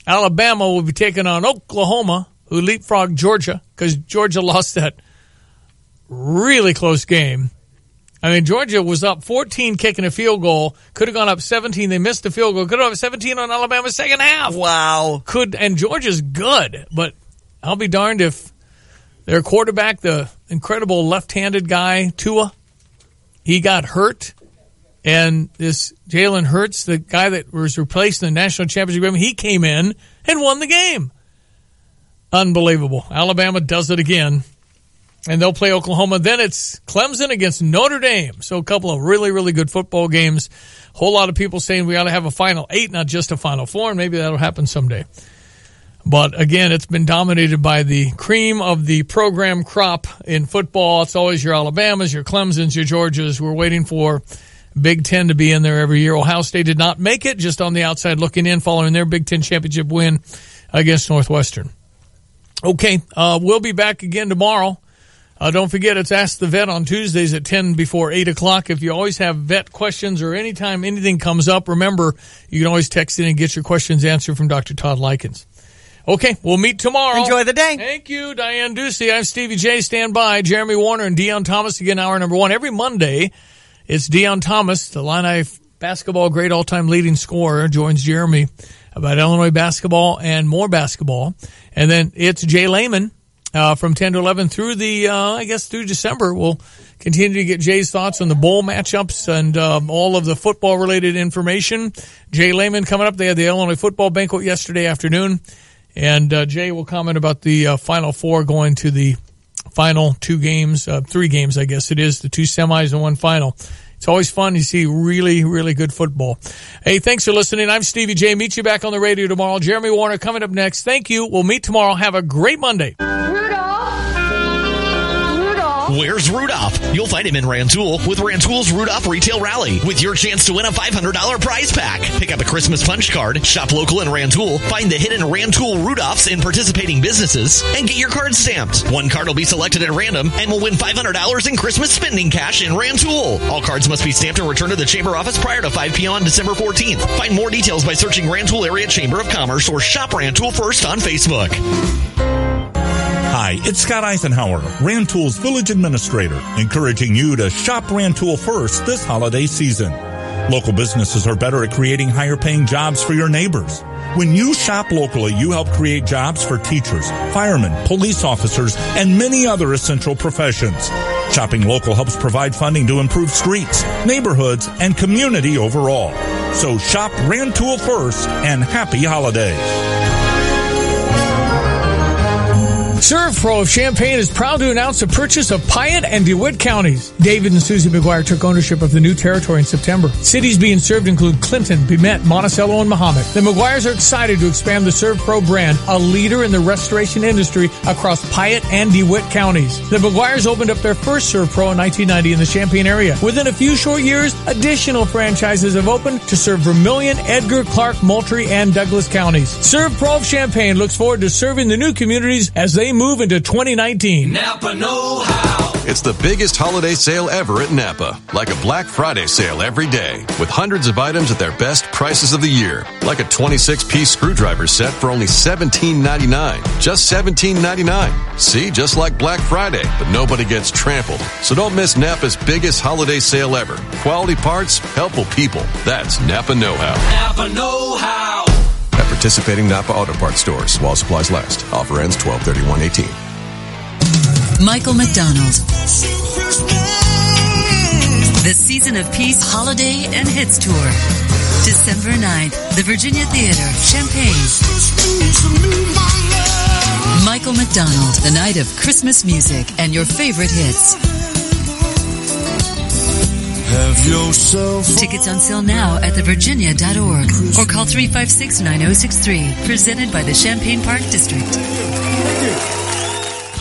Alabama will be taking on Oklahoma, who leapfrogged Georgia because Georgia lost that really close game. I mean, Georgia was up 14 kicking a field goal. Could have gone up 17. They missed the field goal. Could have gone up 17 on Alabama's second half. Wow. And Georgia's good, but I'll be darned if their quarterback, the incredible left-handed guy, Tua, he got hurt And this Jalen Hurts, the guy that was replaced in the national championship game, he came in and won the game. Unbelievable. Alabama does it again. And they'll play Oklahoma. Then it's Clemson against Notre Dame. So a couple of really, really good football games. A whole lot of people saying we ought to have a Final 8, not just a Final 4, and maybe that'll happen someday. But again, it's been dominated by the cream of the program crop in football. It's always your Alabamas, your Clemsons, your Georgias. We're waiting for Big Ten to be in there every year. Ohio State did not make it, just on the outside looking in, following their Big Ten championship win against Northwestern. Okay, we'll be back again tomorrow. Don't forget, it's Ask the Vet on Tuesdays at 10 before 8 o'clock. If you always have vet questions or anytime anything comes up, remember, you can always text in and get your questions answered from Dr. Todd Likens. Okay, we'll meet tomorrow. Enjoy the day. Thank you, Diane Ducey. I'm Stevie J. Stand by. Jeremy Warner and Deion Thomas again, hour number 1. Every Monday, it's Deion Thomas, the Illini basketball great all-time leading scorer, joins Jeremy about Illinois basketball and more basketball. And then it's Jay Lehman. From 10 to 11 through through December. We'll continue to get Jay's thoughts on the bowl matchups and all of the football-related information. Jay Lehman coming up. They had the Illinois football banquet yesterday afternoon. And Jay will comment about the Final Four going to the final 2 games, 3 games, I guess it is, the 2 semis and 1 final. It's always fun to see really, really good football. Hey, thanks for listening. I'm Stevie J. Meet you back on the radio tomorrow. Jeremy Warner coming up next. Thank you. We'll meet tomorrow. Have a great Monday. Where's Rudolph? You'll find him in Rantoul with Rantoul's Rudolph Retail Rally with your chance to win a $500 prize pack. Pick up a Christmas punch card, shop local in Rantoul, find the hidden Rantoul Rudolphs in participating businesses, and get your card stamped. One card will be selected at random and will win $500 in Christmas spending cash in Rantoul. All cards must be stamped and returned to the Chamber office prior to 5 p.m. on December 14th. Find more details by searching Rantoul Area Chamber of Commerce or Shop Rantoul First on Facebook. Hi, it's Scott Eisenhower, Rantoul's Village Administrator, encouraging you to shop Rantoul First this holiday season. Local businesses are better at creating higher-paying jobs for your neighbors. When you shop locally, you help create jobs for teachers, firemen, police officers, and many other essential professions. Shopping local helps provide funding to improve streets, neighborhoods, and community overall. So shop Rantoul First, and happy holidays. Serve Pro of Champaign is proud to announce the purchase of Piatt and DeWitt counties. David and Susie McGuire took ownership of the new territory in September. Cities being served include Clinton, Bemet, Monticello, and Mahomet. The McGuires are excited to expand the Serve Pro brand, a leader in the restoration industry across Piatt and DeWitt counties. The McGuires opened up their first Serve Pro in 1990 in the Champaign area. Within a few short years, additional franchises have opened to serve Vermilion, Edgar, Clark, Moultrie, and Douglas counties. Serve Pro of Champaign looks forward to serving the new communities as they move into 2019. Napa Know How. It's the biggest holiday sale ever at Napa. Like a Black Friday sale every day, with hundreds of items at their best prices of the year. Like a 26-piece screwdriver set for only $17.99. Just $17.99. See, just like Black Friday, but nobody gets trampled. So don't miss Napa's biggest holiday sale ever. Quality parts, helpful people. That's Napa Know How. Napa Know How. At participating Napa Auto Parts stores while supplies last. Offer ends 12/31/18. Michael McDonald. The Season of Peace Holiday and Hits Tour. December 9th, the Virginia Theater, Champaign. Michael McDonald, the night of Christmas music and your favorite hits. Tickets on sale now at thevirginia.org or call 356-9063. Presented by the Champaign Park District.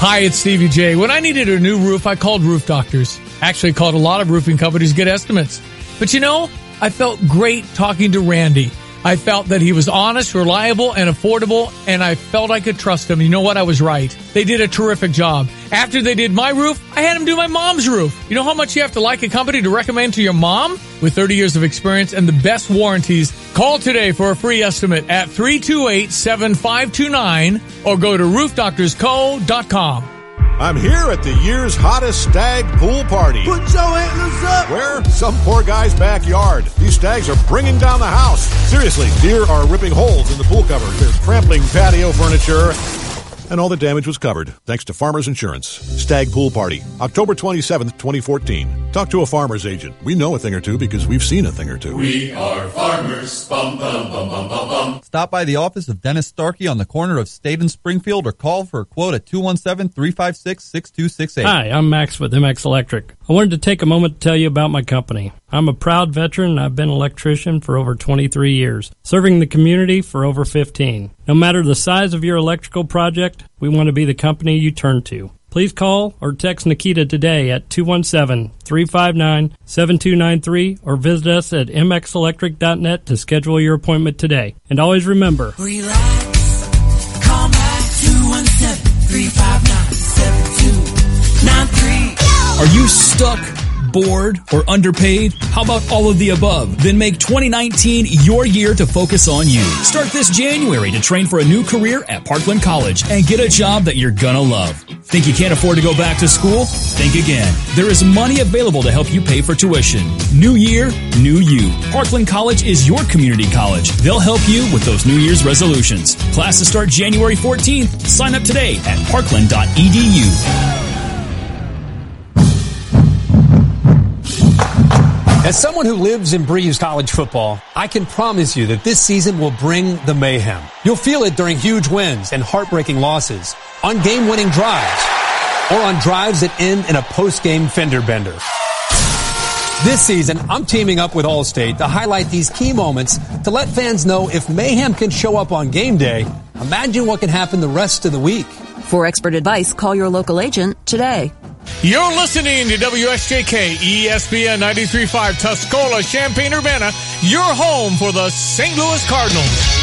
Hi, it's Stevie J. When I needed a new roof, I called Roof Doctors. Actually called a lot of roofing companies to get estimates. But you know, I felt great talking to Randy. I felt that he was honest, reliable, and affordable, and I felt I could trust him. You know what? I was right. They did a terrific job. After they did my roof, I had them do my mom's roof. You know how much you have to like a company to recommend to your mom? With 30 years of experience and the best warranties, call today for a free estimate at 328-7529 or go to roofdoctorsco.com. I'm here at the year's hottest stag pool party. Put your antlers up! Where? Some poor guy's backyard. These stags are bringing down the house. Seriously, deer are ripping holes in the pool cover. They're trampling patio furniture. and all the damage was covered thanks to Farmers Insurance. Stag Pool Party, October 27th, 2014. Talk to a farmer's agent. We know a thing or two because we've seen a thing or two. We are farmers. Bum, bum, bum, bum, bum, bum. Stop by the office of Dennis Starkey on the corner of State and Springfield or call for a quote at 217-356-6268. Hi, I'm Max with MX Electric. I wanted to take a moment to tell you about my company. I'm a proud veteran and I've been an electrician for over 23 years, serving the community for over 15. No matter the size of your electrical project, we want to be the company you turn to. Please call or text Nikita today at 217-359-7293 or visit us at mxelectric.net to schedule your appointment today. And always remember, Relax. Call back 217-359-7293. Are you stuck, bored, or underpaid? How about all of the above? Then make 2019 your year to focus on you. Start this January to train for a new career at Parkland College and get a job that you're gonna love. Think you can't afford to go back to school? Think again. There is money available to help you pay for tuition. New year, new you. Parkland College is your community college. They'll help you with those New Year's resolutions. Classes start January 14th. Sign up today at parkland.edu. As someone who lives and breathes college football, I can promise you that this season will bring the mayhem. You'll feel it during huge wins and heartbreaking losses, on game-winning drives, or on drives that end in a post-game fender bender. This season, I'm teaming up with Allstate to highlight these key moments to let fans know if mayhem can show up on game day, imagine what can happen the rest of the week. For expert advice, call your local agent today. You're listening to WSJK ESPN 93.5 Tuscola, Champaign-Urbana, your home for the St. Louis Cardinals.